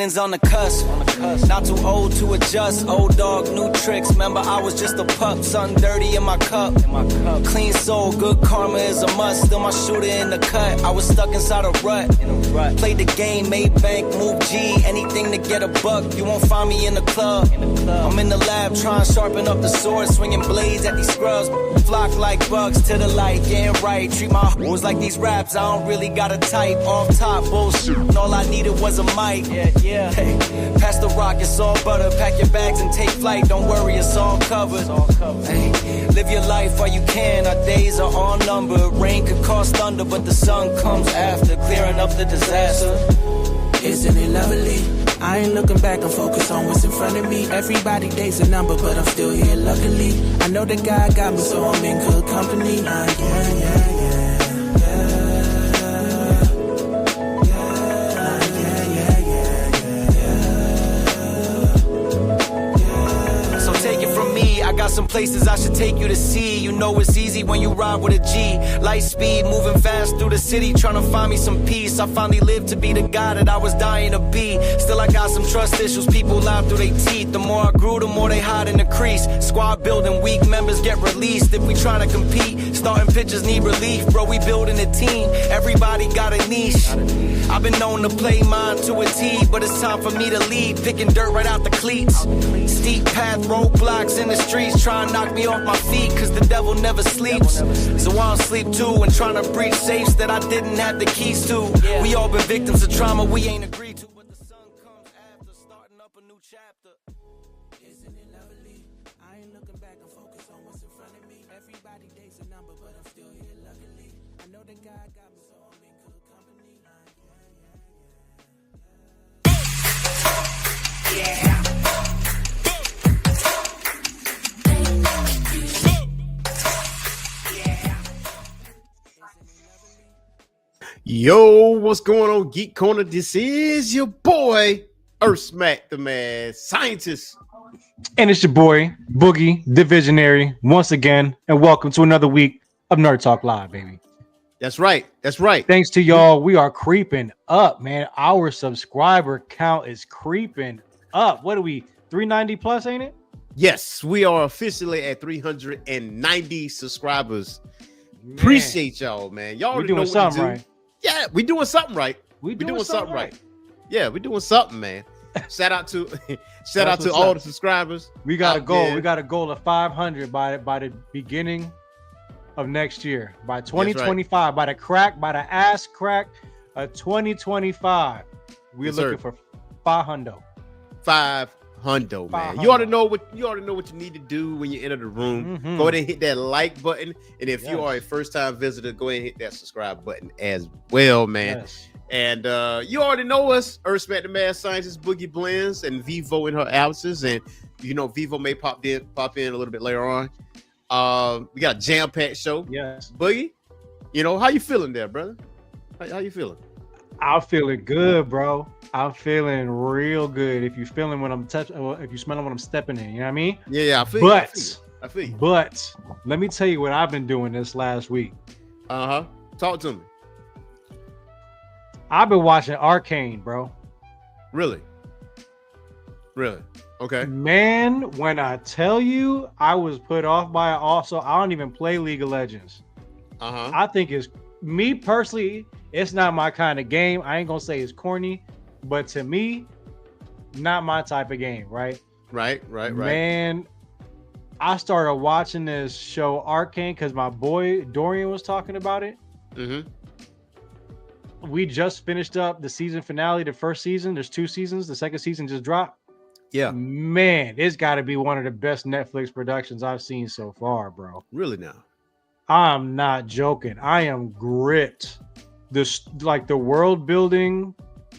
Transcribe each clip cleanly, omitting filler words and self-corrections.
beginnings on the cusp. Not too old to adjust. Old dog, new tricks. Remember, I was just a pup. Something dirty in my cup. Clean soul, good karma is a must. Still my shooter in the cut. I was stuck inside a rut. Played the game, made bank, move G. Anything to get a buck. You won't find me in the club. I'm in the lab trying to sharpen up the sword. Swinging blades at these scrubs. Flock like bugs to the light. Getting right. Treat my hoes like these raps. I don't really got a type. Off top, bullshit. All I needed was a mic. Yeah. Hey, pass the rock, it's all butter. Pack your bags and take flight. Don't worry, it's all covered. Hey, live your life while you can. Our days are all numbered. Rain could cause thunder, but the sun comes after, clearing up the disaster. Isn't it lovely? I ain't looking back, I'm focused on what's in front of me. Everybody day's a number, but I'm still here luckily. I know that God got me, so I'm in good company. Yeah. I got some places I should take you to see. You know it's easy when you ride with a G. Light speed, moving fast through the city, trying to find me some peace. I finally lived to be the guy that I was dying to be. Still I got some trust issues, people lie through their teeth. The more I grew, the more they hide in the crease. Squad building, weak members get released. If we trying to compete, starting pitchers need relief. Bro, we building a team, everybody got a niche. I've been known to play mine to a T, but it's time for me to lead. Picking dirt right out the cleats. Steep path, roadblocks in the streets, trying to knock me off my feet, cause the devil never sleeps. So I don't sleep too, and trying to breach safes that I didn't have the keys to. We all been victims of trauma we ain't agreed to, but the sun comes after, starting up a new chapter. Isn't it lovely? I ain't looking back, I'm focused on what's in front of me. Everybody day's a number, but I'm still here luckily. I know that God got me, so I'm in good company. Yeah. Yo, what's going on, Geek Corner? This is your boy, Earth Smack, the man, scientist. And it's your boy, Boogie, the Visionary, once again, and welcome to another week of Nerd Talk Live, baby. That's right. That's right. Thanks to y'all, we are creeping up, man. Our subscriber count is creeping up. What are we, 390 plus, ain't it? Yes, we are officially at 390 subscribers. Man. Appreciate y'all, man. Y'all We're doing something right. Yeah, we doing something right. We doing something right. Yeah, we doing something, man. Shout out to all the subscribers. We got a goal. There. We got a goal of 500 by the beginning of next year. By 2025, right. by the ass crack of 2025. We're looking for 500. 500, man. You ought to know what you need to do when you enter the room. Mm-hmm. Go ahead and hit that like button, and if you are a first-time visitor, go ahead and hit that subscribe button as well, man. Yes. And you already know us, Earth Smack the Mad Scientist, Boogie Blends, and Vivo in her absence, and you know Vivo may pop in a little bit later on. We got a jam-packed show. Yes, Boogie. You know how you feeling there, brother? How you feeling? I'm feeling good, bro. I'm feeling real good. If you feeling when I'm touching, if you smelling when I'm stepping in, you know what I mean? Yeah, I feel you. But let me tell you what I've been doing this last week. Talk to me. I've been watching Arcane, bro. Really? Okay. Man, when I tell you, I was put off by it. Also, I don't even play League of Legends. I think it's me personally. It's not my kind of game. I ain't gonna say it's corny. But to me, not my type of game, right? Right. Man, I started watching this show Arcane because my boy Dorian was talking about it. Mm-hmm. We just finished up the season finale, the first season. There's 2 seasons. The second season just dropped. Yeah. Man, it's got to be one of the best Netflix productions I've seen so far, bro. Really now? I'm not joking. I am gripped. The world building,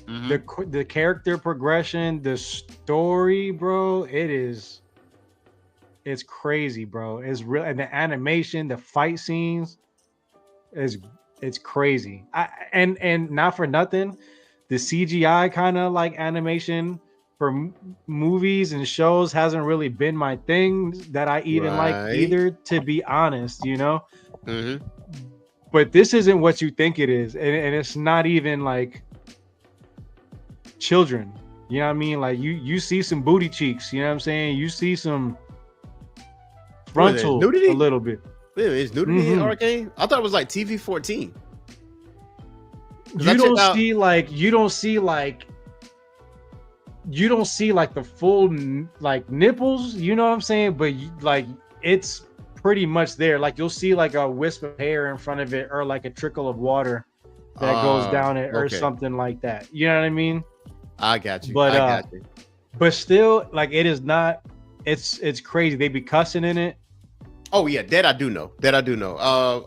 the character progression, the story, bro. It's crazy, bro. It's real, and the animation, the fight scenes, it's crazy. And not for nothing, the CGI kind of like animation for movies and shows hasn't really been my thing that I even like either, to be honest, you know. Mm-hmm. But this isn't what you think it is, and it's not even like children. You know what I mean? Like you see some booty cheeks. You know what I'm saying? You see some frontal nudity? a little bit. Yeah, is nudity in Arcane? I thought it was like TV 14. You don't see like the full like nipples. You know what I'm saying? But like it's pretty much there. Like you'll see like a wisp of hair in front of it, or like a trickle of water that goes down it, or something like that. You know what I mean? I got you. But I got you. But still, like it is not. It's crazy. They be cussing in it. Oh yeah, that I do know.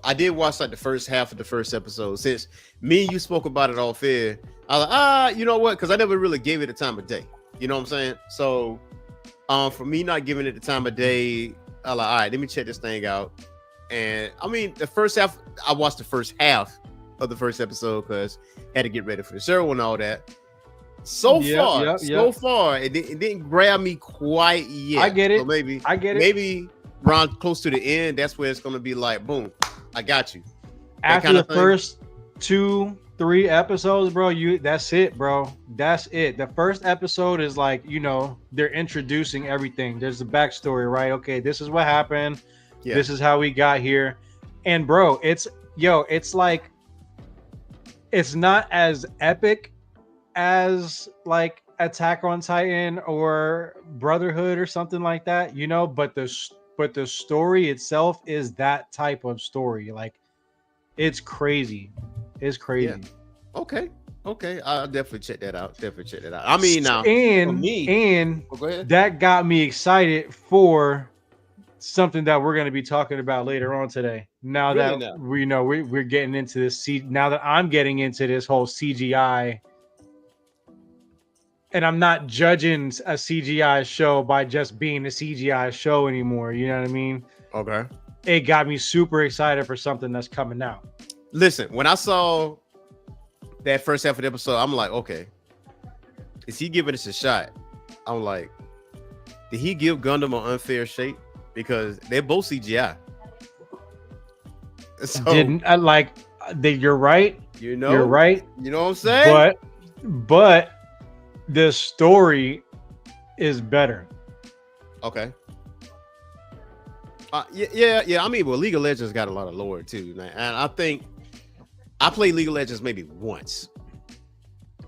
I did watch like the first half of the first episode. Since me and you spoke about it off air, I was like, you know what? Because I never really gave it the time of day. You know what I'm saying? So, for me not giving it the time of day, I was like, all right, let me check this thing out. And I mean, the first half, I watched the first half of the first episode because I had to get ready for the show and all that. So far, it didn't grab me quite yet. I get it. So maybe around close to the end, that's where it's gonna be like, boom, I got you. After the first 2-3 episodes, bro, that's it, bro. That's it. The first episode is like, they're introducing everything. There's the backstory, right? Okay, this is what happened. Yeah. This is how we got here. And bro, it's like it's not as epic as like Attack on Titan or Brotherhood or something like that, but the story itself is that type of story. Like it's crazy. It's crazy. Yeah. Okay. I'll definitely check that out. I mean, now go ahead. That got me excited for something that we're going to be talking about later on today. Now that we're getting into this, now that I'm getting into this whole CGI, and I'm not judging a CGI show by just being a CGI show anymore. You know what I mean? Okay. It got me super excited for something that's coming out. Listen, when I saw that first half of the episode, I'm like, okay, is he giving us a shot? I'm like, did he give Gundam an unfair shake? Because they're both CGI. So, you're right. You're right. You know what I'm saying? But the story is better. Okay. Yeah. I mean, well, League of Legends got a lot of lore too, man. And I think I played League of Legends maybe once,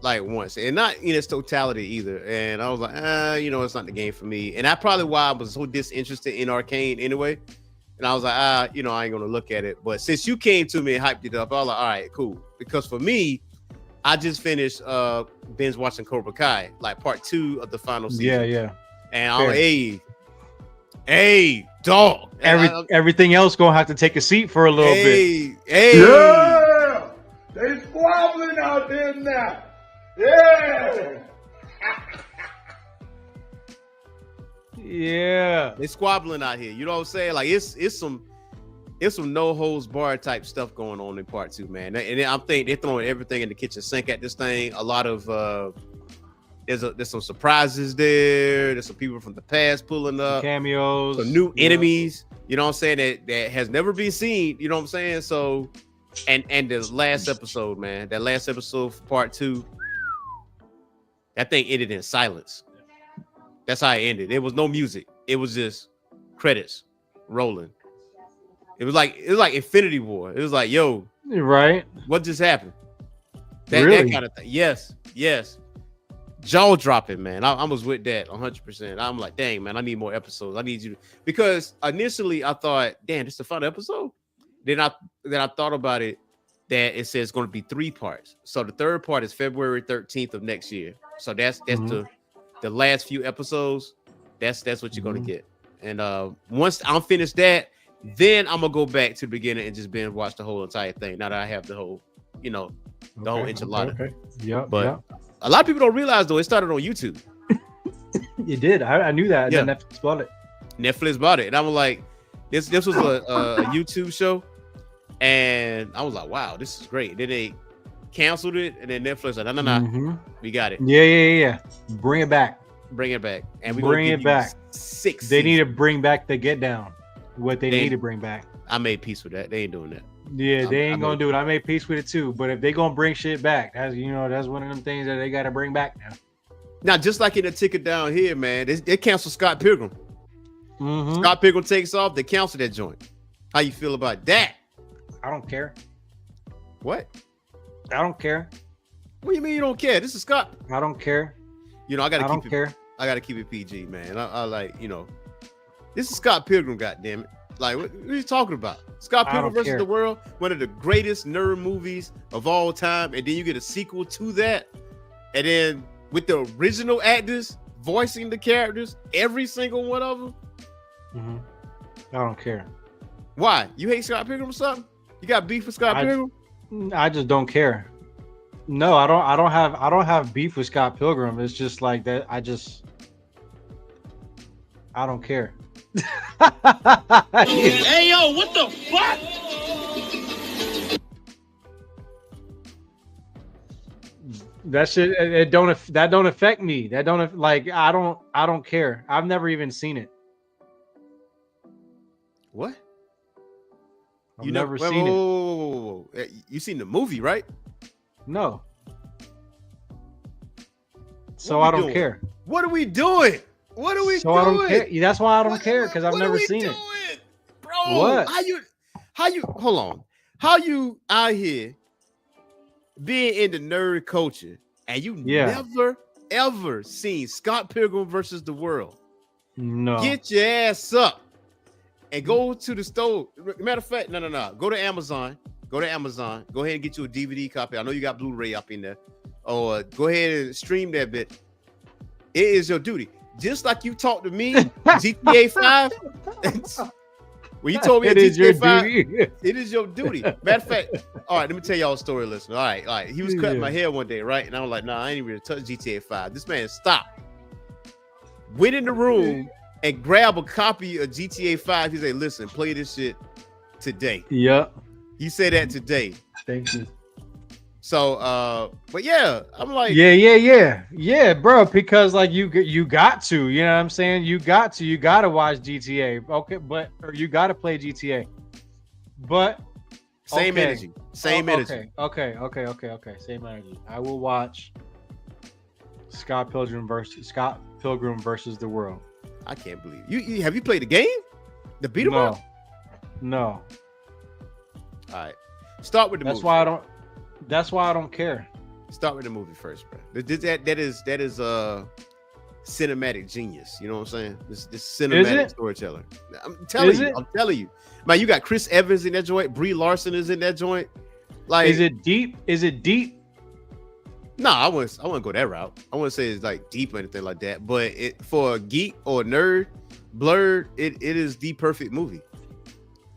and not in its totality either. And I was like, it's not the game for me. And that's probably why I was so disinterested in Arcane anyway. And I was like, I ain't gonna look at it. But since you came to me and hyped it up, I was like, all right, cool. Because for me, I just finished binge watching Cobra Kai, like part 2 of the final season. Yeah. And I'm like, hey, dog. Everything else gonna have to take a seat for a little bit. Yeah, they squabbling out there now. Yeah. Yeah. They squabbling out here. You know what I'm saying? Like it's some no holds barred type stuff going on in part 2, man. And I think they're throwing everything in the kitchen sink at this thing. A lot of there's some surprises there. There's some people from the past pulling up, cameos, some new enemies. You know what I'm saying? That has never been seen. You know what I'm saying? So, and the last episode, man, that last episode for part 2, that thing ended in silence. That's how it ended. There was no music. It was just credits rolling. It was like Infinity War. It was like, yo, right? What just happened? That kind of thing. Yes. Jaw dropping, man. I was with that 100%. I'm like, dang, man, I need more episodes. I need you because initially I thought, damn, this is the final episode. Then I thought about it that it says it's going to be 3 parts. So the third part is February 13th of next year. So that's the last few episodes. That's what you're going to get. And once I'm finished that, then I'm gonna go back to the beginning and just binge watch the whole entire thing. Now that I have the whole, the whole enchilada. Okay. Yeah, but a lot of people don't realize though it started on YouTube. It did. I knew that. Yeah. Netflix bought it. Netflix bought it, and I was like, this was a YouTube show, and I was like, wow, this is great. Then they canceled it, and then Netflix like, no, we got it. Yeah. Bring it back, and we bring it back. 6. They need to bring back the Get Down. What they need to bring back. I made peace with that. They ain't doing that. Yeah, they ain't gonna do it. I made peace with it too. But if they gonna bring shit back, that's one of them things that they gotta bring back now. Now, just like in the ticket down here, man, they canceled Scott Pilgrim. Mm-hmm. Scott Pilgrim takes off, they cancel that joint. How you feel about that? I don't care. What? I don't care. What do you mean you don't care? This is Scott. I don't care. You know, I don't gotta care. I gotta keep it PG, man. I like, you know, this is Scott Pilgrim, goddammit. Like, what are you talking about? Scott Pilgrim versus the World, one of the greatest nerd movies of all time, and then you get a sequel to that, and then with the original actors voicing the characters, every single one of them. Mm-hmm. I don't care. Why? You hate Scott Pilgrim or something? You got beef with Scott Pilgrim? I just don't care. No, I don't have beef with Scott Pilgrim. It's just like that. I don't care. Hey yo, what the fuck? That shit, that don't affect me. That don't like I don't care. I've never even seen it. What? I've never seen it. Whoa. You seen the movie, right? No. So I don't care. What are we doing? What are we doing? I don't care. That's why I don't care, because I've never seen it. Bro, what? How you hold on? How you out here being in the nerd culture and you never ever seen Scott Pilgrim versus the World? No. Get your ass up and go to the store. Matter of fact, no. Go to Amazon. Go to Amazon. Go ahead and get you a DVD copy. I know you got Blu-ray up in there. Or go ahead and stream that bit. It is your duty. Just like you talked to me, GTA 5. When you told me GTA 5, it is your duty. Matter of fact, all right, let me tell y'all a story, listener. All right. He was cutting my hair one day, right? And I was like, nah, I ain't even touch GTA 5. This man stopped. Went in the room and grabbed a copy of GTA 5. He said, listen, play this shit today. Yep. He said that today. Thank you. So, but yeah, I'm like, yeah, bro. Because like you got to, you know what I'm saying? You got to watch GTA. Okay, or you got to play GTA. But same energy, energy. Okay. Same energy. I will watch Scott Pilgrim versus the World. I can't believe you. Have you played the game? The beat 'em up? No. All right. Start with the movie. That's why I don't care. Start with the movie first, bro. That is cinematic genius. You know what I'm saying? This cinematic storyteller. I'm telling you. Man, you got Chris Evans in that joint. Brie Larson is in that joint. Like, is it deep? No, I wouldn't go that route. I wouldn't say it's like deep or anything like that. But for a geek or a nerd, Blurred, it is the perfect movie.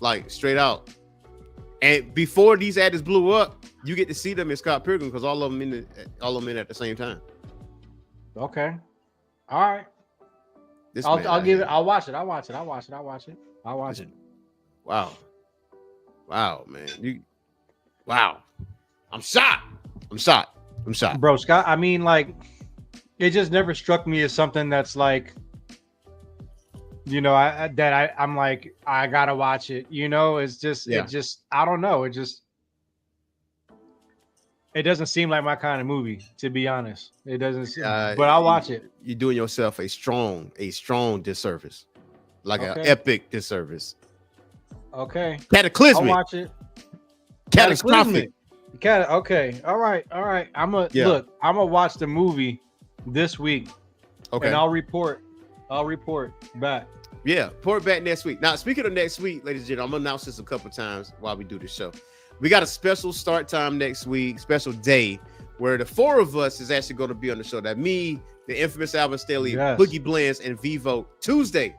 Like, straight out. And before these actors blew up, you get to see them in Scott Pilgrim because all of them in at the same time. Okay. All right. I'll watch it. Wow, man. Wow. I'm shocked. Bro, Scott, I mean, like, it just never struck me as something that's like, you know, I'm like, I gotta watch it. You know, it just I don't know. It doesn't seem like my kind of movie, to be honest. It doesn't seem, but I'll watch it. You're doing yourself a strong disservice. Like an epic disservice. Okay. Cataclysmic. I'll watch it. Catastrophic. Okay. All right. I'm gonna watch the movie this week. Okay. And I'll report back. Yeah, report back next week. Now, speaking of next week, ladies and gentlemen, I'm gonna announce this a couple times while we do the show. We got a special start time next week, special day, where the four of us is actually going to be on the show. That me, the infamous Alvin Staley, Boogie Blends, and Vivo, Tuesday,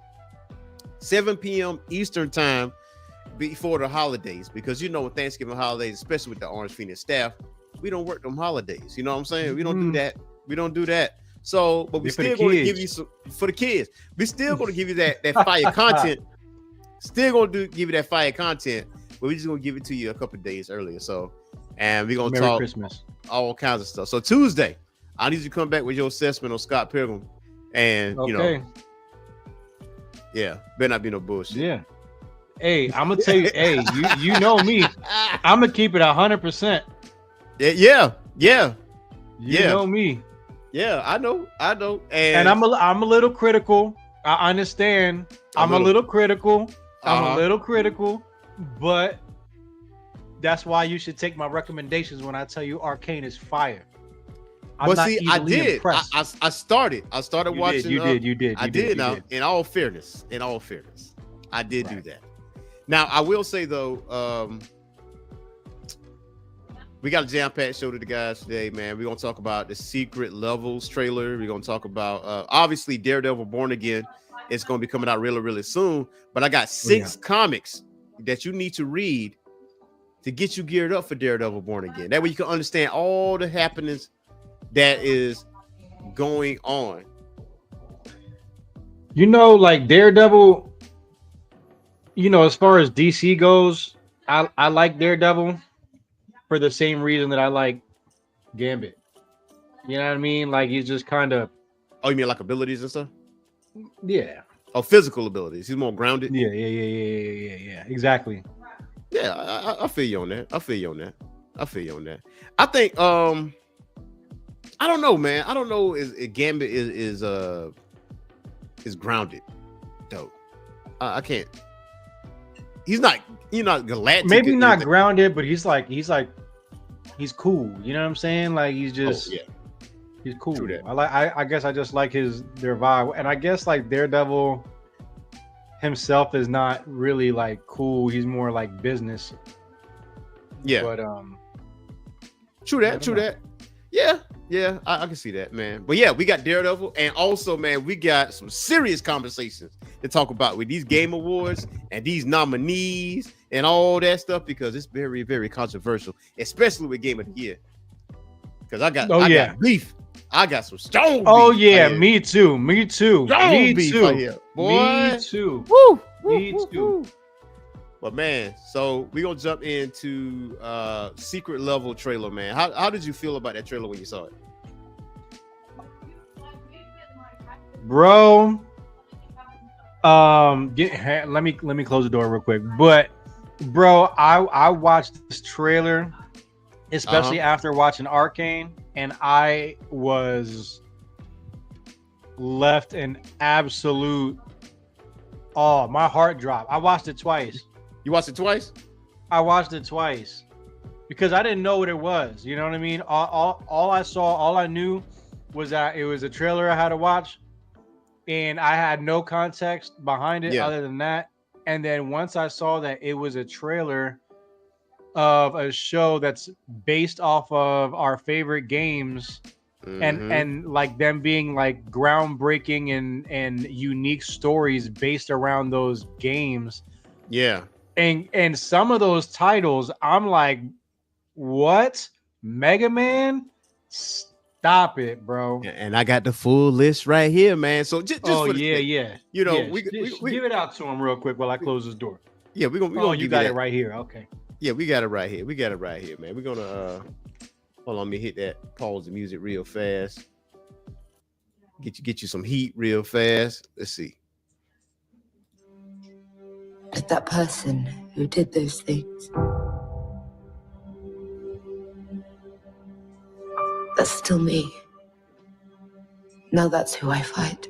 7 p.m. Eastern time, before the holidays. Because you know, with Thanksgiving holidays, especially with the Orange Phoenix staff, we don't work them holidays. You know what I'm saying? We don't do that. We don't do that. So, but we still going to give you some for the kids. We still going to give you that fire content. Still going to give you that fire content. But we're just gonna give it to you a couple of days earlier. So, and we're gonna talk Christmas, all kinds of stuff. So Tuesday, I need you to come back with your assessment on Scott Pilgrim, and you know, better not be no bullshit. Yeah. Hey, I'm gonna tell you. Hey, you know me. I'm gonna keep it 100%. Yeah. You know me. Yeah, I know. And I'm a little critical. I understand. I'm a little critical. I'm a little critical, but that's why you should take my recommendations when I tell you Arcane is fire. But see, I did. I started watching. You did. I did. Now, in all fairness, I did do that. Now, I will say though, we got a jam-packed show to the guys today, man. We're gonna talk about the Secret Levels trailer. We're gonna talk about obviously Daredevil Born Again. It's gonna be coming out really, really soon. But I got 6 comics that you need to read to get you geared up for Daredevil Born Again. That way you can understand all the happenings that is going on. You know, like Daredevil, you know, as far as DC goes, I like Daredevil for the same reason that I like Gambit. You know what I mean? Like he's just kind of. Oh, you mean like abilities and stuff? Yeah. Oh, physical abilities. He's more grounded. Yeah. Exactly. Yeah, I feel you on that. I think I don't know, man. I don't know if Gambit is grounded though. I can't. He's not galactic. Maybe not grounded, but he's cool. You know what I'm saying? Like he's just he's cool. True that. I guess I just like their vibe, and I guess like Daredevil himself is not really like cool. He's more like business. Yeah. But True that. Yeah, I can see that, man. But yeah, we got Daredevil, and also, man, we got some serious conversations to talk about with these Game Awards and these nominees and all that stuff because it's very, very controversial, especially with Game of the Year. Because I got beef. I got some strong beef. Oh yeah, me too. Strong me beef too. right here, boy. Me too. Woo, me too. But man, so we're gonna jump into Secret Level trailer, man. How did you feel about that trailer when you saw it? Bro, let me close the door real quick. But bro, I watched this trailer, especially after watching Arcane, and I was left in absolute awe. My heart dropped. I watched it twice. You watched it twice? I watched it twice because I didn't know what it was. You know what I mean? All I saw, all I knew was that it was a trailer I had to watch, and I had no context behind it other than that. And then once I saw that it was a trailer of a show that's based off of our favorite games, and like them being like groundbreaking and unique stories based around those games. Yeah. And some of those titles, I'm like, what? Mega Man? Stop it, bro. And I got the full list right here, man. So just for yeah. You know, we give it out to him real quick while I close this door. Yeah, we're gonna you got it right here. Okay. Yeah, we got it right here. Man. We're gonna hold on, let me hit that pause the music real fast. Get you some heat real fast. Let's see. But that person who did those things, that's still me. Now that's who I fight.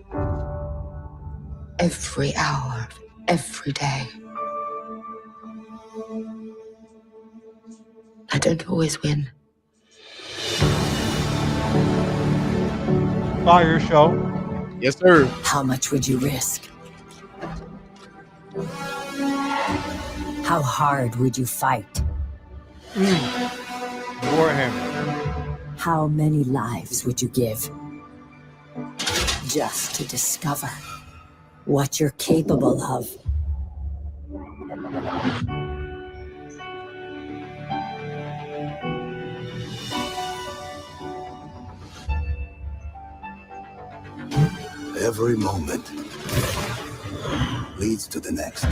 Every hour, every day. I don't always win. Fire show. Yes, sir. How much would you risk? How hard would you fight? Warhammer. How many lives would you give? Just to discover what you're capable of. Every moment leads to the next.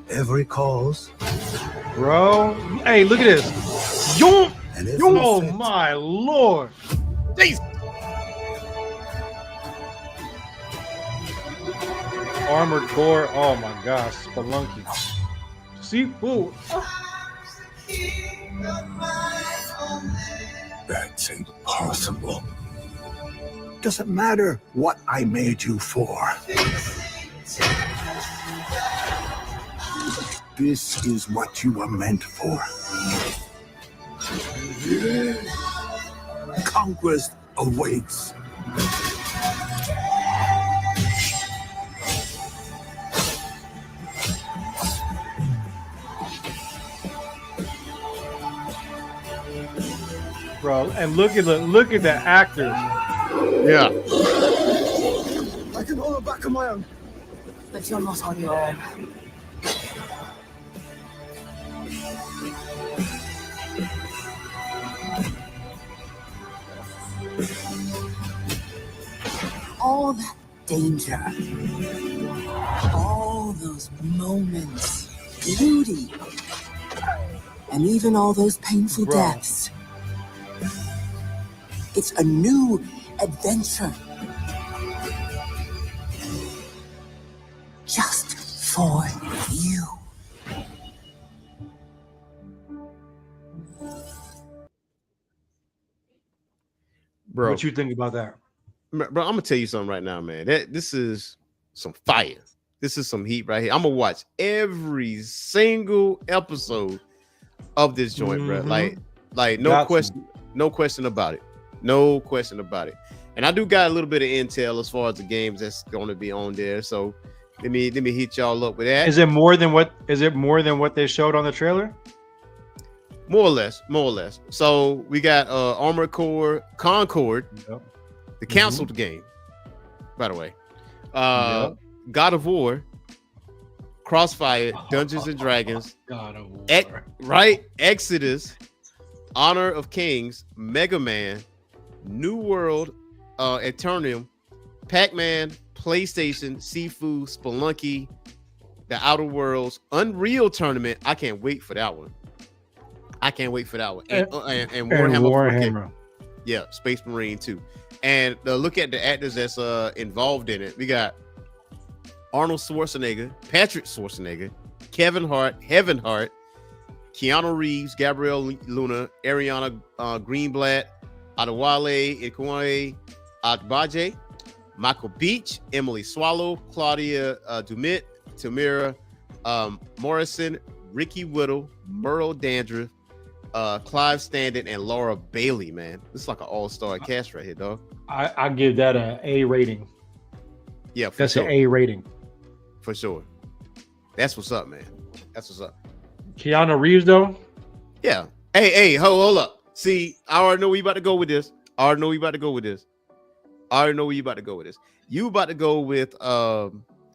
Every cause. Bro, hey, look at this. Oh my lord. Jeez. Armored Core. Oh my gosh, Spelunky. Seafood. That's impossible. Doesn't matter what I made you for. This is what you were meant for. Conquest awaits. Bro, and look at the actors. Yeah. I can hold it back on my own. But you're not on your own. All that danger, all those moments, beauty, and even all those painful deaths. It's a new adventure. Just for you. Bro. What you think about that? Bro, I'm gonna tell you something right now, man. This is some fire. This is some heat right here. I'm gonna watch every single episode of this joint, bro. Like no question about it. No question about it. And I do got a little bit of intel as far as the games that's going to be on there. So let me hit y'all up with that. Is it more than what they showed on the trailer? More or less. So we got Armored Core Concord, the canceled game, by the way. God of War, Crossfire, Dungeons and Dragons, God of War. Exodus, Honor of Kings, Mega Man, New World, Eternium, Pac-Man, PlayStation, Sifu, Spelunky, The Outer Worlds, Unreal Tournament. I can't wait for that one. And Warhammer. Yeah, Space Marine 2. And look at the actors that's involved in it. We got Arnold Schwarzenegger, Patrick Schwarzenegger, Kevin Hart, Keanu Reeves, Gabrielle Luna, Ariana Greenblatt, Adewale Ikwue Agbaje, Michael Beach, Emily Swallow, Claudia Dumit, Tamira Morrison, Ricky Whittle, Merle Dandridge, Clive Standen, and Laura Bailey. Man, this is like an all-star cast right here, dog. I give that an A rating. Yeah, that's an A rating for sure. That's what's up, man. That's what's up. Keanu Reeves, though. Yeah. Hey, hold up. See, I already know where you about to go with this. You about to go with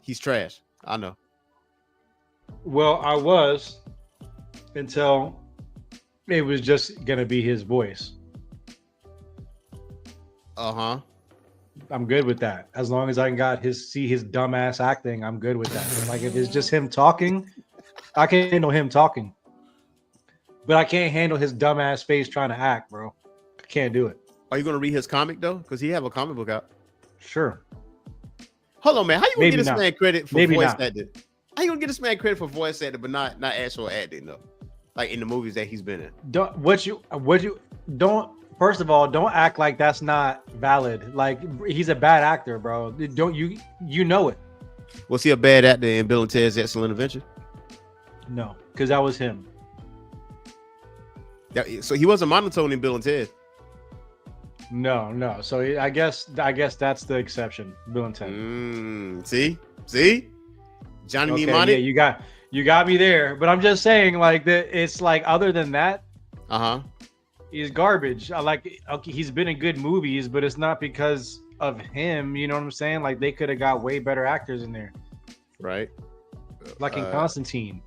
he's trash. I know. Well, I was until it was just gonna be his voice. I'm good with that. As long as I can see his dumbass acting, I'm good with that. Like if it's just him talking, I can handle him talking. But I can't handle his dumbass face trying to act, bro. I can't do it. Are you gonna read his comic though? Because he have a comic book out. Sure. Hold on, man. How you gonna get this man credit for voice acting? How you gonna get this man credit for voice acting, but not actual acting though? Like in the movies that he's been in. First of all, don't act like that's not valid. Like he's a bad actor, bro. Don't you know it? Was he a bad actor in Bill and Ted's Excellent Adventure? No, because that was him. So he wasn't monotone in Bill and Ted. No. So I guess that's the exception. Bill and Ted. See, Johnny Mnemonic. Yeah, you got me there. But I'm just saying, like it's like other than that, he's garbage. He's been in good movies, but it's not because of him. You know what I'm saying? Like they could have got way better actors in there, right? Like in Constantine.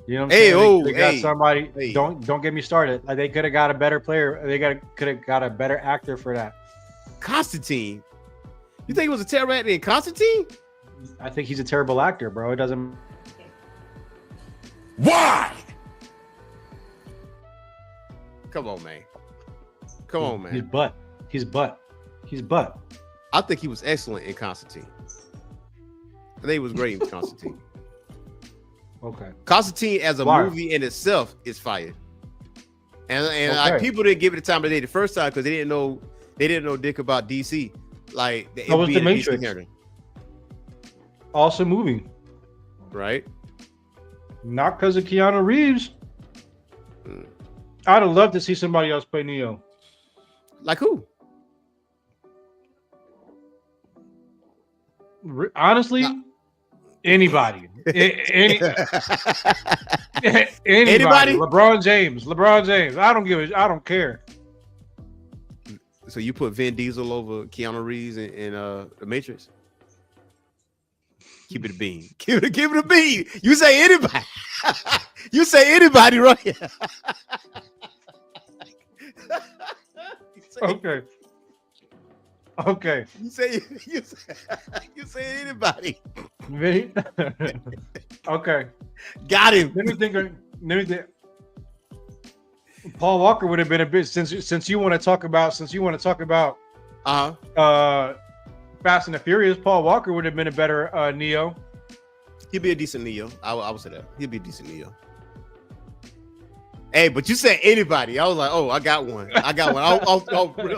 You know what I'm saying? They got somebody. Hey. Don't get me started. Like they could have got a better player. They could have got a better actor for that. Constantine. You think he was a terrible actor in Constantine? I think he's a terrible actor, bro. It doesn't. Why? Come on, man. He's butt. I think he was excellent in Constantine. I think he was great in Constantine. Okay. Constantine as a movie in itself is fire. And like, people didn't give it the time of day the first time because they didn't know dick about DC. Like that was the Matrix. Awesome movie, right? Not because of Keanu Reeves. I'd have loved to see somebody else play Neo. Like who? Honestly, anybody. Anybody. LeBron James. I don't care. So you put Vin Diesel over Keanu Reeves in The Matrix? Keep it a bean. Give it a bean. You say anybody. You say anybody, right? Okay. You say anybody. Okay. Got him. Let me think. Paul Walker would have been a bit since you want to talk about Fast and the Furious. Paul Walker would have been a better Neo. He'd be a decent Neo. I would say that. He'd be a decent Neo. Hey, but you said anybody. I was like, oh, I got one. Yeah,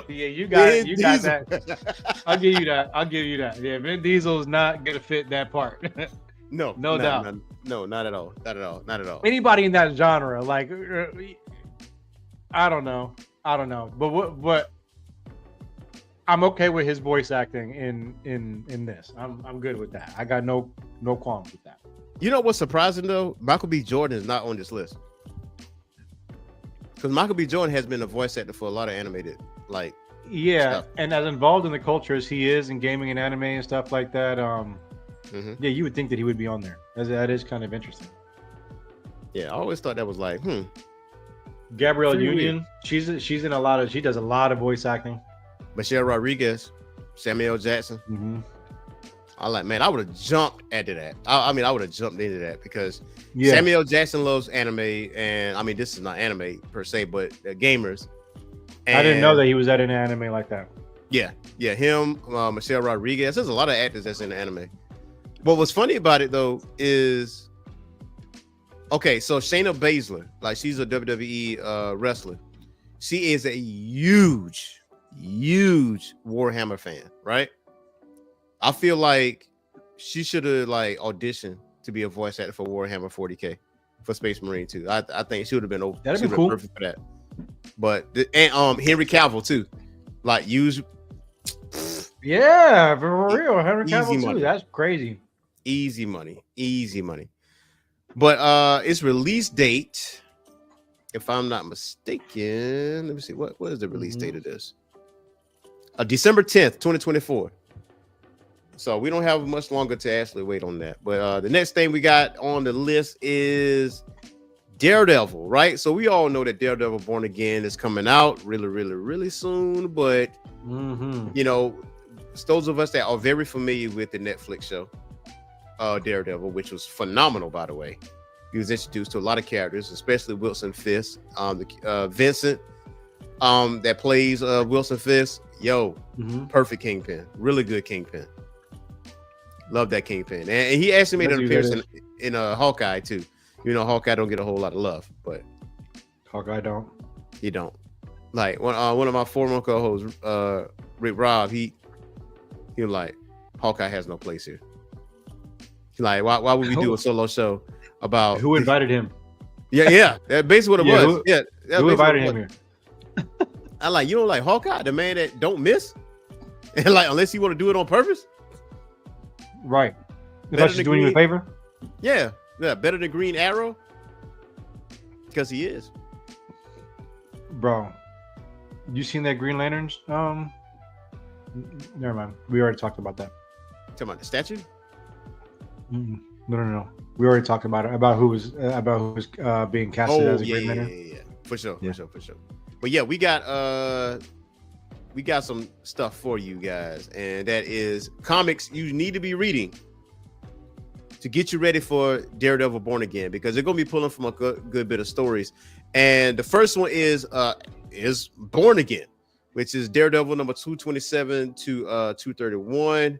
you got that. I'll give you that. Yeah, Vin Diesel's not gonna fit that part. No doubt. No, not at all. Anybody in that genre, like, I don't know. But what? I'm okay with his voice acting in this. I'm good with that. I got no qualms with that. You know what's surprising though? Michael B. Jordan is not on this list. Because Michael B. Jordan has been a voice actor for a lot of animated, like, stuff. And as involved in the culture as he is in gaming and anime and stuff like that, yeah, you would think that he would be on there. That is kind of interesting. Yeah, I always thought that was like, Gabrielle Union, she's in a lot of, she does a lot of voice acting. Michelle Rodriguez, Samuel Jackson. Mm-hmm. I would have jumped into that. I would have jumped into that because Samuel Jackson loves anime, and I mean, this is not anime per se, but gamers. And I didn't know that he was at an anime like that. Yeah, him, Michelle Rodriguez. There's a lot of actors that's in the anime. But what's funny about it though is, okay, so Shayna Baszler, like, she's a WWE wrestler. She is a huge Warhammer fan, right? I feel like she should have like auditioned to be a voice actor for Warhammer 40K for Space Marine 2. I think she would have been over. That'd be cool. Perfect for that. But Henry Cavill too, like, use. Yeah, for real, Henry Cavill too. That's crazy. Easy money. But its release date, if I'm not mistaken, let me see, what is the release date of this? December 10th, 2024. So we don't have much longer to actually wait on that. But the next thing we got on the list is Daredevil, right? So we all know that Daredevil Born Again is coming out really soon. But, you know, it's those of us that are very familiar with the Netflix show, Daredevil, which was phenomenal, by the way. He was introduced to a lot of characters, especially Wilson Fisk, Vincent, that plays Wilson Fisk. Perfect Kingpin, really good Kingpin. Love that Kingpin, and he actually made an appearance in Hawkeye too. You know, Hawkeye don't get a whole lot of love, but Hawkeye don't. He don't. Like one of my former co-hosts, Rick Robb, he was like, Hawkeye has no place here. He's like, why would we do a solo show about who invited him? Yeah, that's basically what it was. Who invited him here? I like, you don't like Hawkeye, the man that don't miss, and like, unless you want to do it on purpose, right? Unless she's doing you a favor. Yeah, better than Green Arrow, because he is. Bro, you seen that Green Lanterns? Never mind. We already talked about that. Talking about the statue? No. We already talked about it. About who was being casted as a Green Lantern. Yeah. For sure. But yeah, we got some stuff for you guys, and that is comics you need to be reading to get you ready for Daredevil Born Again, because they're gonna be pulling from a good bit of stories. And the first one is Born Again, which is Daredevil number 227 to 231,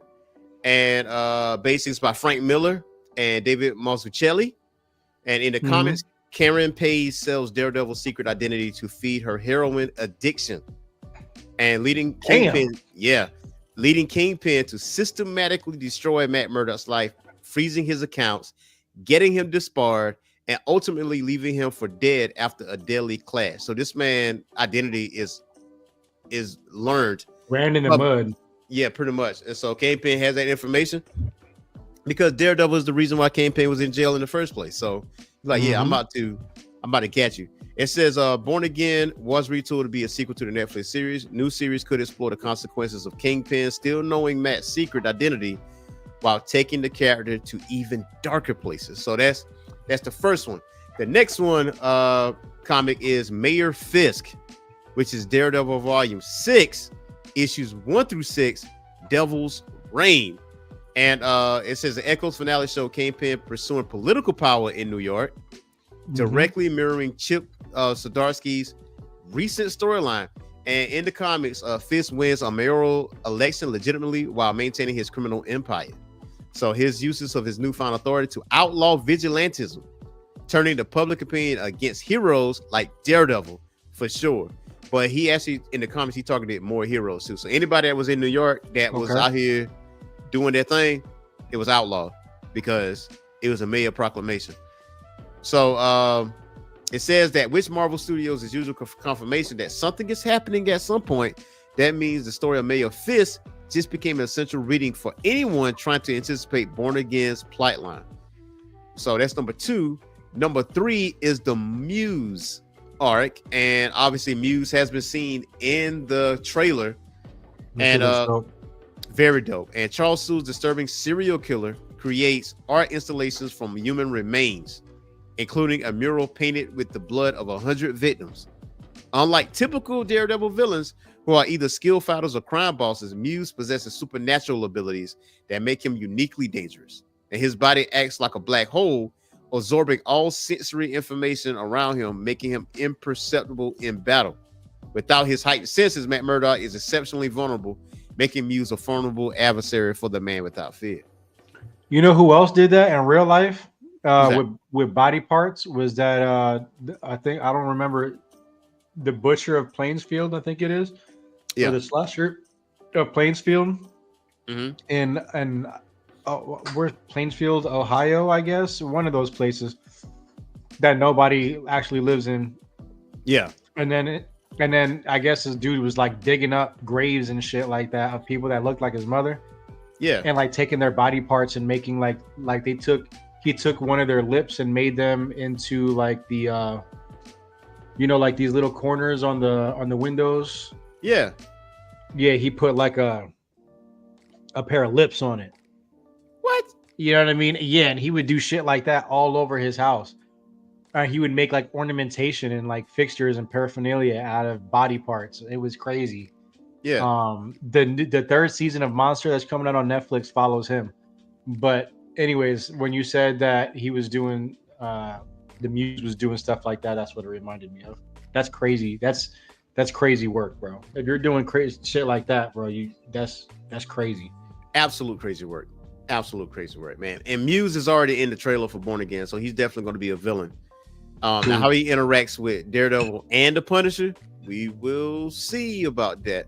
and basics by Frank Miller and David Mazzucchelli. And in the comics, Karen Page sells Daredevil's secret identity to feed her heroin addiction, and leading Kingpin to systematically destroy Matt Murdock's life, freezing his accounts, getting him disbarred, and ultimately leaving him for dead after a deadly clash. So this man identity is learned. Ran in the mud. Yeah, pretty much. And so Kingpin has that information because Daredevil is the reason why Kingpin was in jail in the first place. So he's like, yeah, I'm about to catch you. It says Born Again was retooled to be a sequel to the Netflix series. New series could explore the consequences of Kingpin still knowing Matt's secret identity while taking the character to even darker places. So that's the first one. The next one comic is Mayor Fisk, which is Daredevil Volume 6, issues 1 through 6, Devil's Reign. And it says the Echoes finale show Kingpin pursuing political power in New York, directly mirroring Chip Zdarsky's recent storyline. And in the comics, Fisk wins a mayoral election legitimately while maintaining his criminal empire. So his uses of his newfound authority to outlaw vigilantism, turning the public opinion against heroes like Daredevil for sure. But he actually, in the comics, he targeted more heroes too. So anybody that was in New York that was out here doing their thing, it was outlawed because it was a mayor proclamation. So it says that which Marvel Studios is usual confirmation that something is happening at some point. That means the story of Mayor Fisk just became an essential reading for anyone trying to anticipate Born Again's plotline. So that's number 2. Number 3 is the Muse arc, and obviously Muse has been seen in the trailer, and very dope. And Charles Soule's disturbing serial killer creates art installations from human remains, including a mural painted with the blood of 100 victims. Unlike typical Daredevil villains who are either skill fighters or crime bosses, Muse possesses supernatural abilities that make him uniquely dangerous, and his body acts like a black hole, absorbing all sensory information around him, making him imperceptible in battle. Without his heightened senses, Matt Murdock is exceptionally vulnerable, making Muse a formidable adversary for the Man Without Fear. You know who else did that in real life with body parts? Was that I don't remember, the Butcher of Plainsfield, I think it is. Yeah, the slasher of Plainsfield. And where's Plainsfield, Ohio, I guess, one of those places that nobody actually lives in. Yeah. And then I guess this dude was like digging up graves and shit like that of people that looked like his mother. Yeah. And like taking their body parts and making like he took one of their lips and made them into like the like these little corners on the windows. Yeah. Yeah, he put like a pair of lips on it. What? You know what I mean? Yeah, and he would do shit like that all over his house. He would make like ornamentation and like fixtures and paraphernalia out of body parts. It was crazy. Yeah. The third season of Monster that's coming out on Netflix follows him. But anyways, when you said that he was doing the Muse was doing stuff like that, that's what it reminded me of. That's crazy. That's crazy work, bro. If you're doing crazy shit like that, bro, that's crazy. Absolute crazy work. Absolute crazy work, man. And Muse is already in the trailer for Born Again, so he's definitely going to be a villain. Now how he interacts with Daredevil and the Punisher, we will see about that.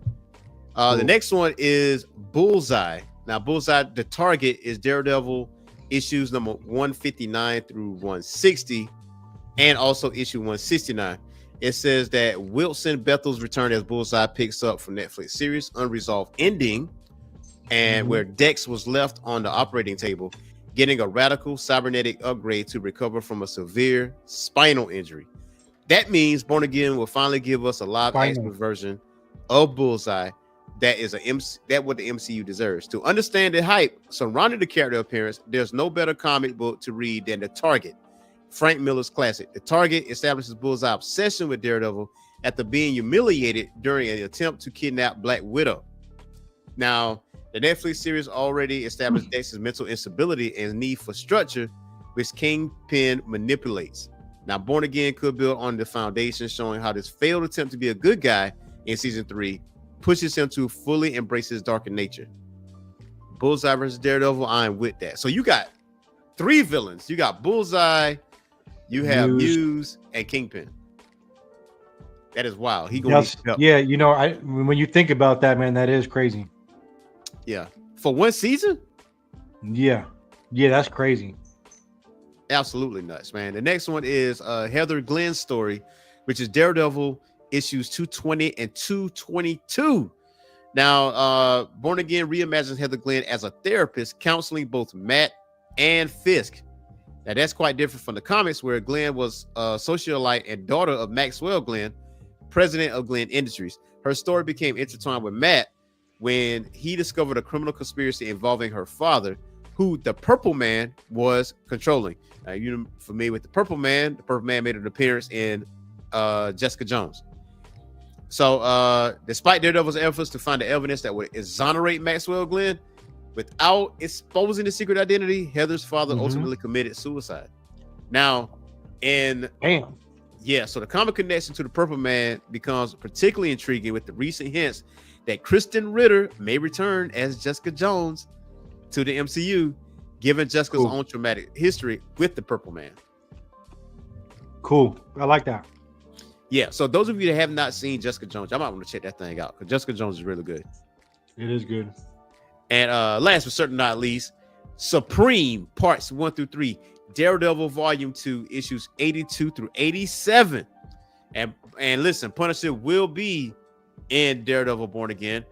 The next one is Bullseye. Now, Bullseye, the target is Daredevil issues number 159 through 160, and also issue 169. It says that Wilson Bethel's return as Bullseye picks up from Netflix series Unresolved Ending, and where Dex was left on the operating table, getting a radical cybernetic upgrade to recover from a severe spinal injury. That means Born Again will finally give us a live action version of Bullseye that is what the MCU deserves. To understand the hype surrounding the character appearance, there's no better comic book to read than The Target, Frank Miller's classic. The Target establishes Bullseye's obsession with Daredevil after being humiliated during an attempt to kidnap Black Widow. Now, the Netflix series already established Dex's mental instability and need for structure, which Kingpin manipulates. Now, Born Again could build on the foundation, showing how this failed attempt to be a good guy in season 3 pushes him to fully embrace his darker nature. Bullseye versus Daredevil, I'm with that. So you got 3 villains. You got Bullseye, You have Muse and Kingpin. That is wild. He going to yeah. You know, when you think about that, man, that is crazy. Yeah, for one season. Yeah, that's crazy. Absolutely nuts, man. The next one is Heather Glenn's story, which is Daredevil issues 220 and 222. Now, Born Again reimagines Heather Glenn as a therapist, counseling both Matt and Fisk. Now, that's quite different from the comics, where Glenn was a socialite and daughter of Maxwell Glenn, president of Glenn Industries. Her story became intertwined with Matt when he discovered a criminal conspiracy involving her father, who the Purple Man was controlling. Now, you're familiar with the Purple Man. The Purple Man made an appearance in Jessica Jones. So, despite Daredevil's efforts to find the evidence that would exonerate Maxwell Glenn, without exposing the secret identity, Heather's father ultimately committed suicide. Now, so the comic connection to the Purple Man becomes particularly intriguing with the recent hints that Kristen Ritter may return as Jessica Jones to the MCU, given Jessica's own traumatic history with the Purple Man. Cool. I like that. Yeah, so those of you that have not seen Jessica Jones, I might want to check that thing out because Jessica Jones is really good. It is good. And last but certainly not least, Supreme Parts 1 through 3, Daredevil Volume 2, issues 82 through 87. And listen, Punisher will be in Daredevil Born Again.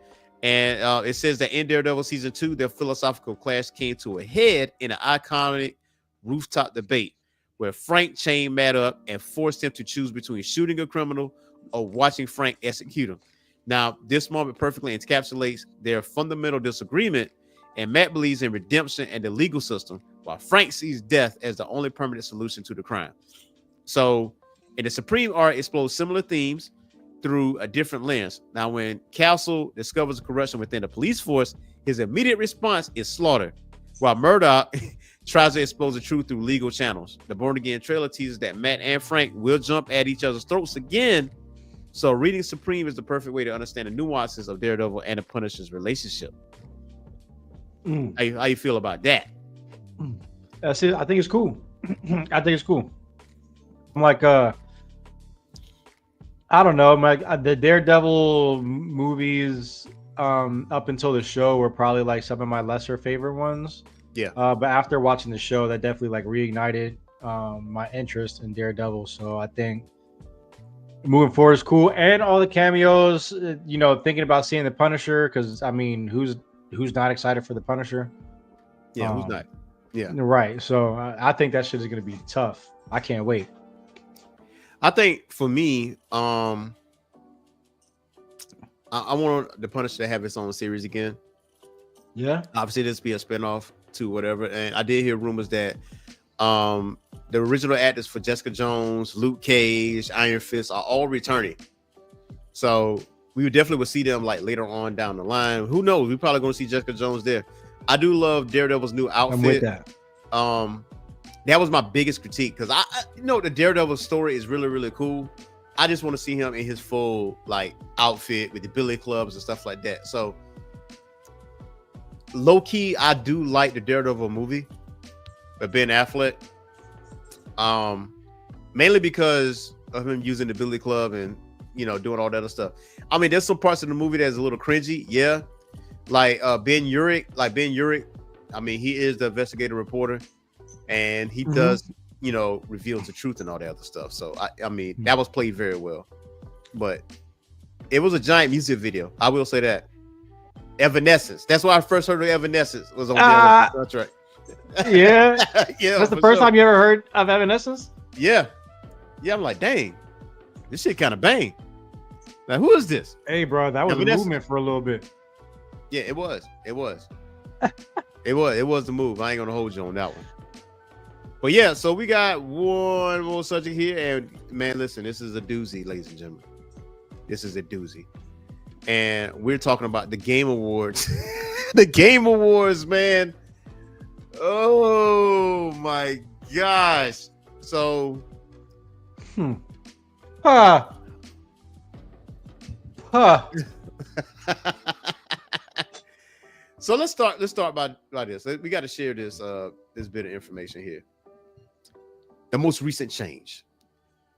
And it says that in Daredevil Season 2, their philosophical clash came to a head in an iconic rooftop debate where Frank chained Matt up and forced him to choose between shooting a criminal or watching Frank execute him. Now, this moment perfectly encapsulates their fundamental disagreement, and Matt believes in redemption and the legal system, while Frank sees death as the only permanent solution to the crime. So, in the Supreme Art explores similar themes through a different lens. Now, when Castle discovers corruption within the police force, his immediate response is slaughter, while Murdoch tries to expose the truth through legal channels. The Born Again trailer teases that Matt and Frank will jump at each other's throats again. So reading Supreme is the perfect way to understand the nuances of Daredevil and the Punisher's relationship. How you feel about that? That's it. I think it's cool. I think it's cool. I'm like, I don't know. I'm like, the Daredevil movies up until the show were probably like some of my lesser favorite ones. Yeah. But after watching the show, that definitely like reignited my interest in Daredevil. So I think moving forward is cool, and all the cameos. You know, thinking about seeing the Punisher, because I mean, who's not excited for the Punisher? Yeah, who's not? Yeah, right. So I think that shit is going to be tough. I can't wait. I think for me, I want the Punisher to have its own series again. Yeah, obviously this be a spinoff to whatever. And I did hear rumors that the original actors for Jessica Jones, Luke Cage, Iron Fist are all returning. So we definitely would see them like later on down the line. Who knows? We're probably going to see Jessica Jones there. I do love Daredevil's new outfit. I'm with that. That was my biggest critique, because I the Daredevil story is really, really cool. I just want to see him in his full like outfit with the billy clubs and stuff like that. So low key, I do like the Daredevil movie, but Ben Affleck, mainly because of him using the billy club and doing all that other stuff. I mean, there's some parts of the movie that's a little cringy, yeah. Like Ben Urich. I mean, he is the investigative reporter, and he does, reveals the truth and all that other stuff. So I mean, that was played very well, but it was a giant music video. I will say that. Evanescence. That's why I first heard of Evanescence was on the soundtrack. Yeah, yeah. That's the first time you ever heard of Evanescence. Yeah. I'm like, dang, this shit kind of bang. Now, who is this? Hey, bro, that was a movement for a little bit. Yeah, it was. It was the move. I ain't gonna hold you on that one. But yeah, so we got one more subject here, and man, listen, this is a doozy, ladies and gentlemen. This is a doozy. And we're talking about the Game Awards. The Game Awards, man. Oh my gosh. So So let's start by this. We got to share this this bit of information here. the most recent change.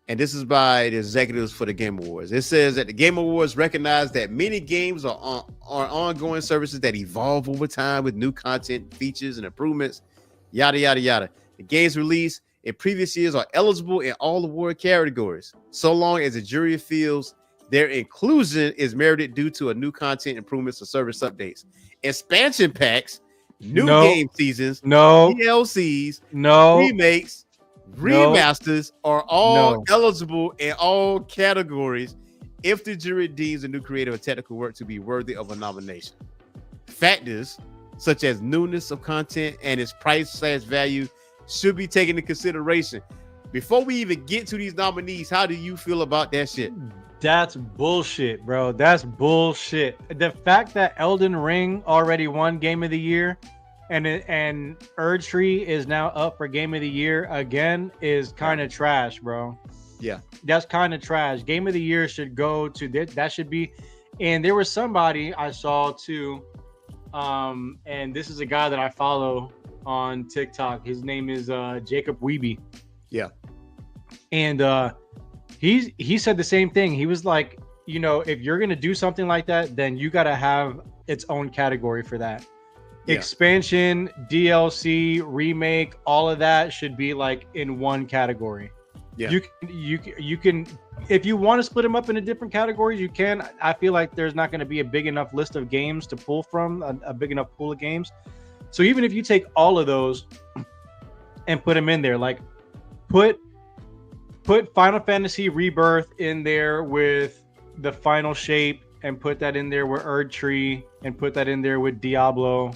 And this is by the executives for the Game Awards. It says that the Game Awards recognize that many games are ongoing services that evolve over time with new content, features, and improvements, yada, yada, yada. The games released in previous years are eligible in all award categories, so long as the jury feels their inclusion is merited due to a new content, improvements, or service updates. Expansion packs, new game seasons, DLCs, remakes, remasters are all eligible in all categories if the jury deems a new creative or technical work to be worthy of a nomination. Factors such as newness of content and its price/value should be taken into consideration. Before we even get to these nominees, how do you feel about that shit? That's bullshit, bro. That's bullshit. The fact that Elden Ring already won Game of the Year and Erdtree is now up for Game of the Year again is kind of trash, bro. Yeah, that's kind of trash. Game of the Year should go to that should be. And there was somebody I saw too, and this is a guy that I follow on TikTok. His name is Jacob Weeby. Yeah, and he said the same thing. He was like, you know, if you're gonna do something like that, then you gotta have its own category for that. Yeah. Expansion, DLC, remake, all of that should be like in one category. Yeah, you can if you want to split them up into different categories, you can. I feel like there's not going to be a big enough list of games to pull from, a big enough pool of games. So even if you take all of those and put them in there, like put Final Fantasy Rebirth in there with the Final Shape, and put that in there with Erdtree, and put that in there with Diablo.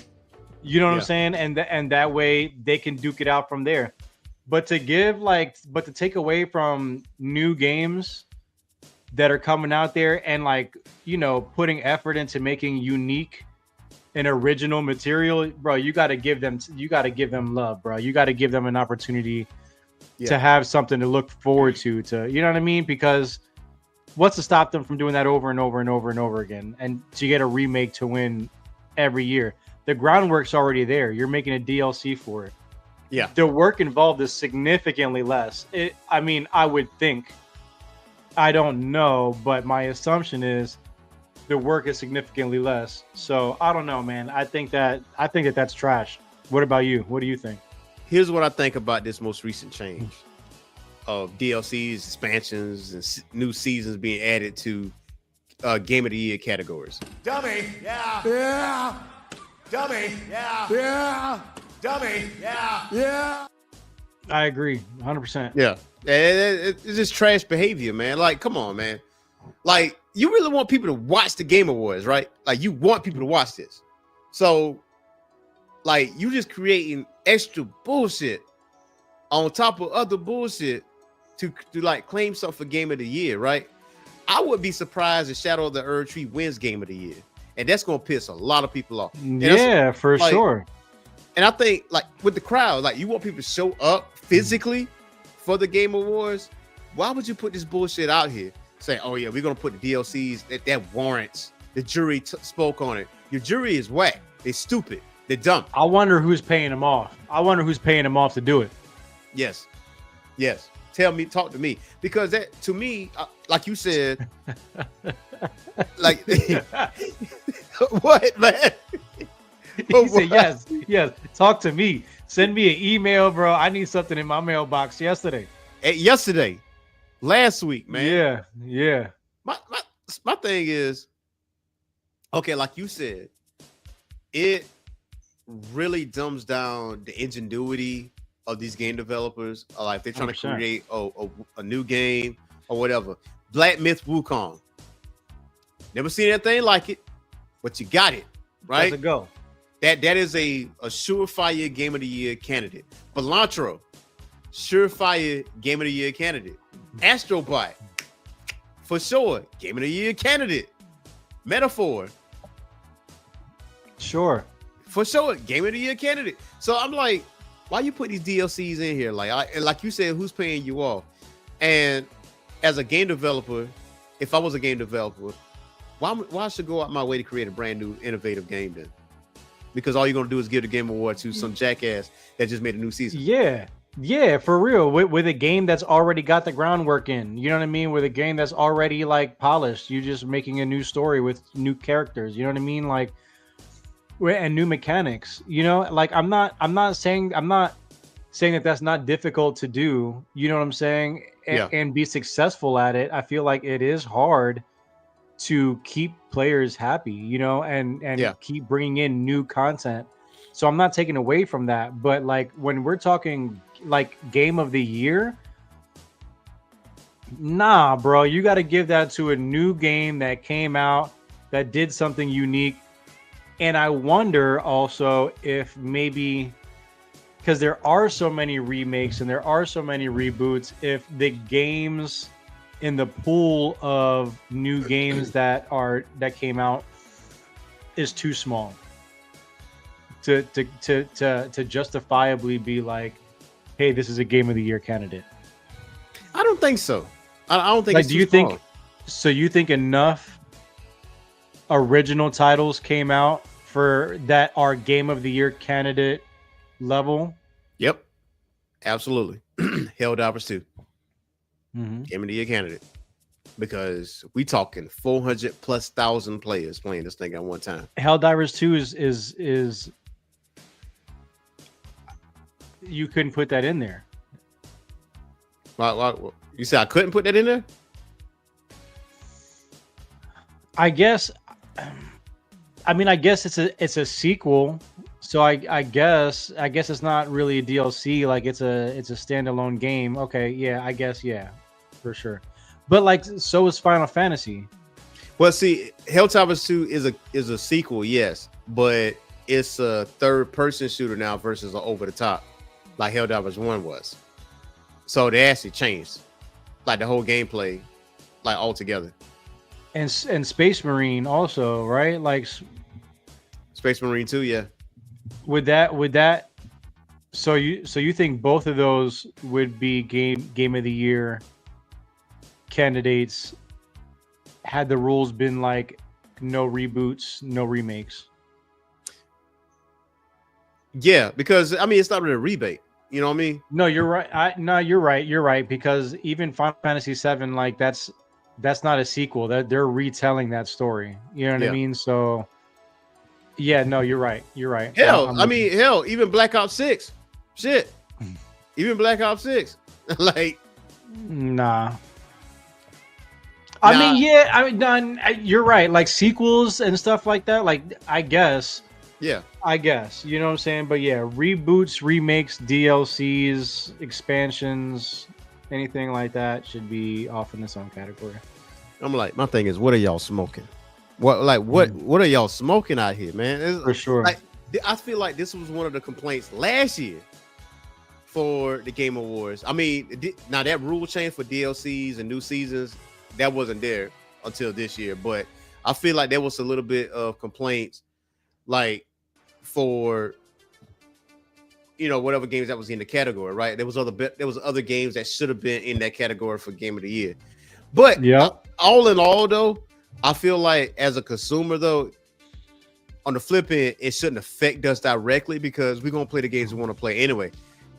You know what I'm saying? And that way they can duke it out from there. But to take away from new games that are coming out there and, like, you know, putting effort into making unique and original material, bro, you got to give them love, bro. You got to give them an opportunity to have something to look forward to, you know what I mean? Because what's to stop them from doing that over and over and over and over again, and to get a remake to win every year? The groundwork's already there. You're making a DLC for it. Yeah. The work involved is significantly less. I mean, I would think. I don't know, but my assumption is the work is significantly less. So I don't know, man. I think that's trash. What about you? What do you think? Here's what I think about this most recent change of DLCs, expansions, and new seasons being added to Game of the Year categories. Dummy. Yeah. Yeah. Dummy. Yeah. Yeah. Dummy. Yeah. Yeah. I agree 100%. Yeah. It's just trash behavior, man. Like, come on, man. Like, you really want people to watch the Game Awards, right? Like, you want people to watch this. So, like, you just creating extra bullshit on top of other bullshit to like claim something for Game of the Year, right? I would be surprised if Shadow of the Erdtree wins Game of the Year. And that's going to piss a lot of people off. Yeah, for sure. And I think, like, with the crowd, like, you want people to show up physically for the Game Awards. Why would you put this bullshit out here saying, oh, yeah, we're going to put the DLCs that warrants? The jury spoke on it. Your jury is whack. They're stupid. They're dumb. I wonder who's paying them off. To do it. Yes. Talk to me. Because that, to me, like you said, like, what, man? He said, yes. Talk to me. Send me an email, bro. I need something in my mailbox yesterday. Last week, man. Yeah. My thing is, okay, like you said, it really dumbs down the ingenuity of these game developers. Like, they're trying 100%. To create a new game or whatever. Black Myth Wukong. Never seen anything like it, but you got it, right? Let's go. That is a surefire Game of the Year candidate. Belantro, surefire Game of the Year candidate. Astrobot, for sure, Game of the Year candidate. Metaphor, sure, for sure, Game of the Year candidate. So I'm like, why you put these DLCs in here? Like you said, who's paying you off? And as a game developer, if I was a game developer, why should I go out my way to create a brand new innovative game then? Because all you're gonna do is give the Game Award to some jackass that just made a new season. Yeah, Yeah, for real. With a game that's already got the groundwork in. You know what I mean? With a game that's already like polished. You're just making a new story with new characters. You know what I mean? Like and new mechanics. You know, like I'm not saying that that's not difficult to do. You know what I'm saying? Yeah. And be successful at it. I feel like it is hard to keep players happy, you know, and Yeah. keep bringing in new content. So I'm not taking away from that, but like when we're talking like game of the year, nah, bro, you got to give that to a new game that came out that did something unique. And I wonder also if maybe because there are so many remakes and there are so many reboots, if the games in the pool of new games that came out is too small to justifiably be like, hey, this is a game of the year candidate. I don't think so. I don't think. Like, it's do too you small. think? So you think enough original titles came out for that are game of the year candidate level? Yep, absolutely. Helldivers 2, Mm-hmm. game of the year candidate, because we talking 400,000+ players playing this thing at one time. Helldivers 2 is you couldn't put that in there. You said I couldn't put that in there? I guess. I mean, I guess it's a sequel, so I guess it's not really a DLC. Like it's a standalone game. Okay, yeah, I guess for sure. But like, so is Final Fantasy. Well, see, Helldivers 2 is a sequel, yes, but it's a third-person shooter now versus an over-the-top, like Helldivers 1 was. So they actually changed, like the whole gameplay, like altogether. And Space Marine also, right? Like Space Marine 2, yeah. Would that so you think both of those would be game of the year candidates had the rules been like no reboots, no remakes? Yeah, because I mean it's not really a rebate. You know what I mean? No, you're right. You're right. You're right, because even Final Fantasy VII, like that's not a sequel. They're retelling that story. You know what I mean? So yeah, no, you're right. You're right. Hell, hell, even Black Ops 6. Shit. Even Black Ops 6. Like, nah. I mean, yeah, you're right. Like sequels and stuff like that. Like, I guess. Yeah. I guess. You know what I'm saying? But yeah, reboots, remakes, DLCs, expansions, anything like that should be off in its own category. I'm like, my thing is, what are y'all smoking? What are y'all smoking out here, man? For sure. Like, I feel like this was one of the complaints last year for the Game Awards. I mean, now that rule change for DLCs and new seasons, that wasn't there until this year. But I feel like there was a little bit of complaints, like for whatever games that was in the category, right? There was other games that should have been in that category for Game of the Year. But all in all, though, I feel like as a consumer, though, on the flip end, it shouldn't affect us directly because we're gonna play the games we want to play anyway.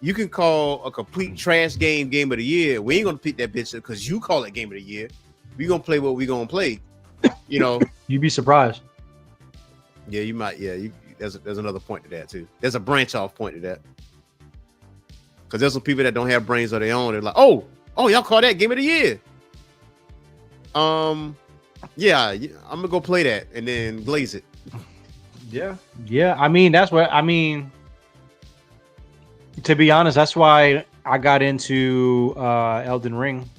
You can call a complete trash game of the year. We ain't gonna pick that bitch up because you call it game of the year. We gonna play what we gonna play. You know, you'd be surprised. Yeah, you might. Yeah, there's another point to that too. There's a branch off point to that because there's some people that don't have brains of their own. They're like, oh, y'all call that game of the year. Yeah, I'm gonna go play that and then glaze it. Yeah. I mean, that's what I mean. To be honest, that's why I got into Elden Ring,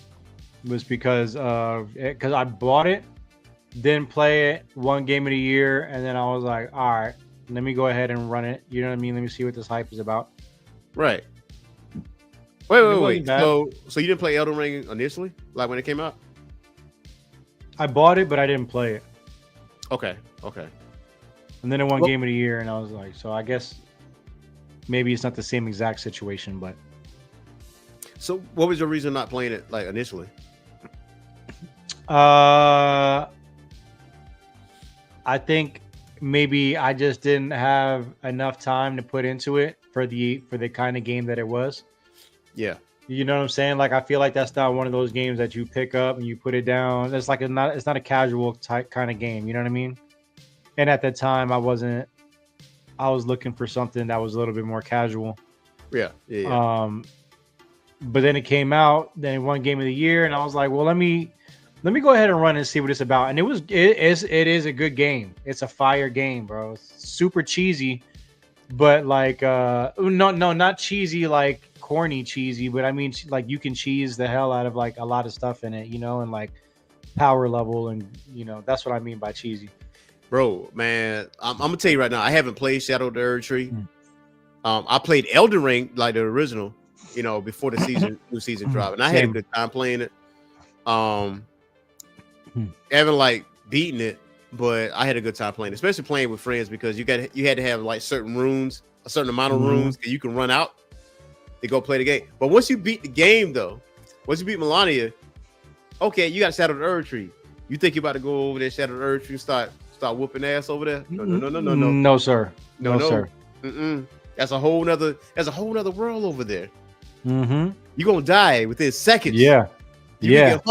was because I bought it, didn't play it, one game of the year, and then I was like, all right, let me go ahead and run it. You know what I mean? Let me see what this hype is about. Right. Wait. So you didn't play Elden Ring initially, like when it came out? I bought it, but I didn't play it. Okay. And then it won game of the year, and I was like, so I guess maybe it's not the same exact situation, but. So what was your reason not playing it like initially? I think maybe I just didn't have enough time to put into it for the kind of game that it was. Yeah. You know what I'm saying? Like, I feel like that's not one of those games that you pick up and you put it down. It's like it's not a casual type kind of game. You know what I mean? And at that time, I was looking for something that was a little bit more casual. Yeah. Yeah. But then it came out, then it won Game of the Year, and I was like, well, let me go ahead and run and see what it's about. And it is a good game. It's a fire game, bro. It's super cheesy, but like no, not cheesy like corny cheesy, but I mean like you can cheese the hell out of like a lot of stuff in it, you know, and like power level, and you know that's what I mean by cheesy. Bro, man, I'm gonna tell you right now, I haven't played Shadow of the Erdtree. I played Elden Ring, like the original, you know, before the new season dropped, and I had a good time playing it. Haven't like beaten it, but I had a good time playing it, especially playing with friends, because you had to have like certain runes, a certain amount of runes, and you can run out to go play the game. But once you beat the game, though, once you beat Melania, okay, you got Shadow of the Erdtree. You think you're about to go over there, Shadow of the Erdtree, start whooping ass over there? No. No, sir. No, sir. That's a whole nother world over there. Mm-hmm. You're gonna die within seconds. Yeah.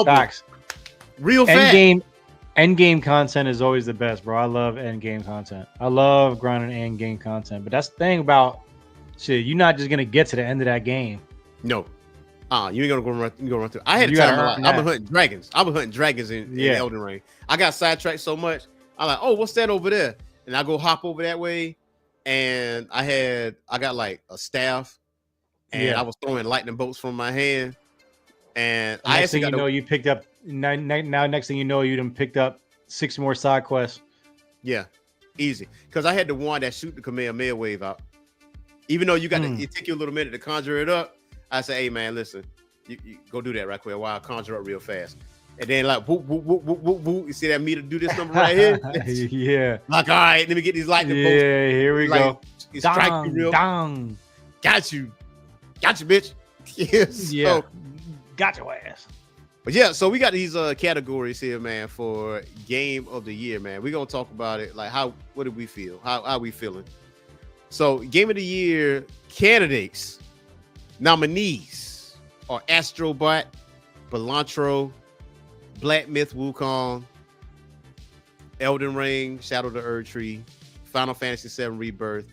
Facts. Real fast. End game content is always the best, bro. I love end game content. I love grinding end game content. But that's the thing about shit. You're not just gonna get to the end of that game. No. You ain't gonna run through. I had a time I've been hunting dragons. I've been hunting dragons in Elden Ring. I got sidetracked so much. I'm like, oh, what's that over there? And I go hop over that way, and I got like a staff, and I was throwing lightning bolts from my hand. And next thing you know, you picked up now. Next thing you know, you done picked up 6 more side quests. Yeah, easy. Because I had the one that shoot the Kamehameha wave out. Even though you got it take you a little minute to conjure it up. I say, hey man, listen, you go do that right quick while I conjure up real fast. And then like whoop, whoop, whoop, whoop, whoop, whoop. You see that meter do this number right here? Yeah. Like, all right, let me get these lightning bolts. Yeah, here we go. Strike you real. Dong. Got you, bitch. Yes. Yeah. Got your ass. But yeah, so we got these categories here, man, for Game of the Year, man. We're gonna talk about it. Like, what did we feel? How we feeling? So, Game of the Year candidates, nominees are Astrobot, Balatro, Black Myth Wukong, Elden Ring, Shadow of the Erdtree, Final Fantasy VII Rebirth,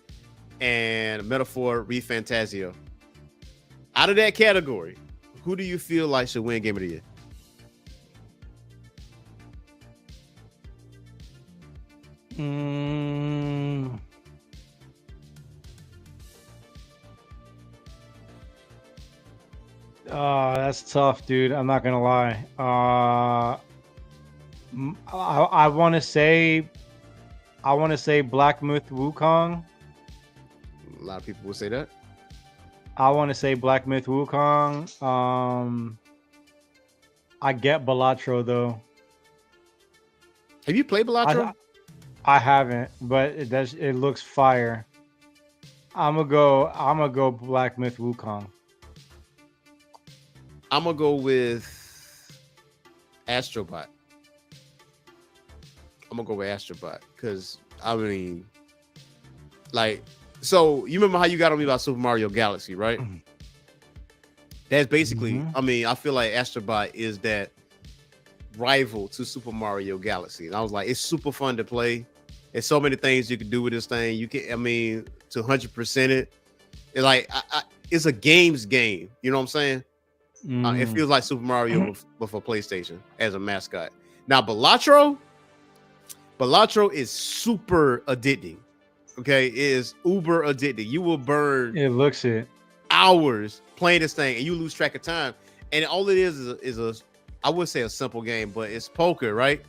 and Metaphor ReFantazio. Out of that category, who do you feel like should win Game of the Year? That's tough, dude. I'm not gonna lie. I want to say Black Myth Wukong. A lot of people will say that. I want to say Black Myth Wukong. I get Balatro though. Have you played Balatro? I haven't, but it looks fire. I'm gonna go Black Myth Wukong. I'm gonna go with Astrobot. Because I mean, like, so you remember how you got on me about Super Mario Galaxy, right? That's basically, I mean, I feel like Astrobot is that rival to Super Mario Galaxy. And I was like, it's super fun to play. There's so many things you can do with this thing. You can, I mean, to 100% it. It's like, it's a games game. You know what I'm saying? It feels like Super Mario with a PlayStation as a mascot. Now, Balatro is super addicting. Okay, it is uber addicting. You will burn hours playing this thing, and you lose track of time. And all it is a I would say a simple game, but it's poker, right?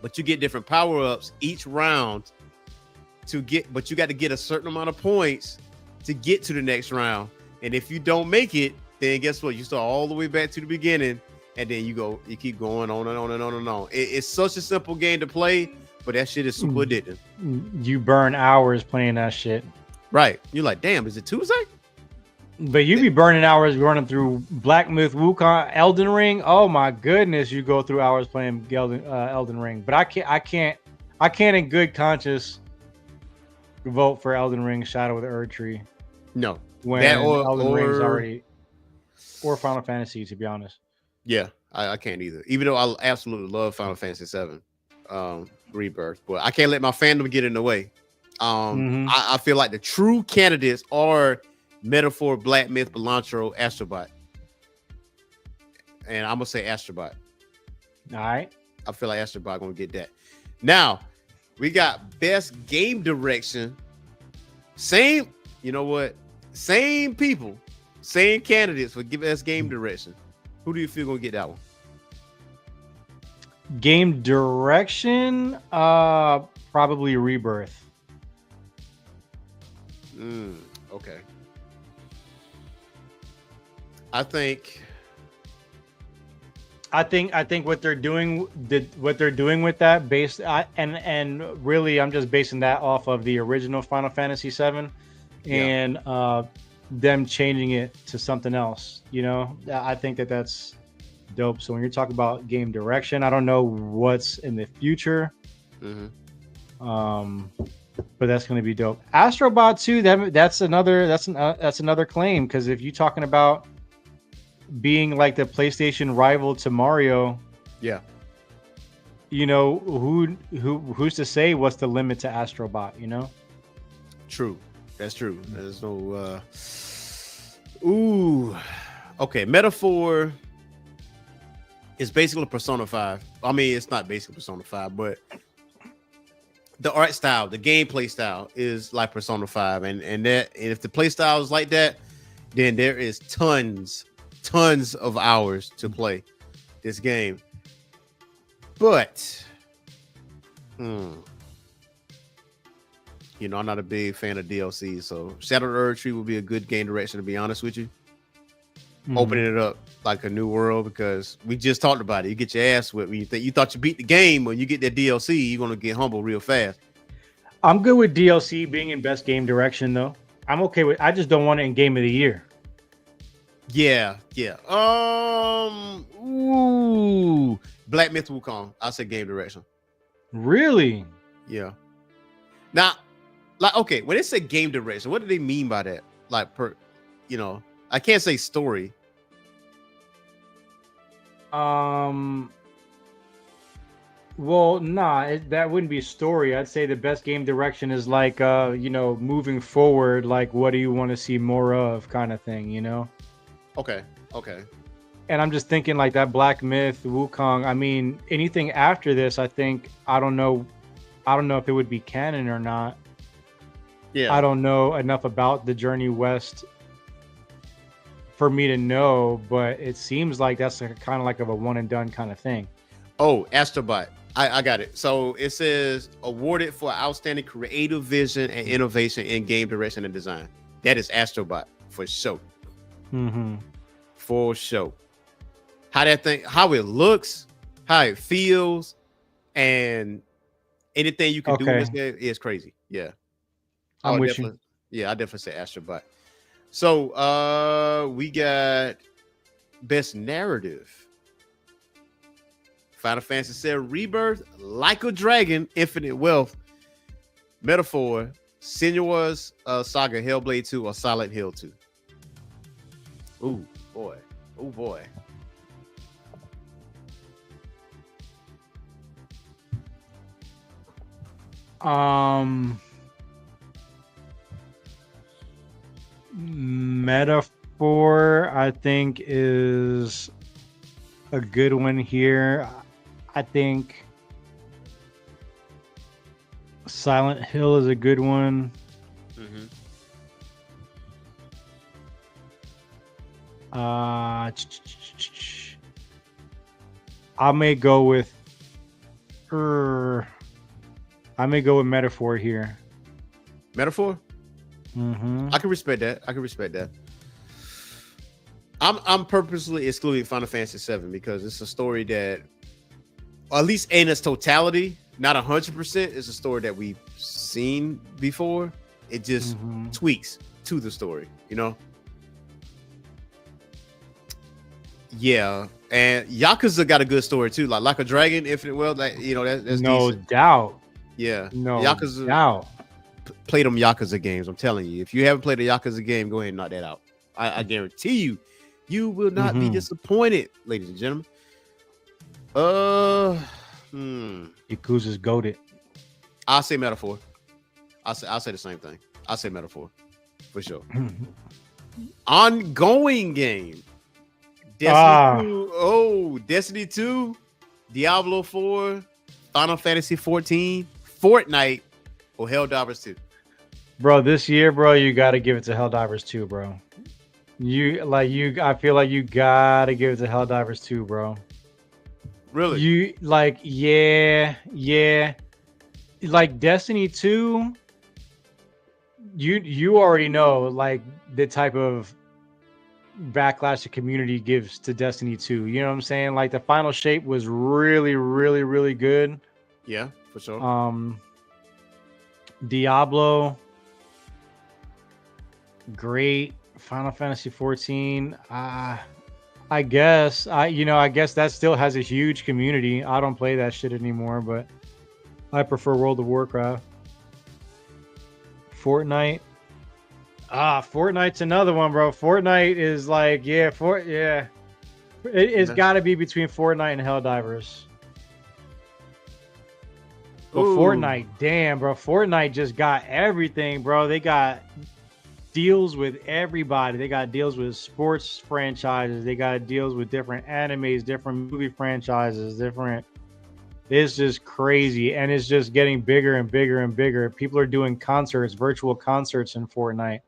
But you get different power-ups each round but you got to get a certain amount of points to get to the next round. And if you don't make it, then guess what? You start all the way back to the beginning, and then you keep going on and on and on and on. It's such a simple game to play, but that shit is super addictive. You burn hours playing that shit. Right. You're like, damn, is it Tuesday? But you be burning hours running through Black Myth Wukong, Elden Ring. Oh my goodness, you go through hours playing Elden Ring. But I can't in good conscience vote for Elden Ring Shadow of the Erdtree. No. When Elden Ring's already or Final Fantasy, to be honest. Yeah, I can't either. Even though I absolutely love Final Fantasy 7 Rebirth, but I can't let my fandom get in the way. I feel like the true candidates are Metaphor, Black Myth, Belantro, Astrobot. And I'm gonna say Astrobot. All right. I feel like Astrobot gonna get that. Now we got best game direction. Same, you know what? Same people, same candidates for give us game direction. Who do you feel gonna get that one? Game direction, probably Rebirth. Okay. I think what they're doing with that and really I'm just basing that off of the original Final Fantasy 7 and them changing it to something else. You know, I think that's dope. So when you're talking about game direction, I don't know what's in the future. But that's going to be dope. Astrobot 2, that's another claim, because if you're talking about being like the PlayStation rival to Mario, you know, who's to say what's the limit to Astrobot, you know? True. That's true. There's no okay, Metaphor is basically Persona 5. I mean, it's not basically Persona 5, but the art style, the gameplay style is like Persona 5, and if the play style is like that, then there is tons of hours to play this game. But you know, I'm not a big fan of DLC, so Shadow of the Earth Tree will be a good game direction, to be honest with you. Opening it up like a new world, because we just talked about it. You get your ass whipped when you thought you beat the game. When you get that DLC, you're gonna get humble real fast. I'm good with DLC being in best game direction, though. I'm okay with. I just don't want it in game of the year. Yeah. Black Myth Wukong. I say game direction. Really? Yeah. Now, like, okay, when they say game direction, what do they mean by that? Like, you know, I can't say story. Well, nah, that wouldn't be a story. I'd say the best game direction is like, you know, moving forward. Like, what do you want to see more of, kind of thing, you know? Okay. And I'm just thinking like that Black Myth, Wukong. I mean, anything after this, I don't know if it would be canon or not. Yeah. I don't know enough about the Journey West for me to know, but it seems like that's kind of like of a one and done kind of thing. Oh, Astrobot. I got it. So it says awarded for outstanding creative vision and innovation in game direction and design. That is Astrobot for sure. For sure. How it looks, how it feels, and anything you can do in this game is crazy. Yeah. I'm with you. Yeah, I definitely say Astrobot. So we got best narrative. Final Fantasy VII Rebirth, Like a Dragon, Infinite Wealth, Metaphor, Senua's Saga, Hellblade 2, or Silent Hill 2. Ooh, boy. Oh, boy. Metaphor, I think, is a good one here. I think Silent Hill is a good one. I may go with Metaphor here. Metaphor? I can respect that. I'm purposely excluding Final Fantasy VII because it's a story that, at least in its totality, not 100%, is a story that we've seen before. It just tweaks to the story, you know? Yeah, and Yakuza got a good story too. Like a Dragon, Infinite Wealth, like, you know, that's no decent. doubt. Yeah, no Yakuza, doubt. Play them Yakuza games. I'm telling you, if you haven't played a Yakuza game, go ahead and knock that out. I guarantee You will not be disappointed, ladies and gentlemen. Yakuza's goated. I'll say Metaphor. I'll say the same thing. I'll say Metaphor for sure. Ongoing game. Destiny 2. Oh, Destiny 2, Diablo 4, Final Fantasy 14, Fortnite, or Helldivers 2. Bro, this year, bro, you got to give it to Helldivers 2, bro. I feel like you got to give it to Helldivers 2, bro. Really? Yeah. Like Destiny 2, you already know like the type of backlash the community gives to Destiny 2. You know what I'm saying? Like the final shape was really, really, really good. Yeah, for sure. Diablo, great. Final Fantasy 14. I guess that still has a huge community. I don't play that shit anymore, but I prefer World of Warcraft. Fortnite. Fortnite's another one, bro. Fortnite is like, it's got to be between Fortnite and Helldivers. But Fortnite, damn, bro. Fortnite just got everything, bro. They got deals with everybody. They got deals with sports franchises. They got deals with different animes, different movie franchises, It's just crazy, and it's just getting bigger and bigger and bigger. People are doing concerts, virtual concerts in Fortnite.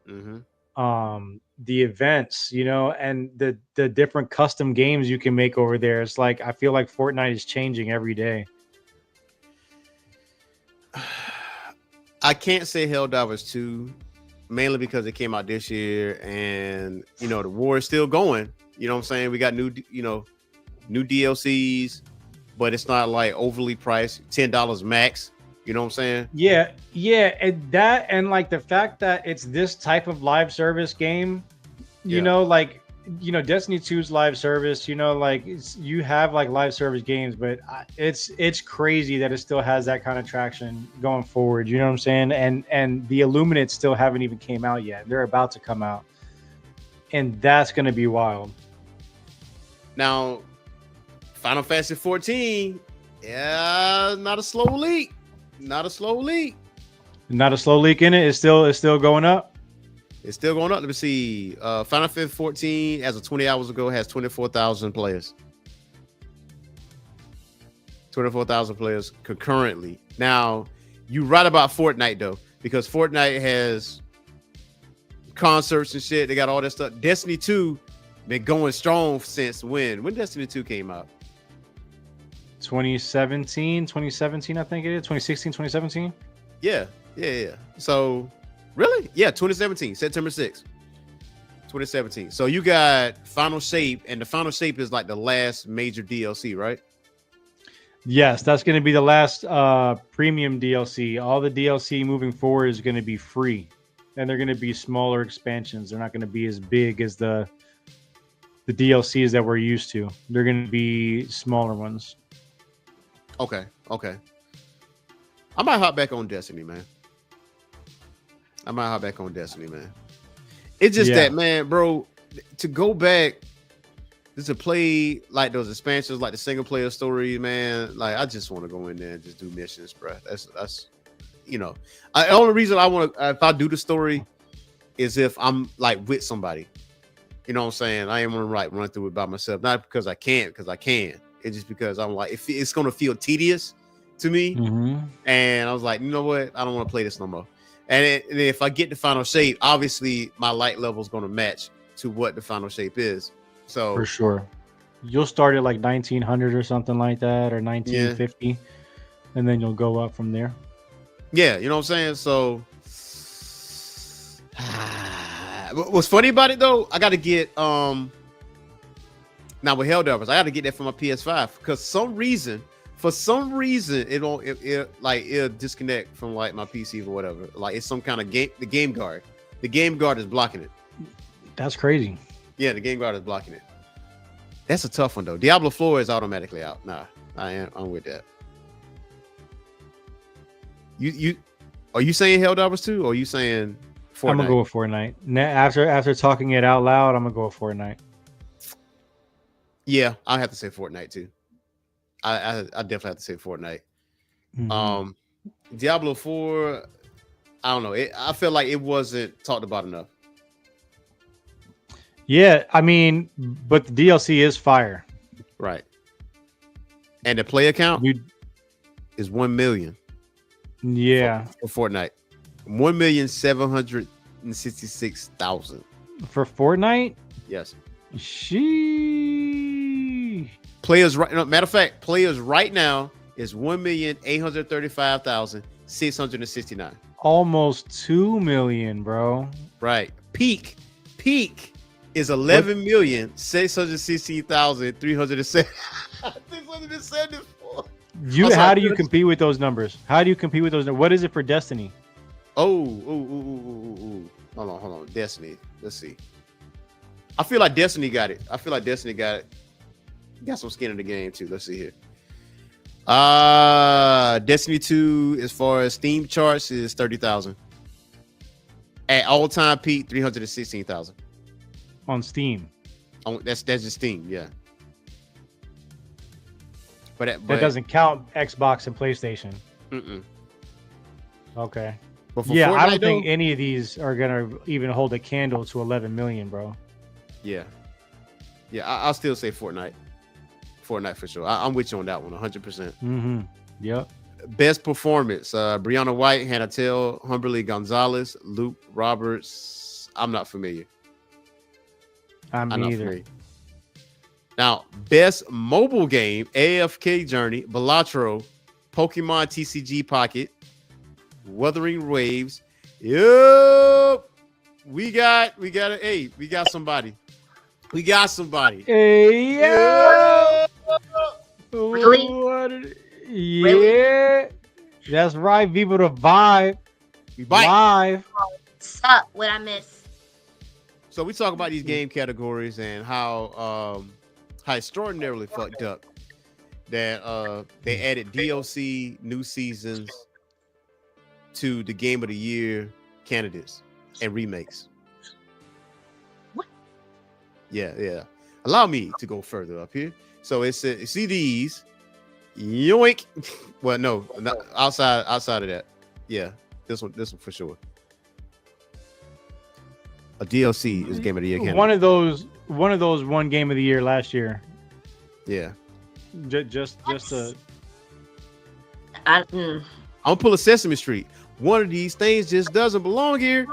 The events, and the different custom games you can make over there. It's like I feel like Fortnite is changing every day. I can't say Helldivers 2, mainly because it came out this year, and the war is still going. You know what I'm saying? We got new DLCs, but it's not like overly priced, $10 max. You know what I'm saying? Yeah, and that, and like the fact that it's this type of live service game, Destiny 2's live service, you have like live service games, but it's crazy that it still has that kind of traction going forward. You know what I'm saying? And the Illuminates still haven't even came out yet. They're about to come out, and that's going to be wild. Now, Final Fantasy 14, not a slow leak. Not a slow leak in it. It's still going up. It's still going up. Let me see. Final Fantasy 14, as of 20 hours ago, has 24,000 players. 24,000 players concurrently. Now, you right about Fortnite though, because Fortnite has concerts and shit. They got all that stuff. Destiny 2 been going strong since when? When Destiny 2 came out? 2017, I think it is. 2016, 2017. Yeah. So, really? Yeah, 2017, September 6th. 2017. So you got Final Shape, and the Final Shape is like the last major DLC, right? Yes, that's going to be the last premium DLC. All the DLC moving forward is going to be free, and they're going to be smaller expansions. They're not going to be as big as the DLCs that we're used to. They're going to be smaller ones. Okay. I might hop back on Destiny, man. It's just that, man, bro, to go back to play like those expansions, like the single player story, man, like I just want to go in there and just do missions, bro. That's the only reason I want to, if I do the story, is if I'm like with somebody. You know what I'm saying? I ain't want to like run through it by myself, not because I can't, because I can. It's just because I'm like, it's going to feel tedious to me. And I was like, you know what? I don't want to play this no more. And if I get the Final Shape, obviously my light level is going to match to what the Final Shape is. So for sure, you'll start at like 1900 or something like that, or 1950, and then you'll go up from there. Yeah, you know what I'm saying? So what's funny about it though, I got to get now with Helldivers, I got to get that for my PS5 because for some reason it'll disconnect from like my PC or whatever. Like it's some kind of the game guard is blocking it. That's crazy. Yeah, the game guard is blocking it. That's a tough one though. Diablo 4 is automatically out. Nah, I'm with that. You are you saying Helldivers 2 or are you saying I'm gonna go with Fortnite. After talking it out loud, I'm gonna go with Fortnite. Yeah, I have to say Fortnite too. I definitely have to say Fortnite. Mm-hmm. Diablo 4, I don't know. I feel like it wasn't talked about enough. Yeah, I mean, but the DLC is fire. Right. And the player count is 1 million. Yeah. For Fortnite. 1,766,000. For Fortnite? Yes. Players matter of fact, players right now is 1,835,669. Almost 2 million, bro. Right. Peak is 11,616,374. How do you compete with those numbers? What is it for Destiny? Hold on. Destiny. Let's see. I feel like Destiny got it. Got some skin in the game too. Let's see here. Destiny 2, as far as Steam charts, is 30,000. At all-time peak, 316,000 on Steam. That's just Steam, yeah. But that doesn't count Xbox and PlayStation. Okay. Yeah, Fortnite, I don't think any of these are gonna even hold a candle to 11 million, bro. Yeah. I'll still say Fortnite for sure. I'm with you on that one, 100%. Yep. Best performance: Brianna White, Hannah Tell, Humberly Gonzalez, Luke Roberts. I'm not familiar. I'm not either. Familiar. Now, best mobile game: AFK Journey, Balatro, Pokemon TCG Pocket, Wuthering Waves. Yep. We got somebody. Hey, yeah. Really? Yeah. Really? That's right. Viva the vibe. Live. What's up? What I miss? So we talk about these game categories and how extraordinarily fucked up that they added DLC new seasons to the Game of the Year candidates and remakes. What? Yeah. Allow me to go further up here. So it's see these, yoink. Well, no, not outside of that. Yeah, this one for sure. A DLC is Game of the Year candidate. One of those won Game of the Year last year. Yeah. Just I'm gonna pull a Sesame Street. One of these things just doesn't belong here.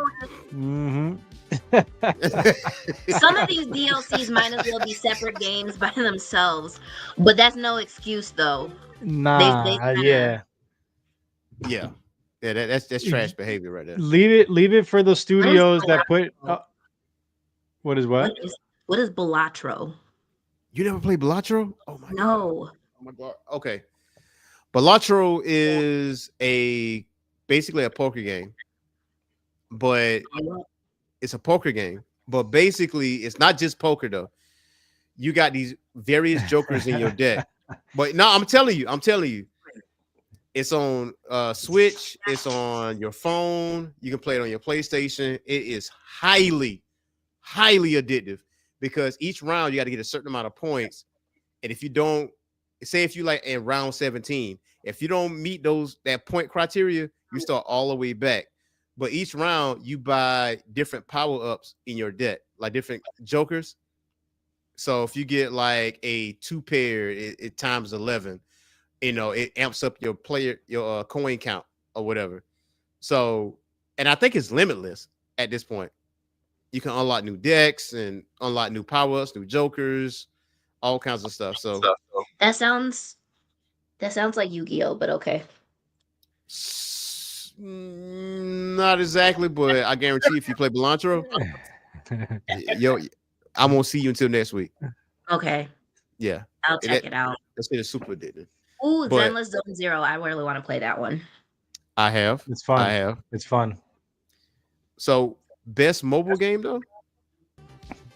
Mm-hmm. Some of these DLCs might as well be separate games by themselves, but that's no excuse though. Yeah. That's trash behavior right there. Leave it for the studios that put. What is what? What is Balatro? You never played Balatro? Oh my god. No. Oh my god. Okay. Balatro is basically a poker game, but it's a poker game. But basically, it's not just poker though. You got these various jokers in your deck. But no, I'm telling you, it's on Switch. It's on your phone. You can play it on your PlayStation. It is highly, highly addictive because each round you got to get a certain amount of points, and if you don't, say if you like in round 17, if you don't meet that point criteria, you start all the way back. But each round you buy different power-ups in your deck, like different jokers. So if you get like a 2-pair, it times 11, it amps up your coin count or whatever. So, and I think it's limitless at this point. You can unlock new decks and unlock new power-ups, new jokers, all kinds of stuff. So that sounds like Yu-Gi-Oh, but okay. Not exactly, but I guarantee if you play Balatro, I won't see you until next week. Okay. Yeah. I'll check it out. That's it. It's super addictive. Ooh, Zenless Zone Zero. I really want to play that one. I have. It's fun. I have. It's fun. So, best mobile game though?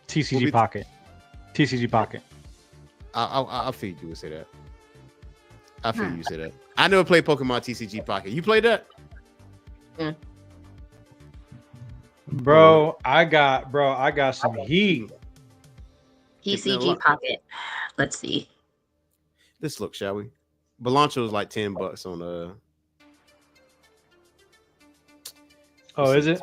TCG Pocket. TCG Pocket. I'll feed you and say that. I'll feed you say that. I never played Pokemon TCG Pocket. You played that? Bro, I got some heat. TCG Pocket. Let's see. Let's look, shall we? Balancho is like $10 on Oh, is it?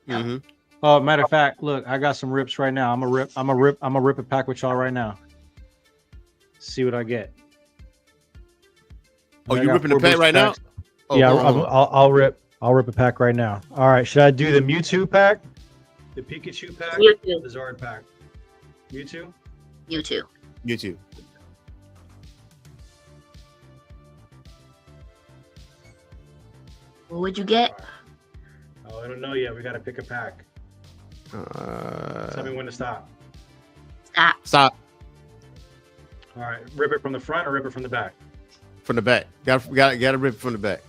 Mm-hmm. Oh, matter of fact, look, I got some rips right now. I'm a rip a pack with y'all right now. See what I get. Oh, you ripping the pack right now? Oh, yeah, I'll rip a pack right now. All right, should I do the Mewtwo pack, the Pikachu pack, Mewtwo. the Zord pack? Mewtwo. YouTube. What would you get? Oh, I don't know yet. We got to pick a pack. Tell me when to stop. Stop. All right, rip it from the front or rip it from the back? From the back. Got to rip it from the back.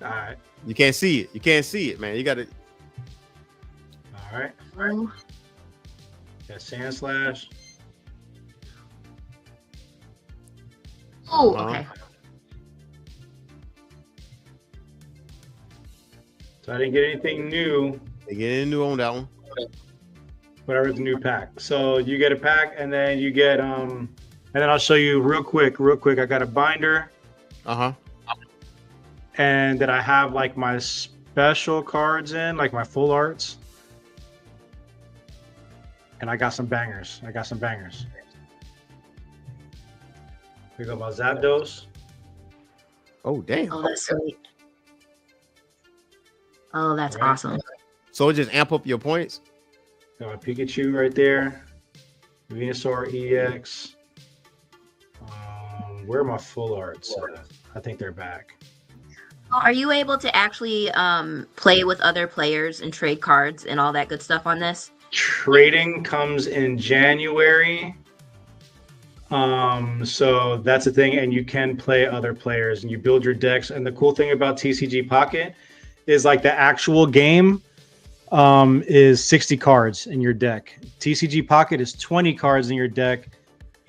All right. You can't see it. You can't see it, man. You got to. All right. Oh. Got Sand Slash. Oh, okay. So I didn't get anything new. They get anything new on that one. Whatever the new pack. So you get a pack, and then you get and then I'll show you real quick. I got a binder. And then I have like my special cards in, like my full arts. And I got some bangers. We got my Zapdos. Oh, damn. Oh, that's sweet. Oh, that's awesome. So it just amp up your points? Got my Pikachu right there. Venusaur EX. Where are my full arts? I think they're back. Are you able to actually play with other players and trade cards and all that good stuff on this? Trading comes in January. So that's the thing, and you can play other players and you build your decks. And the cool thing about TCG Pocket is like the actual game is 60 cards in your deck. TCG Pocket is 20 cards in your deck,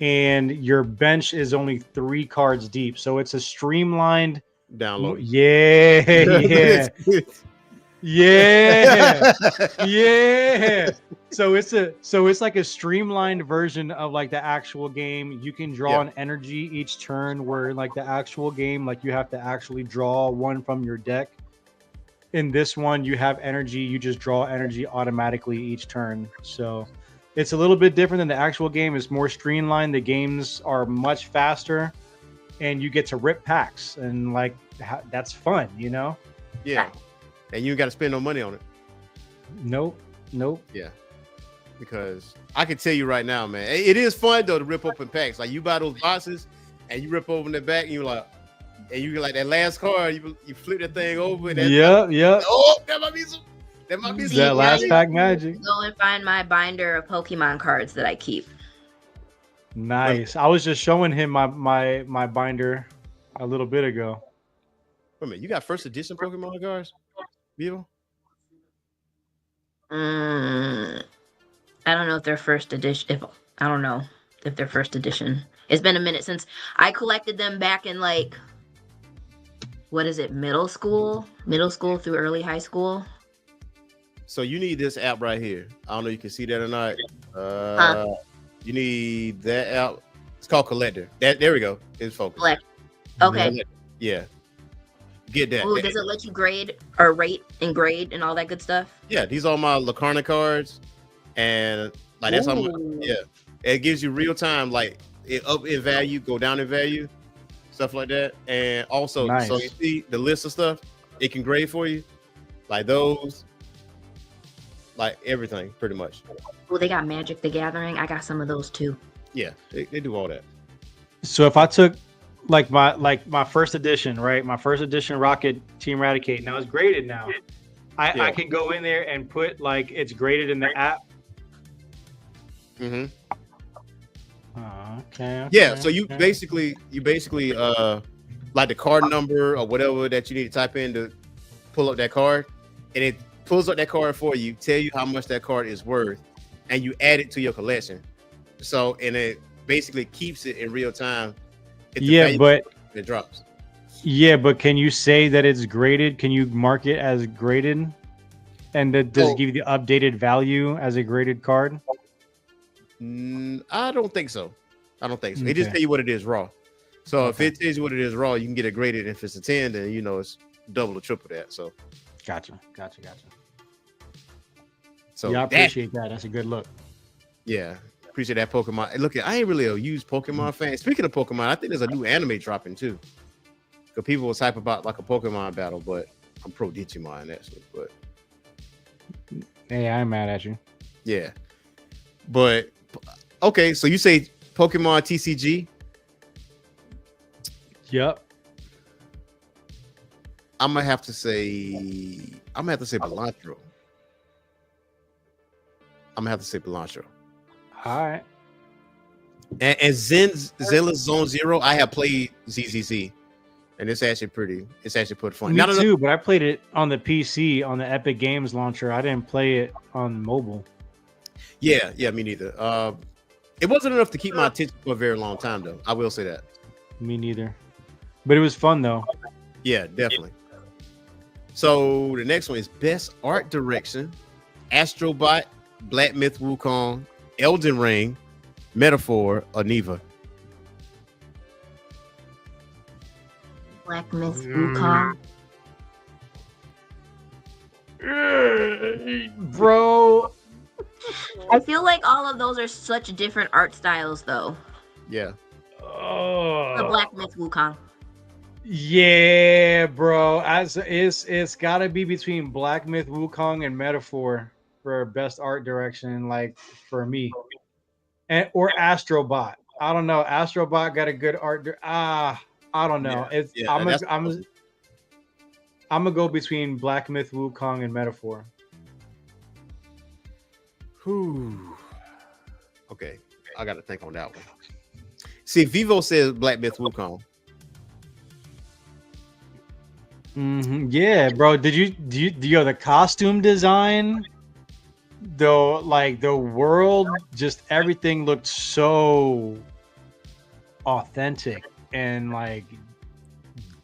and your bench is only 3 cards deep. So it's a streamlined download. Yeah. So it's like a streamlined version of like the actual game. You can draw an energy each turn, where like the actual game, like you have to actually draw one from your deck. In this one, you have energy. You just draw energy automatically each turn. So it's a little bit different than the actual game. It's more streamlined. The games are much faster, and you get to rip packs, and like that's fun, you know? Yeah. And you got to spend no money on it. Nope. Yeah. Because I can tell you right now, man, it is fun though to rip open packs. Like you buy those boxes and you rip open the back, and you like that last card, you flip that thing over. And Yeah. Oh, that might be some. That last pack magic. Go and find my binder of Pokemon cards that I keep. Nice. I was just showing him my binder a little bit ago. Wait a minute, you got first edition Pokemon cards, Bevo? I don't know if they're first edition. I don't know if they're first edition. It's been a minute since I collected them back in like, what is it, middle school through early high school. So you need this app right here. I don't know if you can see that or not. You need that app. It's called Collector. There we go. It's focused. Okay. Yeah. Get that. Oh, does it let you grade or rate and grade and all that good stuff? Yeah, these are my Lacarna cards, and like that's how. Yeah, it gives you real time, like it up in value, go down in value, stuff like that, and also nice. So you see the list of stuff it can grade for you, like those, like everything pretty much. Oh, they got Magic the Gathering. I got some of those too. Yeah, they do all that. So if I took like my first edition, right? My first edition Rocket Team Eradicate. Now it's graded now. I can go in there and put like it's graded in the app. Mm-hmm. Okay. Yeah, so you basically like the card number or whatever that you need to type in to pull up that card, and it pulls up that card for you, tell you how much that card is worth, and you add it to your collection. So and it basically keeps it in real time. Yeah, but it drops. Yeah, but can you say that it's graded? Can you mark it as graded? And does it give you the updated value as a graded card? I don't think so. It just Okay. tell you what it is raw. So if Okay. it tells you what it is raw, you can get it graded. If it's a 10, then you know it's double or triple that. So Gotcha. so Yeah, I that- appreciate that. That's a good look. yeah, appreciate that Pokemon. Look, I ain't really a huge Pokemon fan. Speaking of Pokemon, I think there's a new anime dropping too. Because people was hype about like a Pokemon battle, but I'm pro Digimon actually. But Hey, I'm mad at you. yeah, but okay. So you say Pokemon TCG? Yep. I'm gonna have to say Cilantro. All right. And Zilla Zone Zero, I have played ZZZ, and it's actually pretty fun. Me too, but I played it on the PC on the Epic Games launcher. I didn't play it on mobile. Yeah, me neither. It wasn't enough to keep my attention for a very long time, though. I will say that. Me neither. But it was fun though. Yeah, definitely. So the next one is Best Art Direction: Astrobot, Black Myth Wukong, Elden Ring, Metaphor, or Neva. Black Myth Wukong. Bro. I feel like all of those are such different art styles, though. Yeah. The Black Myth Wukong. Yeah, bro. It's gotta be between Black Myth Wukong and Metaphor for best art direction, like for me. Or Astrobot. I don't know. Astrobot got a good art. I don't know. I'm gonna go between Black Myth Wukong and Metaphor. Whew. Okay, I got to think on that one. See, Vivo says Black Myth Wukong. Yeah, bro. Do you the costume design? Though, like the world, just everything looked so authentic and like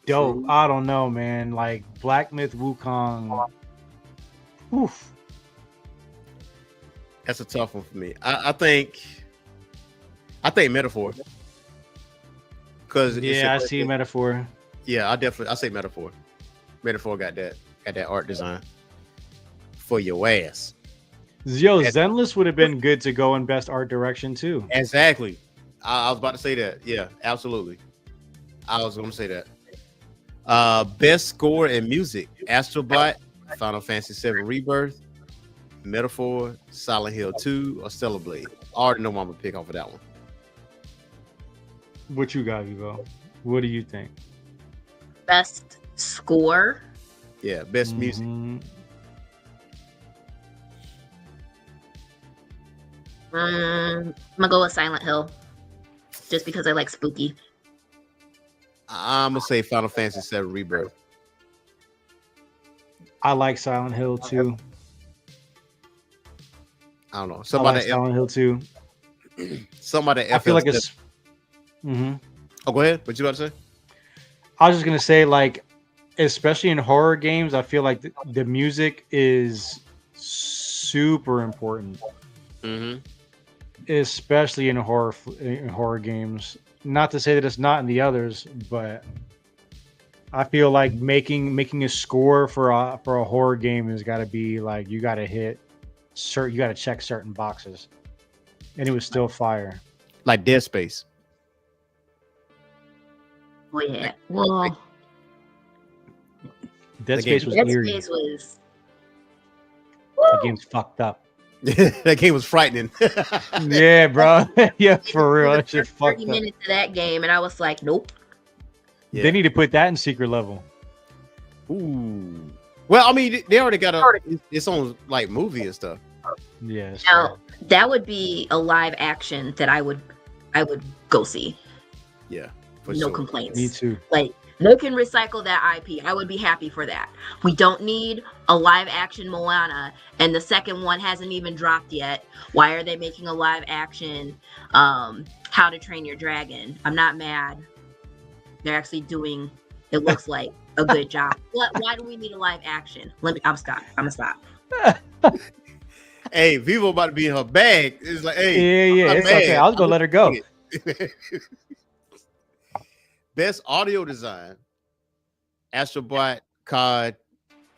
dope. I don't know, man. Like Black Myth Wukong. Oof. That's a tough one for me. I think Metaphor. Because I see Metaphor. Yeah, I say Metaphor. Metaphor got that art design for your ass. Yo, Zenless would have been good to go in best art direction too. Exactly. I was about to say that. Yeah, absolutely. I was going to say that. Best score in music: Astrobot, Final Fantasy VII Rebirth, Metaphor, Silent Hill 2, or Stellar Blade. I already know what I'm gonna pick off of that one. What you got, Vivo? What do you think? Best score? Yeah, best music. I'm gonna go with Silent Hill, just because I like spooky. I'm gonna say Final Fantasy VII Rebirth. I like Silent Hill too. I don't know. Somebody Silent Hill too. Somebody. I feel like it's. Oh, go ahead. What you about to say? I was just gonna say, like, especially in horror games, I feel like the music is super important. Especially in horror games. Not to say that it's not in the others, but I feel like making a score for a horror game has got to be like you got to check certain boxes, and it was still fire. Like Dead Space. Oh yeah. Well, Dead Space was eerie. That game's fucked up. That game was frightening. Yeah, bro. Yeah, for real. That shit fucked 30 up. minutes of that game, and I was like, nope. Yeah. They need to put that in secret level. Ooh. Well, I mean, they already got its own like movie and stuff. Yeah. Now, that would be a live action that I would go see. Yeah. No complaints. Me too. Like, they can recycle that IP. I would be happy for that. We don't need a live action Moana, and the second one hasn't even dropped yet. Why are they making a live action How to Train Your Dragon? I'm not mad. They're actually it looks like a good job. Why do we need a live action? I'm gonna stop. Hey, Vivo about to be in her bag. It's like, hey, Yeah. It's okay. I was gonna let her go. Best audio design: Astrobot, COD,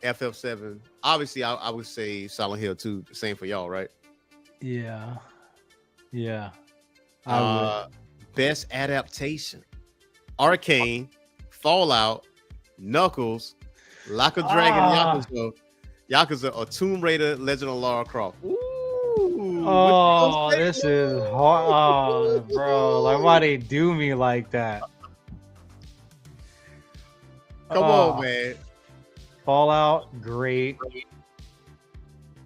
FF7. Obviously, I would say Silent Hill 2. Same for y'all, right? Yeah. I would. Best adaptation: Arcane, Fallout, Knuckles, Like a Dragon, Yakuza, or Tomb Raider: Legend of Lara Croft. Ooh, Oh, this is hard. Oh, bro. Like, why they do me like that? Come on, man. Fallout, great.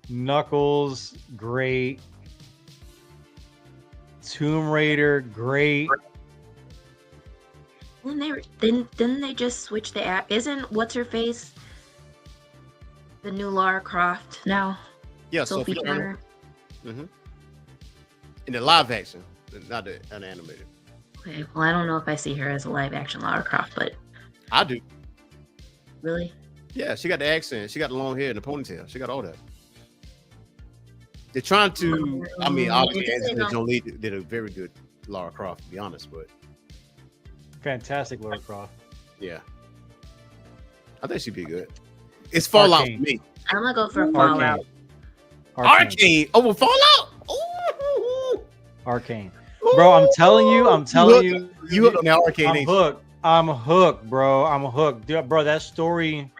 Knuckles, great. Tomb Raider, great. Didn't they just switch the app? Isn't what's her face the new Lara Croft now? Yeah, Sophie Turner. In the live action, not the unanimated. Okay, well, I don't know if I see her as a live action Lara Croft, but I do. Really? Yeah, she got the accent. She got the long hair and the ponytail. She got all that. They're trying to. I mean, obviously, Angelina Jolie did a very good Lara Croft, to be honest, but fantastic Lara Croft. Yeah, I think she'd be good. It's Fallout for me. I'm gonna go for Fallout. Arcane. Oh, well, Fallout. Ooh. Arcane. Bro, I'm telling you. You hooked on the Arcane. I'm hooked. I'm hooked, bro. I'm hooked. Dude, bro, that story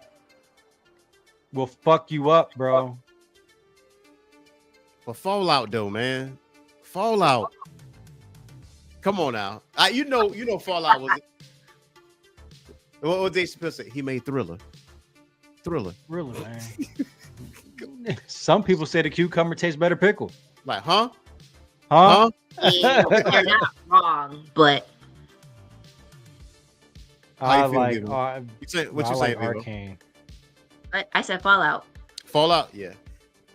will fuck you up, bro. But Fallout, though, man. Fallout. Come on now. You know Fallout was. What was Dave Chappelle say? He made Thriller, man. Some people say the cucumber tastes better pickled. Like, huh? Yeah, you're not wrong, but I like. What you saying, Arcane? I said Fallout. Fallout, yeah.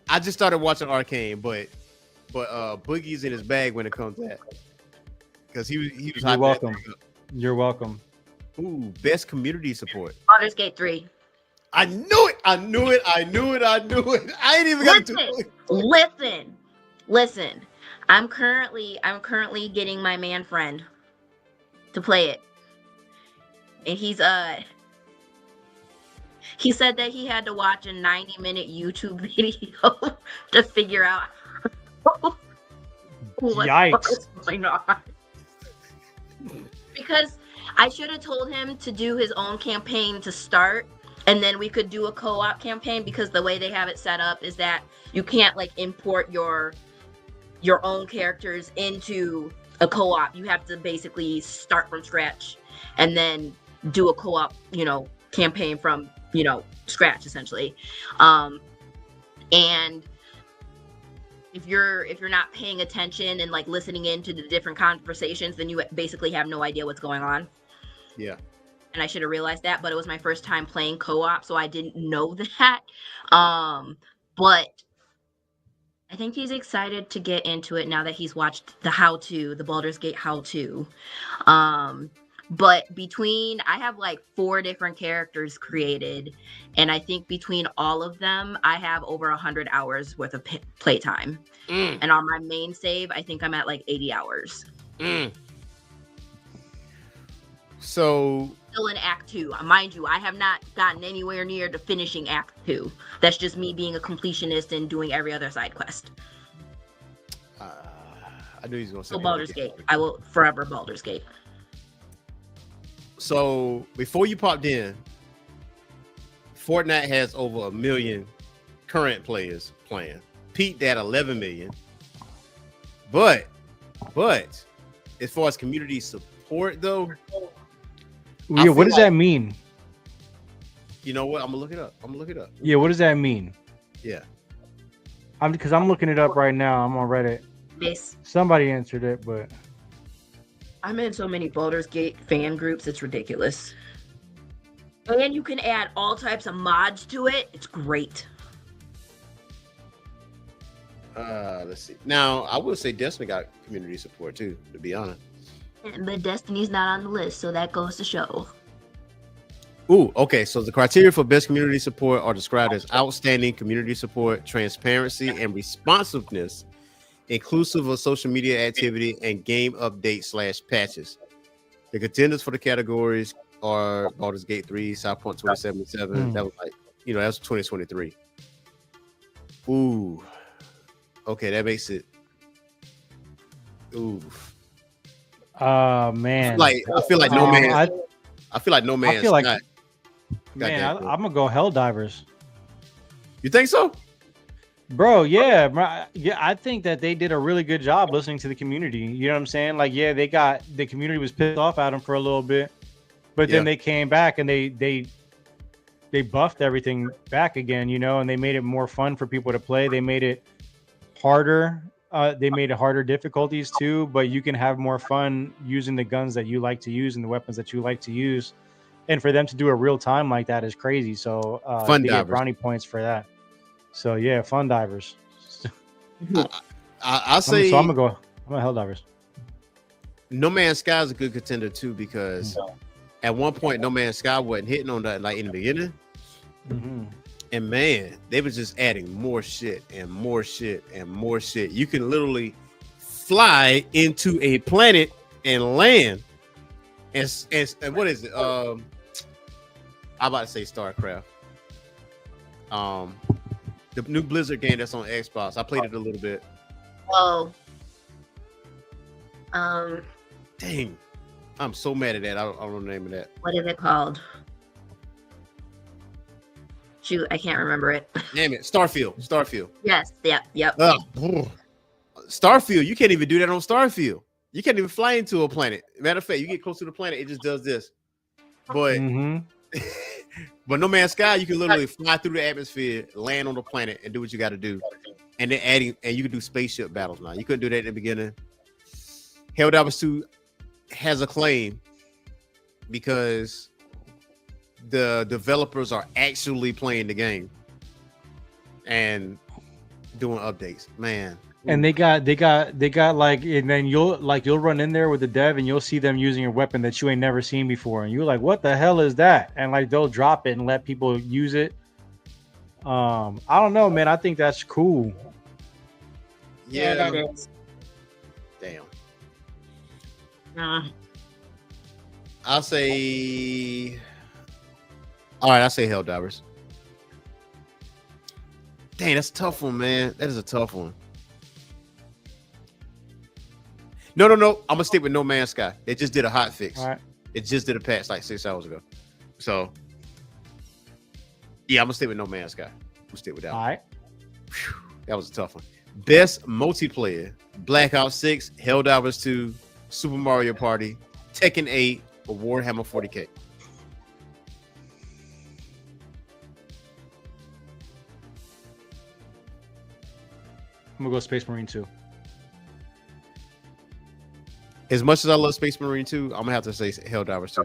I just started watching Arcane, but Boogie's in his bag when it comes to that. Because he was. You're welcome. You're welcome. Ooh, best community support. Baldur's Gate 3. I knew it. I ain't even got to. Listen. I'm currently getting my man friend to play it. And he said that he had to watch a 90-minute YouTube video to figure out what's going on. Because I should have told him to do his own campaign to start, and then we could do a co-op campaign, because the way they have it set up is that you can't like import your own characters into a co-op. You have to basically start from scratch and then do a co-op, campaign from, scratch essentially. And if you're not paying attention and like listening into the different conversations, then you basically have no idea what's going on. Yeah. And I should have realized that, but it was my first time playing co-op, so I didn't know that. But I think he's excited to get into it now that he's watched the Baldur's Gate how-to. But I have like 4 different characters created, and I think between all of them, I have over 100 hours worth of playtime. And on my main save, I think I'm at like 80 hours. So still in Act 2. Mind you, I have not gotten anywhere near to finishing Act 2. That's just me being a completionist and doing every other side quest. I knew he was going to say Baldur's Gate. I will forever Baldur's Gate. So before you popped in, Fortnite has over 1 million current players playing. Peaked at 11 million. But as far as community support though, yeah, what does that mean? You know what? I'm gonna look it up. Yeah, what does that mean? Yeah. Because I'm looking it up right now. I'm on Reddit. Base. Somebody answered it, but I'm in so many Baldur's Gate fan groups, it's ridiculous. And you can add all types of mods to it. It's great. Let's see. Now, I will say Destiny got community support too, to be honest. But Destiny's not on the list, so that goes to show. Ooh, okay. So the criteria for best community support are described as outstanding community support, transparency, and responsiveness, inclusive of social media activity and game updates/patches. The contenders for the categories are Baldur's Gate 3, South Point 2077. That was like, that was 2023. Ooh. Okay, that makes it. Ooh. Man. I feel like No Man's. I feel like No Man's. I feel like, Sky. man, I'm gonna go Helldivers. You think so? Bro, yeah, I think that they did a really good job listening to the community. You know what I'm saying? Like, yeah, the community was pissed off at them for a little bit, but then they came back and they buffed everything back again, and they made it more fun for people to play. They made it harder. They made it harder difficulties too, but you can have more fun using the guns that you like to use and the weapons that you like to use. And for them to do it real time like that is crazy. So Fun they divers. get brownie points for that. So yeah, Fun Divers. I say I'm gonna Helldivers. No Man's Sky is a good contender too, because at one point No Man's Sky wasn't hitting on that like in the beginning. And man, they were just adding more shit and more shit and more shit. You can literally fly into a planet and land. And what is it? I'm about to say StarCraft. The new Blizzard game that's on Xbox. I played it a little bit. Oh. Dang. I'm so mad at that. I don't know the name of that. What is it called? Shoot, I can't remember it. Damn it. Starfield. Yes. Yep. Starfield. You can't even do that on Starfield. You can't even fly into a planet. Matter of fact, you get close to the planet, it just does this. But but No Man's Sky, you can literally fly through the atmosphere, land on the planet, and do what you got to do. And then you can do spaceship battles now. You couldn't do that in the beginning. Helldivers 2 has a claim because the developers are actually playing the game and doing updates. Man. And they got like, and then you'll run in there with the dev and you'll see them using a weapon that you ain't never seen before, and you're like, what the hell is that? And like they'll drop it and let people use it. I don't know, man. I think that's cool. Yeah, that is. Damn. Nah. I'll say Helldivers. Dang, that's a tough one, man. That is a tough one. No. I'm gonna stick with No Man's Sky. It just did a hot fix. All right. It just did a patch like 6 hours ago. So yeah, I'm gonna stick with No Man's Sky. We'll stick with that. All right. Whew, that was a tough one. Best multiplayer: Black Ops 6, Helldivers 2, Super Mario Party, Tekken 8, or Warhammer 40K. I'm gonna go Space Marine 2. As much as I love Space Marine 2, I'm gonna have to say Helldivers 2.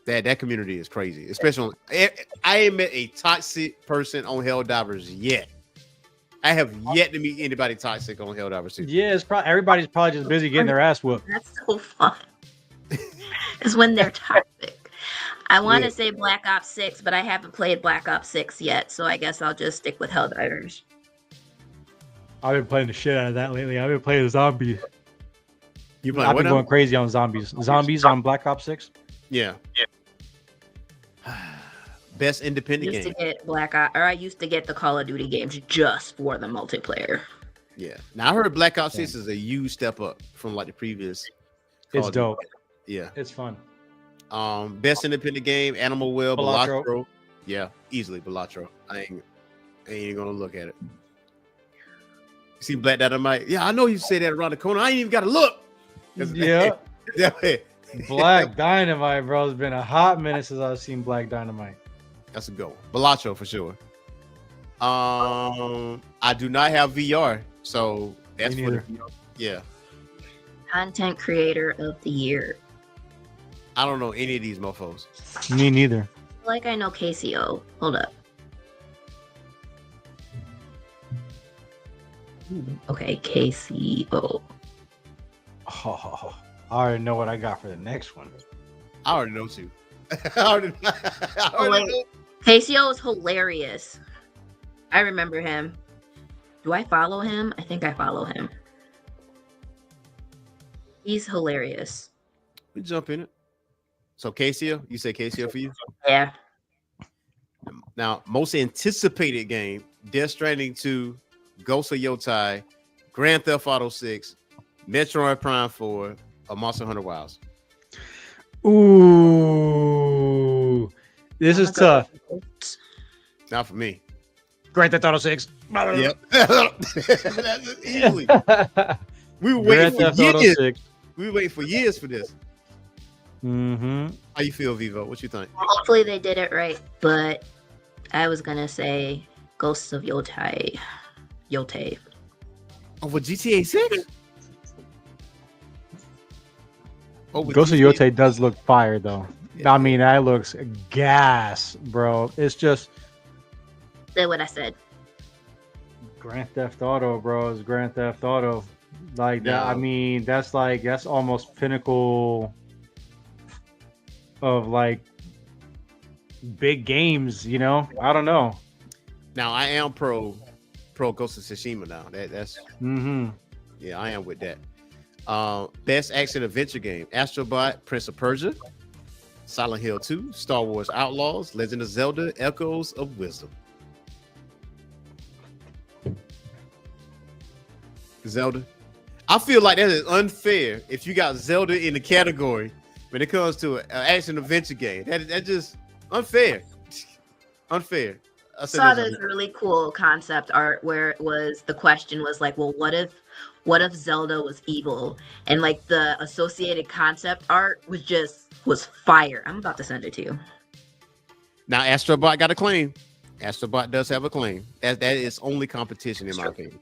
That community is crazy, especially on, I ain't met a toxic person on Helldivers yet. I have yet to meet anybody toxic on Helldivers 2. Yeah, it's probably everybody's probably just busy getting their ass whooped. That's so fun. It's when they're toxic. I want to say Black Ops 6, but I haven't played Black Ops 6 yet, so I guess I'll just stick with Helldivers. I've been playing the shit out of that lately. I've been playing the zombies. I've been going crazy on zombies. Zombies on Black Ops 6. Yeah. Best independent game. I used to get the Call of Duty games just for the multiplayer. Yeah. Now I heard Black Ops 6 is a huge step up from like the previous. It's dope. Yeah. It's fun. Best independent game, Animal Will, Balatro. Balatro. Yeah, easily Balatro. I ain't even gonna look at it. You see Black Dynamite? Yeah, I know you say that around the corner. I ain't even gotta look. Yeah. Black Dynamite, bro. It's been a hot minute since I've seen Black Dynamite. That's a go. Balatro for sure. I do not have VR, so that's for the VR. Yeah. Content creator of the year. I don't know any of these mofos. Me neither. Like I know KCO. Hold up. Okay, KCO. Oh, I already know what I got for the next one. I already know you. I already know. Casio is hilarious. I remember him. Do I follow him? I think I follow him. He's hilarious. We jump in it. So Casio, you say Casio for you? Yeah. Now, most anticipated game: Death Stranding 2, Ghost of Yotai, Grand Theft Auto 6, Metroid Prime 4, or Monster Hunter Wilds. Ooh, this is tough. Not for me. Grand Theft Auto 6. Yep. That's easily. We were waiting for years. We were waiting for years for this. Mm-hmm. How you feel, Vivo? What you think? Hopefully they did it right, but I was gonna say Ghosts of Yotai. Over GTA 6? Ghost of Yotai does look fire though. Yeah. I mean, that looks gas, bro. It's just say what I said. Grand Theft Auto, bro. It's Grand Theft Auto. Like that. I mean, that's almost pinnacle of like big games, you know. I don't know. Now I am pro Ghost of Tsushima now. That's yeah, I am with that. Best action adventure game: Astro Bot, Prince of Persia, Silent Hill 2, Star Wars Outlaws, Legend of Zelda: Echoes of Wisdom. Zelda. I feel like that is unfair if you got Zelda in the category when it comes to an action adventure game. That just unfair. Unfair. I saw this really cool concept art where the question was like, well, what if Zelda was evil? And like the associated concept art was fire. I'm about to send it to you. Now Astrobot got a claim. Astrobot does have a claim. That is only competition in my opinion.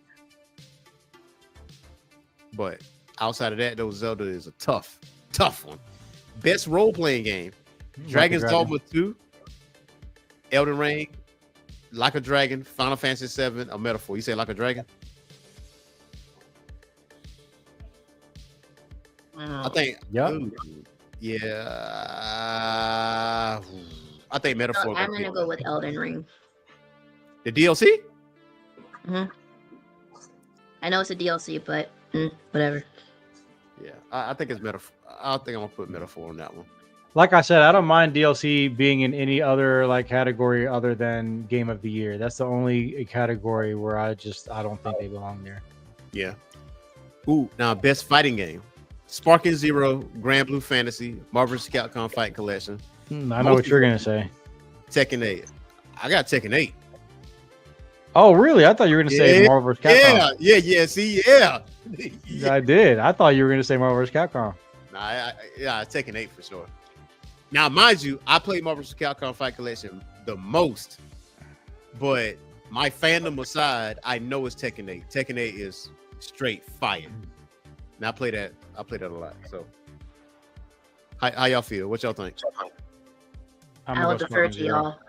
But outside of that, though, Zelda is a tough one. Best role-playing game: Dragon's Dogma 2, Elden Ring, Like a Dragon, Final Fantasy 7, or Metaphor. You say Like a Dragon? I think. Yeah. Yeah. I think Metaphor. I'm gonna go with Elden Ring. The DLC? Mm-hmm. I know it's a DLC, but whatever. Yeah, I think it's Metaphor. I think I'm gonna put Metaphor on that one. Like I said, I don't mind DLC being in any other like category other than Game of the Year. That's the only category where I don't think they belong there. Yeah. Ooh, now best fighting game: Sparking Zero, Grand Blue Fantasy, Marvel vs. Capcom Fight Collection. I know what you're gonna say. Tekken 8. I got Tekken 8. Oh, really? I thought you were gonna say Marvel vs. Capcom. Yeah. See, yeah. I did. I thought you were gonna say Marvel vs. Capcom. Nah, Tekken 8 for sure. Now, mind you, I played Marvel vs. Capcom Fight Collection the most, but my fandom aside, I know it's Tekken 8. Tekken 8 is straight fire. Now I play that a lot. So, how y'all feel? What y'all think? I would defer to y'all.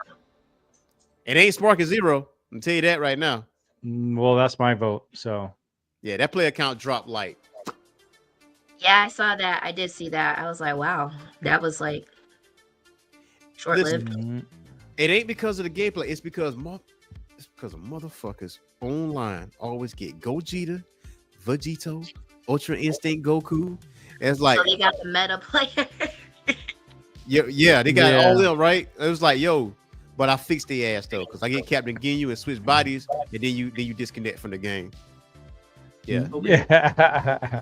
It ain't Sparking Zero. I'm tell you that right now. Well, that's my vote. So, yeah, that player count dropped like. Yeah, I saw that. I did see that. I was like, wow, that was like short-lived. It ain't because of the gameplay. It's because of motherfuckers online always get Gogeta, Vegito, Ultra Instinct Goku. It's like so they got the meta player. yeah, they got all them right. It was like, yo, but I fixed the ass though, because I get Captain Ginyu and switch bodies, and then you disconnect from the game. Yeah.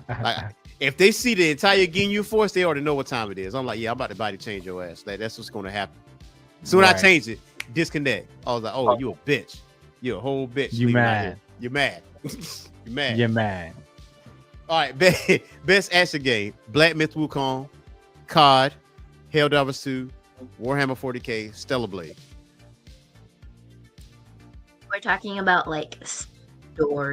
Like, if they see the entire Ginyu force, they already know what time it is. I'm like, yeah, I'm about to body change your ass. Like, that's what's gonna happen. So when I change it, disconnect. I was like, oh, you a bitch. You a whole bitch. You mad. You're mad. You're mad. You're mad. All right, best action game: Black Myth Wukong, COD, Helldivers 2, Warhammer 40K, Stellar Blade. We're talking about like story.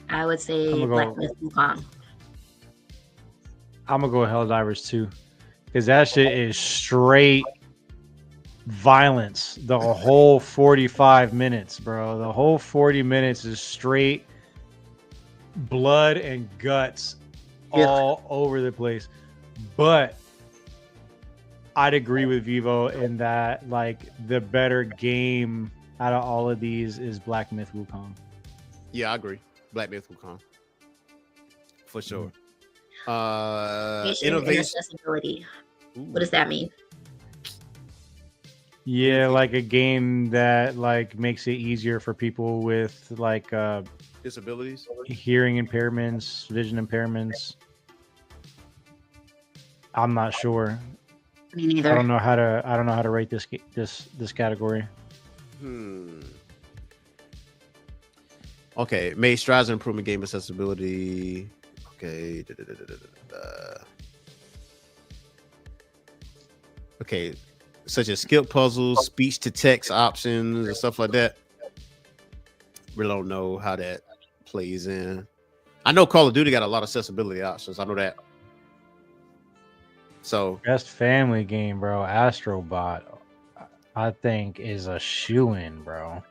I would say Black Myth Wukong. I'm gonna go with Helldivers 2, because that shit is straight violence. The whole 45 minutes, bro. The whole 40 minutes is straight blood and guts all over the place. But I'd agree with Vivo in that like the better game out of all of these is Black Myth Wukong. Yeah, I agree. Black Myth Wukong. For sure. Innovation and accessibility. What does that mean? Yeah, like a game that like makes it easier for people with like disabilities, hearing impairments, vision impairments. I'm not sure. Me neither. I don't know how to rate this category. Okay, made strides in improving game accessibility. Okay. Okay, such as skip puzzles, speech to text options, and stuff like that. Really don't know how that plays in. I know Call of Duty got a lot of accessibility options. I know that. So best family game, bro. Astrobot, I think is a shoo-in, bro.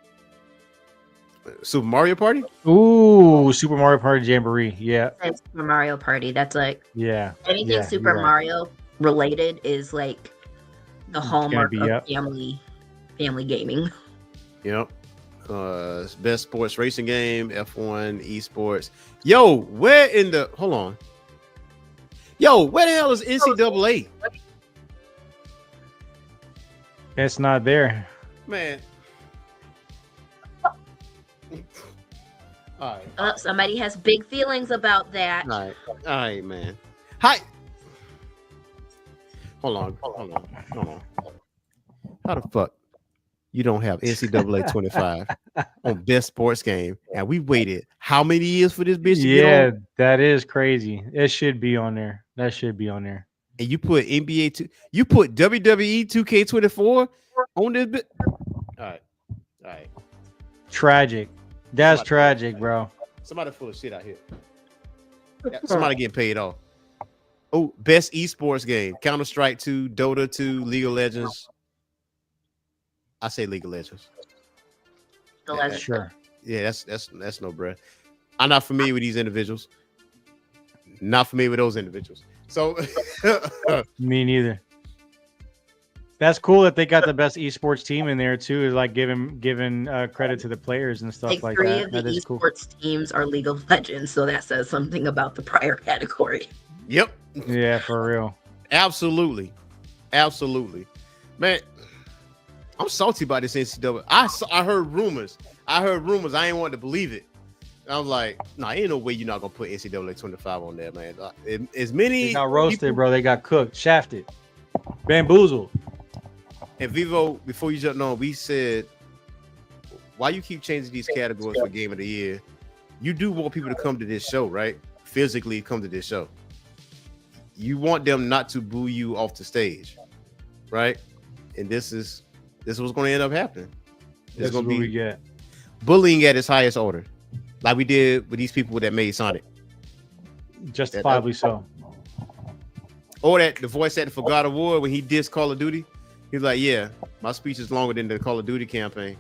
Super Mario Party? Ooh, Super Mario Party Jamboree. Yeah. That's Super Mario Party. That's like anything Super Mario related is like the hallmark of family gaming. Yep. Best sports racing game, F1, esports. Yo, where in the hold on? Yo, where the hell is NCAA? It's not there. Man. All right. Somebody has big feelings about that. All right, man. Hi. Hold on. How the fuck you don't have NCAA 25 on best sports game? And we waited how many years for this bitch to get on? That is crazy. It should be on there. That should be on there. And you put you put WWE 2K24 on this bit. All right. Tragic. That's tragic, bro. Somebody full of shit out here. Somebody getting paid off. Oh, best esports game: Counter-Strike 2, Dota 2, League of Legends. I say League of Legends. Sure. Yeah, that's no breath. I'm not familiar with these individuals. Not familiar with those individuals. So me neither. That's cool that they got the best esports team in there too. Is like giving credit to the players and stuff like that. 3 of the esports teams are League of Legends, so that says something about the prior category. Yep. Yeah, for real. Absolutely, man. I'm salty about this NCAA. I heard rumors. I ain't want to believe it. I was like, nah, ain't no way you're not gonna put NCAA 25 on there, man. As many they got roasted, people, bro. They got cooked, shafted, bamboozled. And Vivo, before you jumped on, we said, why you keep changing these categories for Game of the Year? You do want people to come to this show, right? Physically come to this show. You want them not to boo you off the stage, right? And this is what's going to end up happening. This is what we get. Bullying at its highest order, like we did with these people that made Sonic. Justifiably so. Or that the voice actor for God of War when he dissed Call of Duty. He's like, yeah, my speech is longer than the Call of Duty campaign.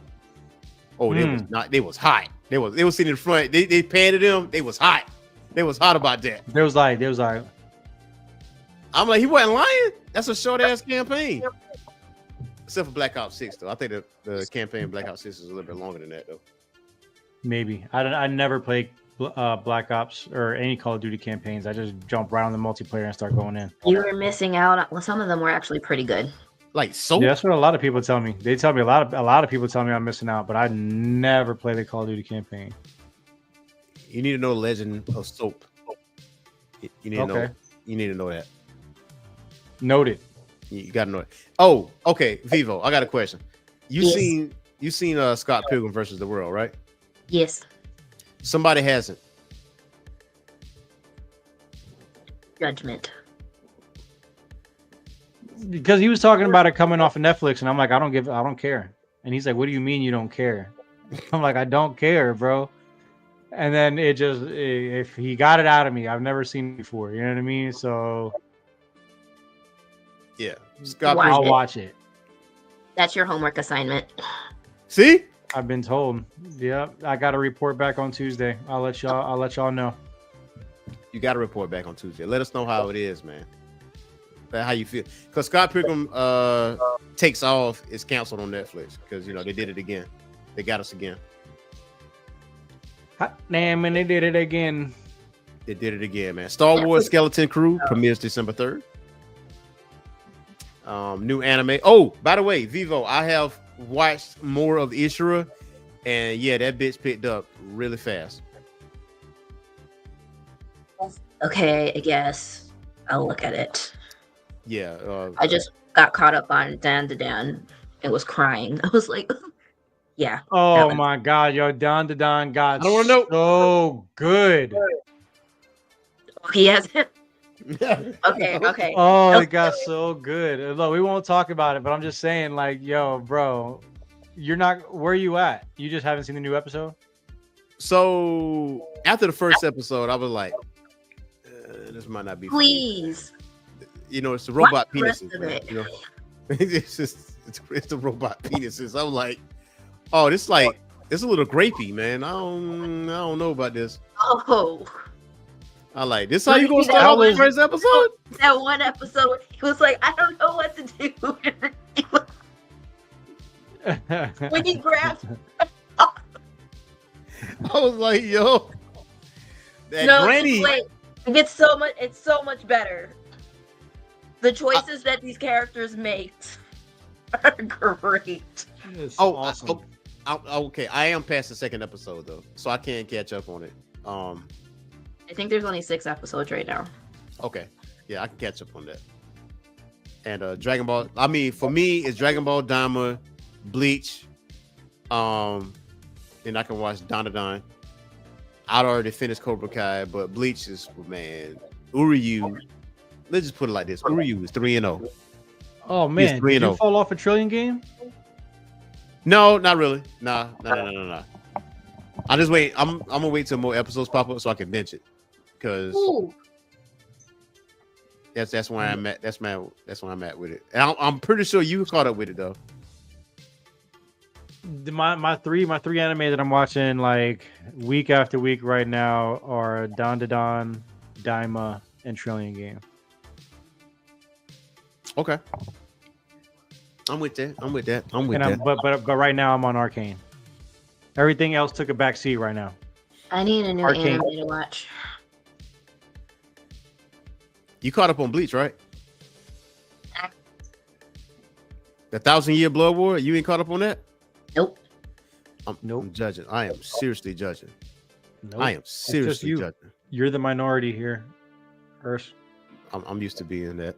Oh, they was not. They was hot. They was sitting in front. They padded them. They was hot. They was hot about that. They was like. I'm like, he wasn't lying. That's a short ass campaign. Except for Black Ops 6, though. I think the campaign Black Ops 6 is a little bit longer than that, though. Maybe. I never played Black Ops or any Call of Duty campaigns. I just jump right on the multiplayer and start going in. You were missing out. Well, some of them were actually pretty good. Like so. Yeah, that's what a lot of people tell me. They tell me a lot of people tell me I'm missing out, but I never play the Call of Duty campaign. You need to know Legend of Soap. You need to know. You need to know that. Noted. You gotta know it. Oh, okay, Vivo. I got a question. You seen Scott Pilgrim versus the World, right? Yes. Somebody hasn't. Judgment. Because he was talking about it coming off of Netflix, and I'm like, I don't care. And he's like, what do you mean you don't care? I'm like, I don't care, bro. And then if he got it out of me, I've never seen it before. You know what I mean? So yeah, I'll watch it. That's your homework assignment. See? I've been told. Yep, I got to report back on Tuesday. I'll let y'all know. You got to report back on Tuesday. Let us know how it is, man. how you feel. Because Scott Pilgrim Takes Off is canceled on Netflix because they did it again. They got us again. Hot damn, and they did it again. They did it again, man. Star Wars Skeleton Crew premieres December 3rd. New anime. Oh, by the way, Vivo, I have watched more of Ishura, and yeah, that bitch picked up really fast. Okay, I guess I'll look at it. Yeah. I just got caught up on Dan to Dan and was crying. I was like, yeah. Oh my god, yo, Don to Don got I don't want to know. so good. He hasn't. Okay. Oh, it got so good. Look, we won't talk about it, but I'm just saying, like, yo, bro, you're not where you at? You just haven't seen the new episode? So after the first episode, I was like, this might not be please. It's the robot What's penises, the man, rest of it? it's the robot penises. I'm like, oh, it's a little grapey, man. I don't know about this. Oh. I like this. How you gonna start off the first episode? That one episode, he was like, I don't know what to do. When he grabbed, I was like, yo, that granny. It's so much better. The choices that these characters make are great. Awesome. Okay. I am past the second episode though, so I can't catch up on it. I think there's only 6 episodes right now. Okay. Yeah, I can catch up on that. And Dragon Ball. I mean, for me, it's Dragon Ball Daima, Bleach. And I can watch Dandadan. I'd already finished Cobra Kai, but Bleach is, man, Uryu. Let's just put it like this: Uryu is 3-0. Oh man, did you fall off a Trillion game? No, not really. Nah. I just wait. I'm gonna wait till more episodes pop up so I can bench it, because that's where I'm at. That's where I'm at with it. And I'm pretty sure you caught up with it though. My three anime that I'm watching like week after week right now are Dandadan, Daima, and Trillion Game. Okay, I'm with that. But right now I'm on Arcane. Everything else took a back seat right now. I need a new anime to watch. You caught up on Bleach, right? The 1,000-Year Blood War. You ain't caught up on that? Nope. I'm judging. I am seriously judging. Nope. I am seriously judging. You're the minority here, Urs. I'm used to being that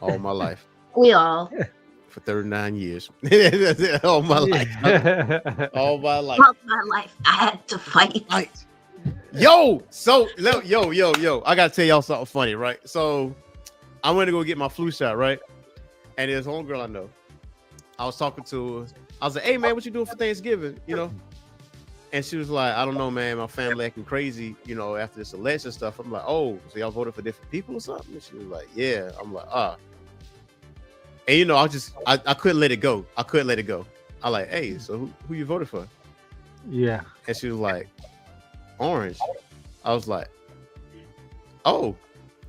all my life. We all. For 39 years. All my life. All my life. All my life. I had to fight. Yo. I gotta tell y'all something funny, right? So I went to go get my flu shot, right? And there's one girl I know. I was talking to her. I was like, hey man, what you doing for Thanksgiving? And she was like, I don't know, man. My family acting crazy, after this election stuff. I'm like, oh, so y'all voted for different people or something? And she was like, yeah. I'm like, And I couldn't let it go. I like, hey, so who you voted for? Yeah. And she was like, orange. I was like, oh.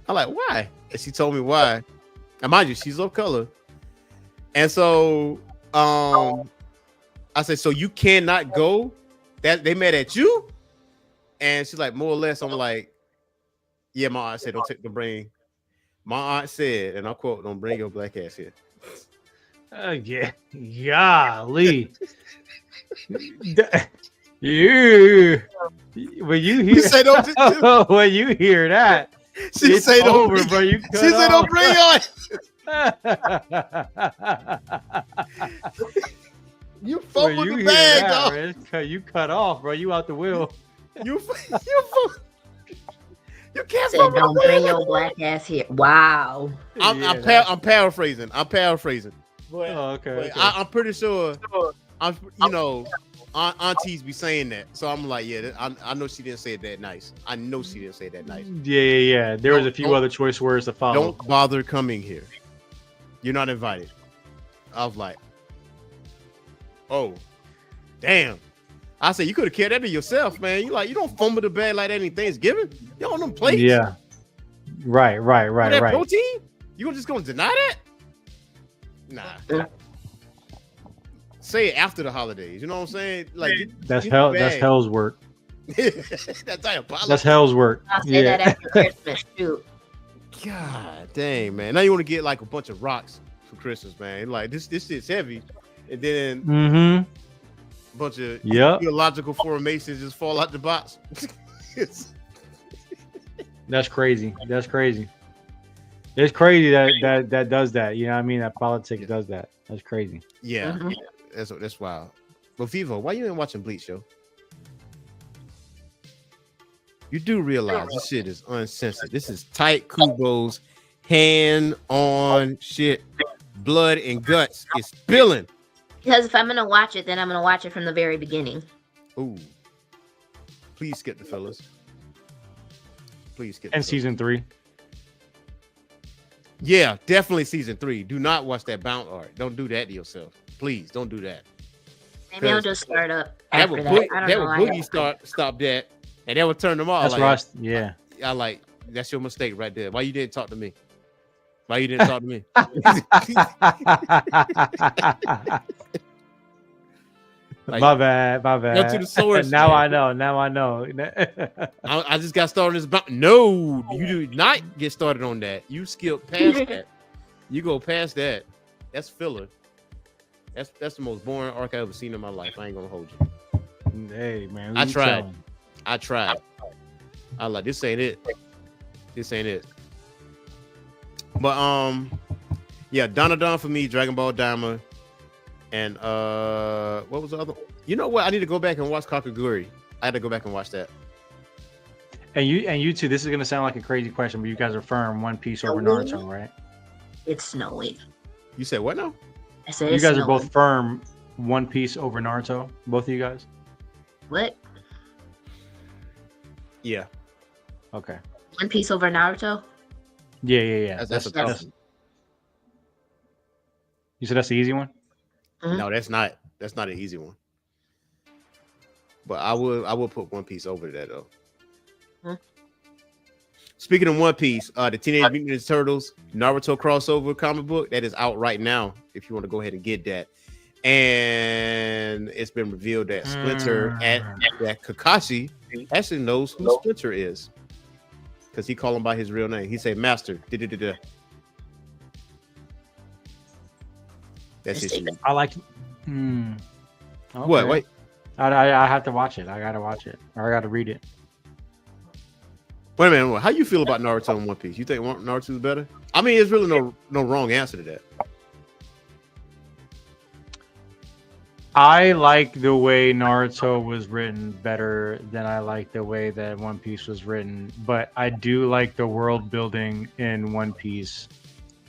I'm like, why? And she told me why. And mind you, she's of color. And so I said, so you cannot go? That they mad at you? And she's like, more or less. I'm like, yeah, my aunt said, don't bring. My aunt said, and I quote, don't bring your black ass here. Yeah. Golly. You when you hear when you hear that, she say don't over, bro. You she said don't bring on. You fumbled the bag, dog. You cut off, bro. You out the wheel. You can't say don't bring your black ass here. Wow. I'm paraphrasing. But, okay. I'm pretty sure. Aunties be saying that, so I'm like, yeah. I know she didn't say it that nice. Yeah. There was a few other choice words to follow. Don't bother coming here. You're not invited. I was like, oh, damn. I said you could have carried that to yourself, man. You don't fumble the bag like that in Thanksgiving. You on them plates. Yeah. Right. That protein. You just gonna deny that? Nah. Say it after the holidays. You know what I'm saying? Like that's hell. That's hell's work. That's diabolical. That's hell's work. I'll say that after Christmas. Shoot. God dang, man. Now you want to get like a bunch of rocks for Christmas, man. Like this shit's heavy. And then a bunch of theological formations just fall out the box. That's crazy. That's crazy. It's crazy that does that. You know what I mean? That politics does that. That's crazy. Yeah. That's wild. But Vivo, why you ain't watching Bleach, yo? You do realize this shit is uncensored. This is tight Kubo's hand-on shit. Blood and guts is spilling. Because if I'm gonna watch it, then I'm gonna watch it from the very beginning. Ooh. Please skip the fillers. Please skip. And season 3. Yeah, definitely season 3. Do not watch that bounce art. Don't do that to yourself. Please don't do that. Maybe I'll just start up that after would that. I don't know. Boogie stop that, and that would turn them off. That's like, I like that's your mistake right there. Why you didn't talk to me? Why you didn't talk to me? Like, my bad. Go to the source. Now I know. I just got started on this. No, you do not get started on that. You skip past that. You go past that. That's filler. That's the most boring arc I've ever seen in my life. I ain't gonna hold you. Hey man, I tried. I like this ain't it. This ain't it. But yeah, Donadon for me, Dragon Ball Daima, and what was the other? You know what? I need to go back and watch Kakaguri. I had to go back and watch that. And you two, this is gonna sound like a crazy question, but you guys are firm One Piece over Naruto, right? It's snowing. You said what now? I said you guys are both firm One Piece over Naruto, both of you guys. What? Yeah. Okay. One Piece over Naruto? Yeah. That's a tough one. You said that's the easy one? Mm-hmm. No, that's not. That's not an easy one. But I would put One Piece over that though. Mm-hmm. Speaking of One Piece, the Teenage Mutant Ninja Turtles Naruto crossover comic book that is out right now. If you want to go ahead and get that, and it's been revealed that Splinter that Kakashi actually knows who Splinter is because he called him by his real name. He said, "Master." That's his. I like. Okay. What? Wait. I have to watch it. I gotta watch it. Or I gotta read it. Wait a minute. How you feel about Naruto and One Piece? You think Naruto's better? I mean, there's really no wrong answer to that. I like the way Naruto was written better than I like the way that One Piece was written, but I do like the world building in One Piece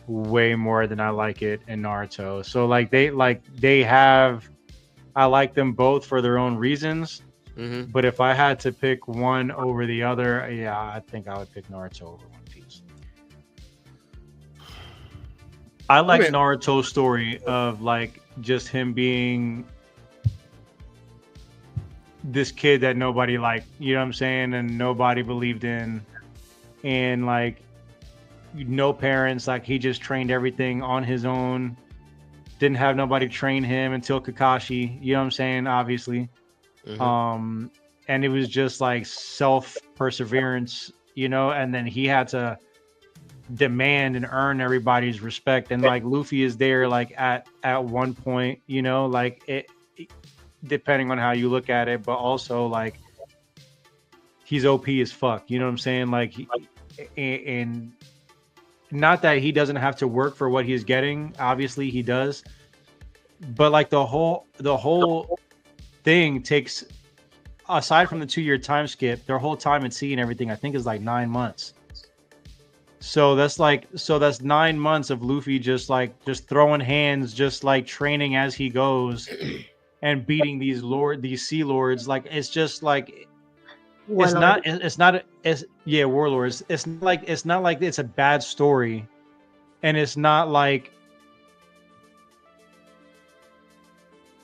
way more than I like it in Naruto. So I like them both for their own reasons. Mm-hmm. But if I had to pick one over the other, yeah, I think I would pick Naruto over One Piece. I like Naruto's story of like just him being this kid that nobody liked, you know what I'm saying, and nobody believed in, and like no parents, like he just trained everything on his own, didn't have nobody train him until Kakashi, you know what I'm saying, obviously. Mm-hmm. And it was just like self perseverance, you know, and then he had to demand and earn everybody's respect, and like Luffy is there like at one point, you know, like it depending on how you look at it, but also like he's OP as fuck, you know what I'm saying, like and not that he doesn't have to work for what he's getting, obviously he does, but like the whole thing takes, aside from the 2-year time skip, their whole time at sea and everything, I think is like 9 months. So that's 9 months of Luffy just throwing hands, just like training as he goes and beating these sea lords. Like it's just like warlords. It's not like it's a bad story, and it's not like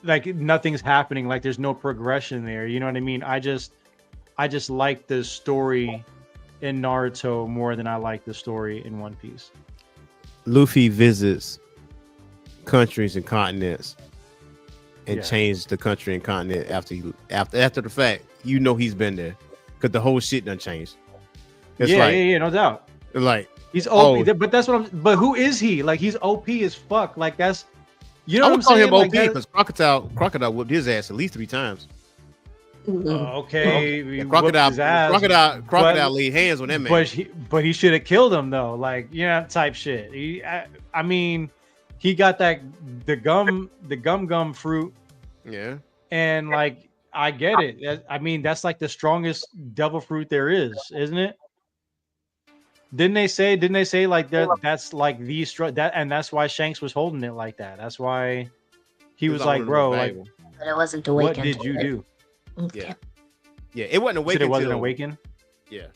nothing's happening, like there's no progression there, you know what I mean? I just like the story in Naruto more than I like the story in One Piece. Luffy visits countries and continents and changed the country and continent after the fact, he's been there because the whole shit done changed. It's no doubt. Like he's OP, but that's what but who is he? Like he's OP as fuck. Like that's I would call him OP because Crocodile whooped his ass at least 3 times. Okay, Crocodile laid hands on that man. But he should have killed him though, like type shit. I mean, he got the gum fruit. Yeah, and like I get it. I mean, that's like the strongest devil fruit there is, isn't it? Didn't they say like that's like that's why Shanks was holding it like that. That's why he was like, bro, like, but it wasn't awakened. What did you do? Yeah, it wasn't awakened. It wasn't awakened. Yeah,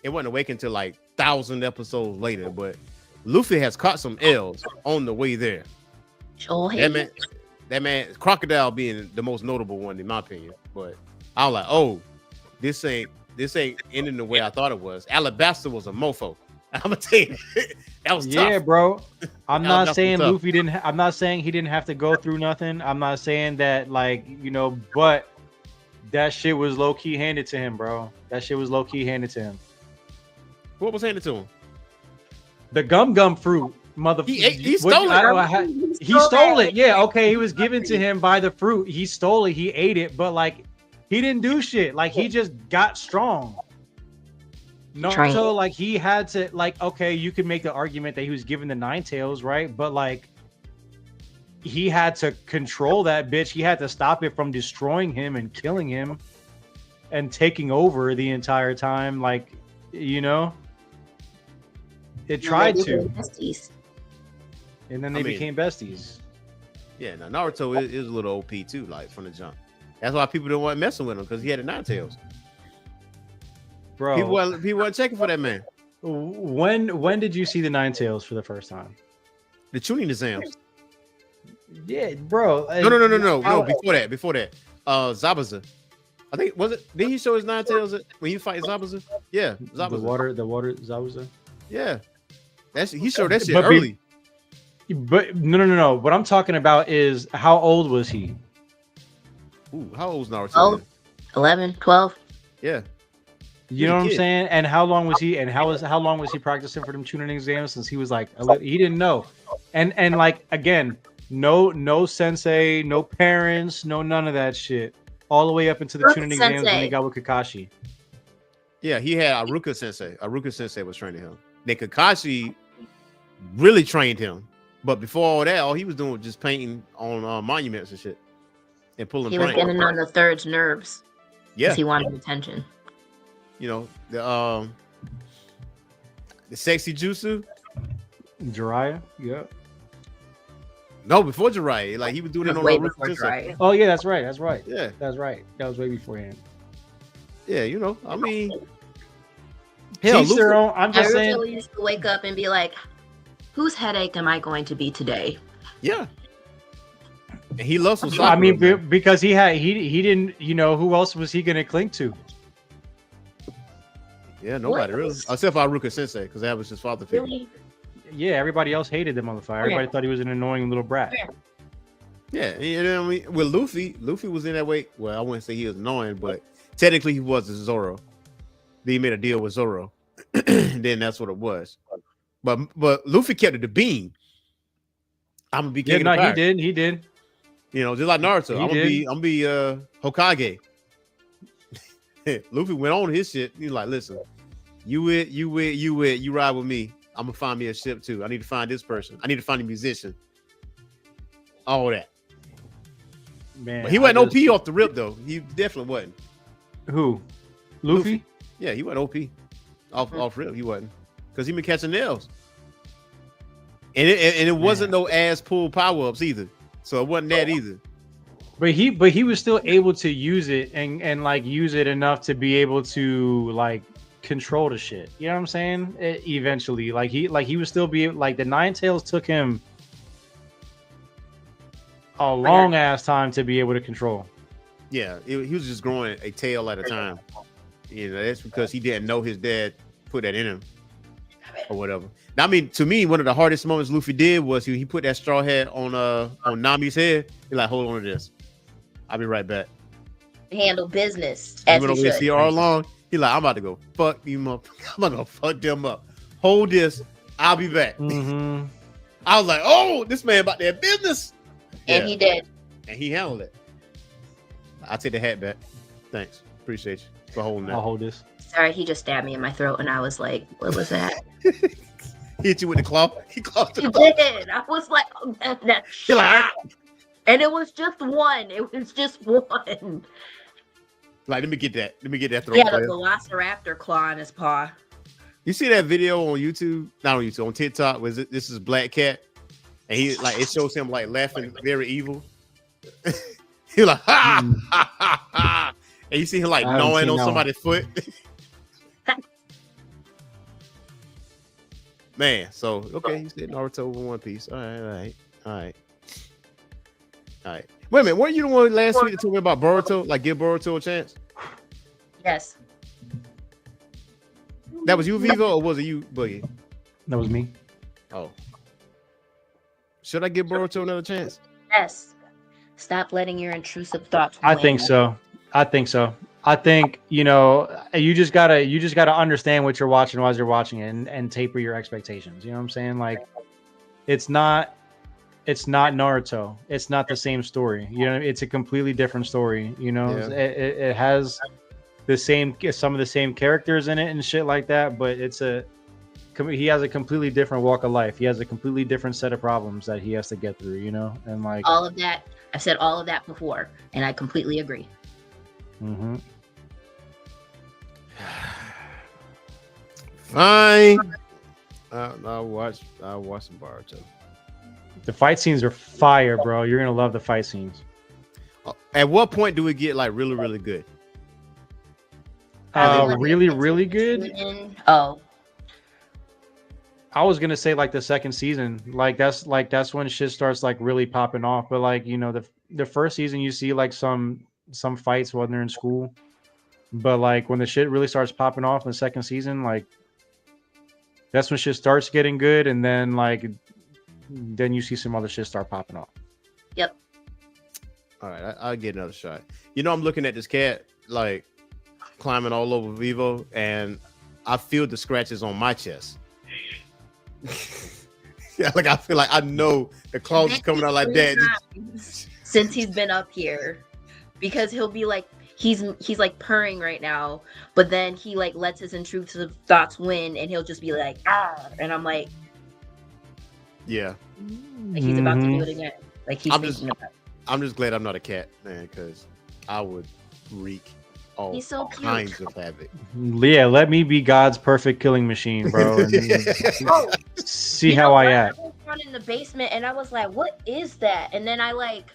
it wasn't awakened till like 1,000 episodes later. But Luffy has caught some L's on the way there. That man, Crocodile being the most notable one in my opinion. But I was like, oh, this ain't ending the way I thought it was. Alabasta was a mofo. I'm gonna tell you, that was tough. Yeah, bro. I'm not saying Luffy didn't. I'm not saying he didn't have to go through nothing. I'm not saying that, like, but that shit was low key handed to him, bro. That shit was low key handed to him. What was handed to him? The gum fruit, motherfucker. He stole it. He stole it. Yeah, okay. He was given to him by the fruit. He stole it. He ate it, but like, he didn't do shit. Like, he just got strong. Naruto, like, he had to, like, okay, you could make the argument that he was given the 9 tails, right? But like, he had to control that bitch. He had to stop it from destroying him and killing him and taking over the entire time. Like, it tried to. Besties. And then they became besties. Yeah, now Naruto is a little OP too, like from the jump. That's why people don't want messing with him because he had the 9 tails. Bro, people weren't checking for that man. When did you see the 9 tails for the first time? The tuning exams. Yeah, bro. No. Before that. Zabuza. I think did he show his 9 tails when he fight Zabuza? Yeah, Zabuza. The water Zabuza. Yeah, he showed that shit early. But no. What I'm talking about is how old was he? Ooh, how old was Naruto? Oh, 11, 12. Yeah. You know what I'm saying? And how long was he? And how long was he practicing for them tuning exams? Since he was like, he didn't know, and like again, no sensei, no parents, no none of that shit. All the way up into the tuning exams when he got with Kakashi. Yeah, he had Aruka Sensei. Aruka Sensei was training him. Then Kakashi really trained him. But before all that, all he was doing was just painting on monuments and shit and pulling. He was getting on the third's nerves. Yeah, he wanted attention. The sexy jutsu. Jiraiya, yeah. No, before Jiraiya, like he was doing it on Jiraiya. Oh yeah, that's right. Yeah, that's right. That was way beforehand. Yeah, I mean, hell, I'm just saying. Naruto used to wake up and be like, "Whose headache am I going to be today?" Yeah. And he loves some Sakura, I mean, because he didn't, who else was he going to cling to? Yeah, nobody really, except for Aruka Sensei, because that was his father figure. Really? Yeah, everybody else hated the motherfucker. Everybody thought he was an annoying little brat. Yeah, with Luffy was in that way. Well, I wouldn't say he was annoying, but technically he was a Zoro. Then he made a deal with Zoro. Then that's what it was. But Luffy kept it the beam. I'm gonna be king of fire. He did. Just like Naruto. I'm gonna be Hokage. Luffy went on his shit. He's like, listen, you ride with me. I'm gonna find me a ship too. I need to find this person. I need to find a musician. All that. Man, but he wasn't OP off the rip though. He definitely wasn't. Who? Luffy? Yeah, he wasn't OP off rip. He wasn't, because he been catching nails. And it wasn't no ass pull power ups either. So it wasn't that either. But he was still able to use it and like use it enough to be able to like control the shit. You know what I'm saying? Eventually, like he was still be like the 9 tails took him a long ass time to be able to control. Yeah, he was just growing a tail at a time. That's because he didn't know his dad put that in him. or whatever. Now, I mean, to me, one of the hardest moments Luffy did was he put that straw hat on Nami's head. He's like, hold on to this. I'll be right back. Handle business He as went he over there should. see all along. He's like, I'm about to go fuck you up. I'm gonna fuck them up. Hold this. I'll be back. Mm-hmm. I was like, oh, this man about that business. And he did. And he handled it. I'll take the hat back. Thanks. Appreciate you for holding that. I'll hold this. Sorry, he just stabbed me in my throat, and I was like, "What was that?" Hit you with the claw. He clawed He did. I was like, "Oh, that You're like, ah! And it was just one. It was just one. Like, let me get that. Let me get that throat. He had a player. velociraptor claw in his paw. You see that video on YouTube? Not on YouTube, on TikTok. Was it? This is Black Cat, and he like it shows him like laughing very evil. He's like ha ha ha ha, and you see him like gnawing on somebody's foot. Man, so okay, you said Naruto over One Piece. All right. Wait a minute, weren't you the one last week that told me about Boruto? Like, give Boruto a chance. Yes. That was you, Vivo, or was it you, Boogie? That was me. Oh. Should I give Boruto another chance? Yes. Stop letting your intrusive thoughts I win. think so. I think, you know, you just gotta understand what you're watching as you're watching it and taper your expectations. You know what I'm saying? Like, it's not Naruto. It's not the same story. You know, it's a completely different story. You know, Yeah. it has some of the same characters in it and shit like that, but he has a completely different walk of life. He has a completely different set of problems that he has to get through, you know? And like all of that, I've said all of that before, and I completely agree. Mm-hmm. Fine. I'll watch some Boruto. The fight scenes are fire, bro. You're gonna love the fight scenes. At what point do we get like really, really good? Really, really good. Oh, I was gonna say like the second season, that's when shit starts like really popping off. But like, you know, the first season you see like some fights when they're in school, but like when the shit really starts popping off in the second season, like that's when shit starts getting good, and then then you see some other shit start popping off. Yep. All right, I'll get another shot. You know, I'm looking at this cat like climbing all over Vivo, and I feel the scratches on my chest. Yeah, like I feel like I know the claws is coming out like that. Since he's been up here, because he'll be like he's like purring right now, but then he like lets his intrusive thoughts win, and he'll just be like ah, and I'm like, yeah, like he's about to do it again. Like he's thinking about it. I'm just glad I'm not a cat, man, because I would wreak all He's so cute. kinds of havoc. Yeah, let me be God's perfect killing machine, bro. And see how I act. I was down in the basement, and I was like, "What is that?" And then I like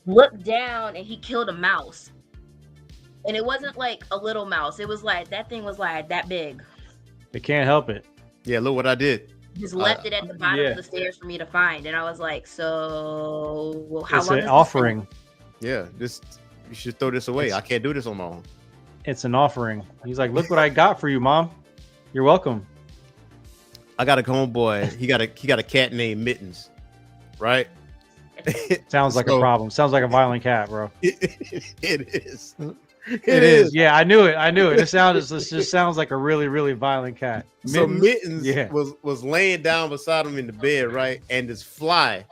looked down, and he killed a mouse. And it wasn't like a little mouse. It was like that thing was like that big. They can't help it. Yeah, look what I did. Just left it at the bottom of the stairs for me to find, and I was like, "So how It's long?" an offering. Yeah, you should throw this away. I can't do this on my own. It's an offering. He's like, "Look what I got for you, Mom. You're welcome." I got a homeboy. He got a cat named Mittens, right? Sounds like a problem. Sounds like a violent cat, bro. It is. It is. Yeah, I knew it. It just sounds like a really, really violent cat. So Mittens was laying down beside him in the bed, right? And this fly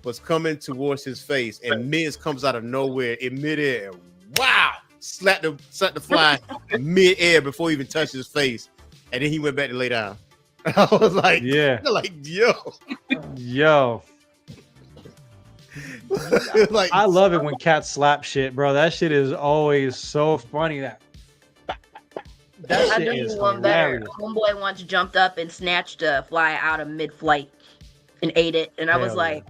was coming towards his face, and Mittens comes out of nowhere in midair and wow, slapped the fly midair before he even touched his face, and then he went back to lay down. I was like, yeah, like yo. Like, I love it when cats slap shit, bro. That shit is always so funny. That shit is hilarious. Homeboy once jumped up and snatched a fly out of mid-flight and ate it, and I was like,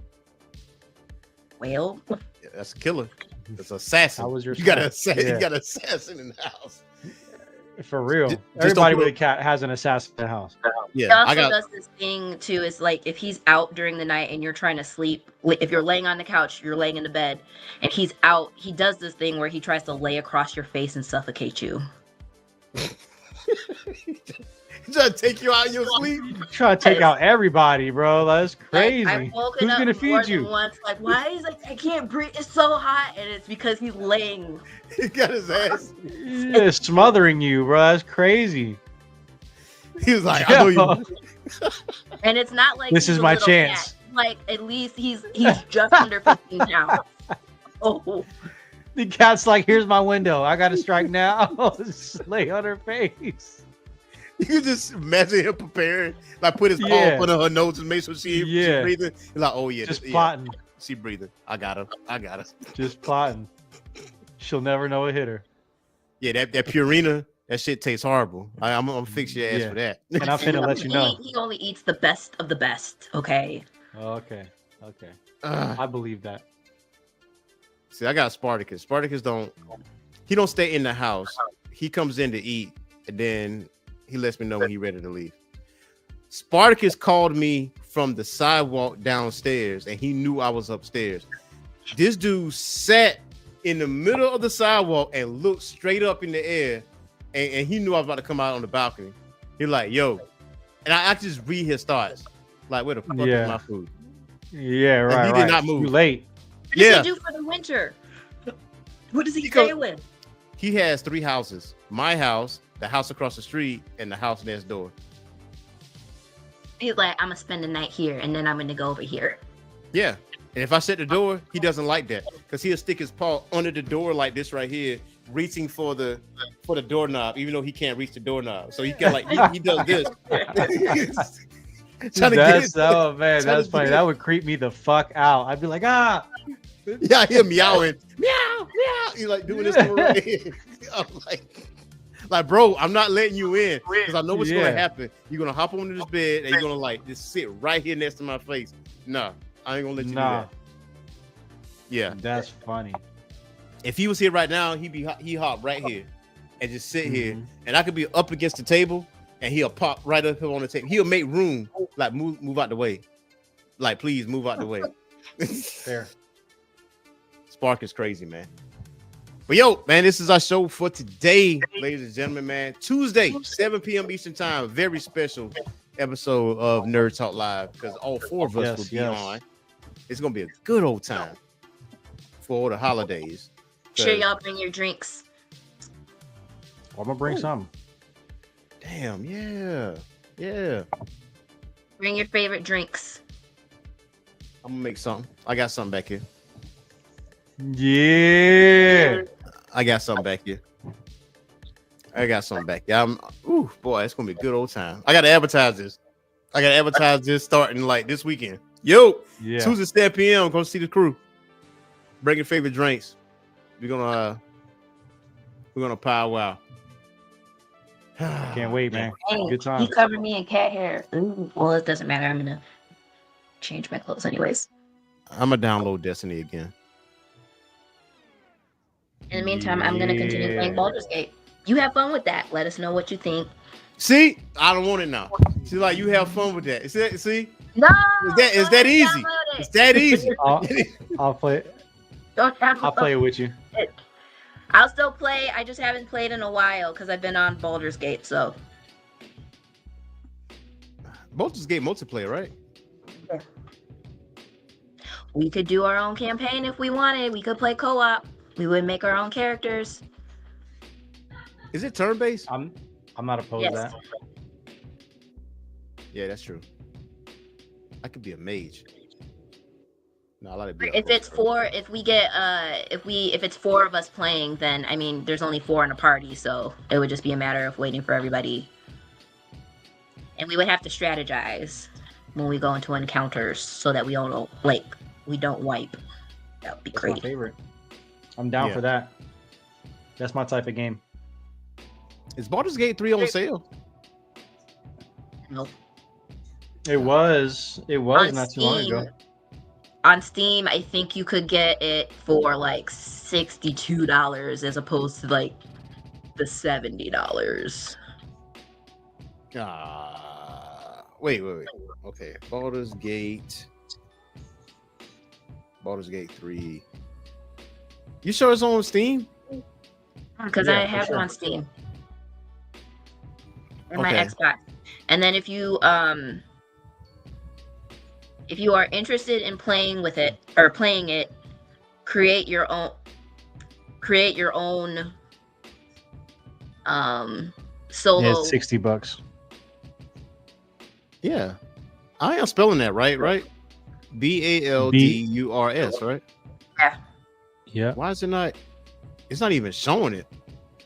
"Well, yeah, that's a killer. That's an assassin. You got an assassin in the house." For real. Everybody with a cat has an assassin in the house. Yeah, he also does this thing too. Is like if he's out during the night and you're trying to sleep, if you're laying on the couch, you're laying in the bed, and he's out. He does this thing where he tries to lay across your face and suffocate you. Trying to take you out of your sleep. Trying to take out everybody, bro. That's crazy. Like, I've woken Who's up gonna more feed you? than once. Like, why is like I can't breathe? It's so hot, and it's because he's laying. He got his ass. Yeah, smothering you, bro. That's crazy. He was like, I know you. And it's not like This he's is a my little chance. cat. Like, at least he's just under 15 pounds. Oh, The cat's like, here's my window. I gotta strike now. Just lay on her face. You can just imagine him preparing, like put his paw Yeah. in front of her nose and make sure she breathing. He's like, oh yeah, Just yeah, plotting. she breathing. I got her. Just plotting. She'll never know it hit her. Yeah, that Purina, that shit tastes horrible. I'm gonna fix your ass for that. And I'm finna let you know. he only eats the best of the best. Okay. Okay. I believe that. See, I got Spartacus. Spartacus don't stay in the house. He comes in to eat, and then he lets me know when he's ready to leave. Spartacus called me from the sidewalk downstairs, and he knew I was upstairs. This dude sat in the middle of the sidewalk and looked straight up in the air, and he knew I was about to come out on the balcony. He's like, yo, and I just read his thoughts. Like, where the fuck is my food? Yeah, right. And he did not move. Too late. What does he do for the winter? What does he stay with? He has 3 houses: my house, the house across the street, and the house next door. He's like, I'm gonna spend the night here, and then I'm gonna go over here. Yeah, and if I shut the door, he doesn't like that because he'll stick his paw under the door like this right here, reaching for the doorknob, even though he can't reach the doorknob. So he can like he does this. That's funny. That would creep me the fuck out. I'd be like, ah. Yeah, I hear meowing, meow, meow. He's like doing this right here. I'm like, bro, I'm not letting you in because I know what's gonna happen. You're gonna hop onto this bed and you're gonna like just sit right here next to my face. Nah, I ain't gonna let you do that. Yeah, that's funny. If he was here right now, he hop right here and just sit here, and I could be up against the table, and he'll pop right up here on the table. He'll make room, like move out the way, like please move out the way. Fair. Spark is crazy, man. But yo, man, this is our show for today, ladies and gentlemen, man. Tuesday, 7 p.m. Eastern time. Very special episode of Nerd Talk Live because all 4 of us will be on. It's gonna be a good old time for all the holidays. Sure, y'all bring your drinks. I'm gonna bring some. Damn, yeah. Bring your favorite drinks. I'm gonna make something. I got something back here. Yeah. I got something back here. Ooh, boy, it's gonna be a good old time. I gotta advertise this. Starting like this weekend. Yo, Tuesday 7 p.m. Go see the crew. Bring your favorite drinks. We're gonna powwow. Can't wait, man. Hey, good time. He covered me in cat hair. Ooh, well, it doesn't matter. I'm gonna change my clothes anyways. I'm gonna download Destiny again. In the meantime, I'm gonna continue playing Baldur's Gate. You have fun with that. Let us know what you think. See, I don't want it now. She's like, you have fun with that. See? No, is that easy? It's that easy. I'll play. I'll play it with you. I'll still play. I just haven't played in a while because I've been on Baldur's Gate. So Baldur's Gate multiplayer, right? Yeah. We could do our own campaign if we wanted. We could play co-op. We would make our own characters. Is it turn-based? I'm not opposed to that. Yeah, that's true. I could be a mage. No, I like to be. If it's 4, if it's 4 of us playing, then I mean, there's only 4 in a party, so it would just be a matter of waiting for everybody. And we would have to strategize when we go into encounters so that we don't wipe. That would be great. My favorite. I'm down for that. That's my type of game. Is Baldur's Gate 3 on sale? Nope. It was not too long ago. On Steam, I think you could get it for like $62 as opposed to like the $70. Wait. Okay, Baldur's Gate 3. You sure it's on Steam? Because I have it on Steam. and my Xbox. And then if you are interested in playing with it or playing it, create your own solo. Yeah, it's $60. Yeah, I am spelling that right? Baldurs, right? Yeah. Yeah. Why is it not? It's not even showing it.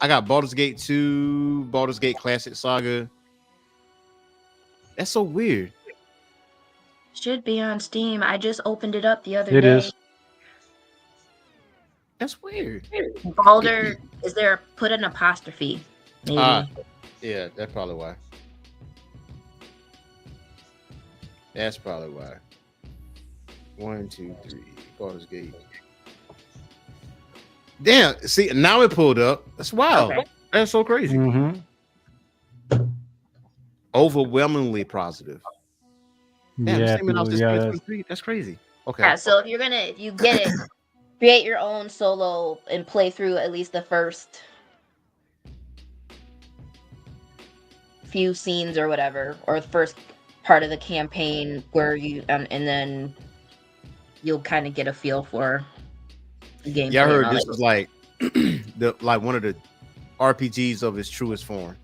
I got Baldur's Gate 2, Baldur's Gate Classic Saga. That's so weird. Should be on Steam. I just opened it up the other It day. is. That's weird. Baldur, is there put an apostrophe? Maybe. Yeah, that's probably why. That's probably why. 1, 2, 3, Baldur's Gate. Damn, see, now it pulled up. That's wild. Okay. That's so crazy. Mm-hmm. Overwhelmingly positive. Damn, Yeah, that's crazy. Okay. Yeah, so if you get it, create your own solo and play through at least the first few scenes or whatever, or the first part of the campaign where you and then you'll kind of get a feel for the game. Yeah, I heard this was like one of the RPGs of its truest form.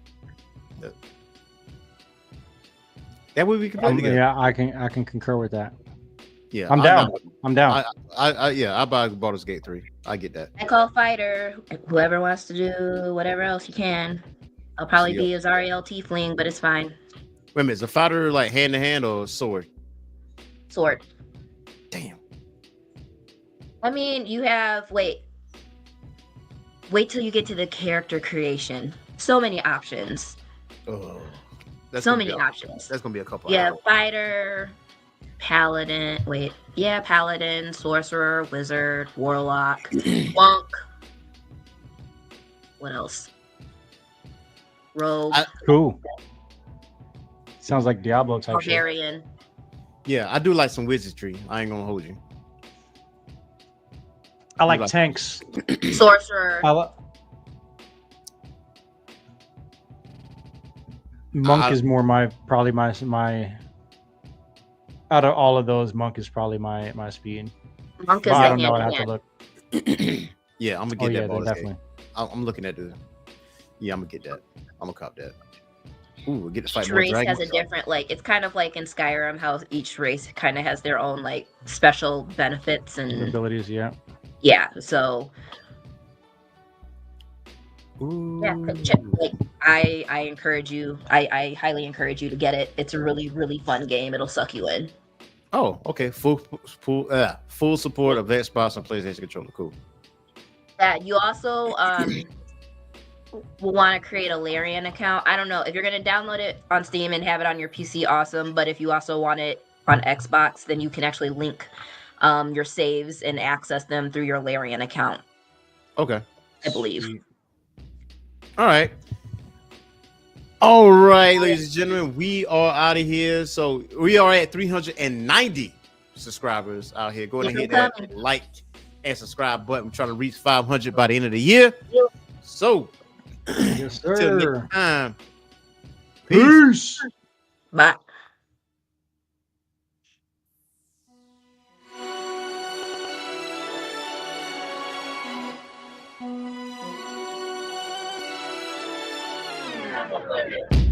That way we can play together. Yeah, I can concur with that. Yeah, I'm down. I'm down. I buy Baldur's Gate 3. I get that. I call fighter. Whoever wants to do whatever else you can. I'll probably be a Zariel Tiefling, but it's fine. Wait a minute, is a fighter like hand to hand or sword? Sword. Damn. I mean, you have wait till you get to the character creation. So many options. Oh, so many options. That's gonna be a couple. Yeah, fighter, paladin. Paladin, sorcerer, wizard, warlock, monk. What else? Rogue. Cool. Sounds like Diablo type shit. Barbarian. Yeah, I do like some wizardry. I ain't gonna hold you. I like tanks. Sorcerer. Monk is more my out of all of those, Monk is probably my speed. Monk is I don't know. I have to look. Yeah, I'm gonna get that. Yeah, definitely. I'm looking at the. Yeah, I'm gonna get that. I'm gonna cop that. Ooh, get to fight each more race dragons. has a different it's kind of like in Skyrim how each race kind of has their own special benefits and abilities. Yeah, so Ooh. yeah, I encourage you. I highly encourage you to get it. It's a really, really fun game. It'll suck you in. Oh, okay. Full support of Xbox and PlayStation controller. Cool. Yeah, you also will want to create a Larian account. I don't know if you're gonna download it on Steam and have it on your PC. Awesome, but if you also want it on Xbox, then you can actually link your saves and access them through your Larian account. Okay. I believe. All right. All right, ladies and gentlemen, we are out of here. So we are at 390 subscribers out here. Go ahead and hit that like and subscribe button. We're trying to reach 500 by the end of the year. So, yes, sir. Until next time. Peace. Bye. Thank you.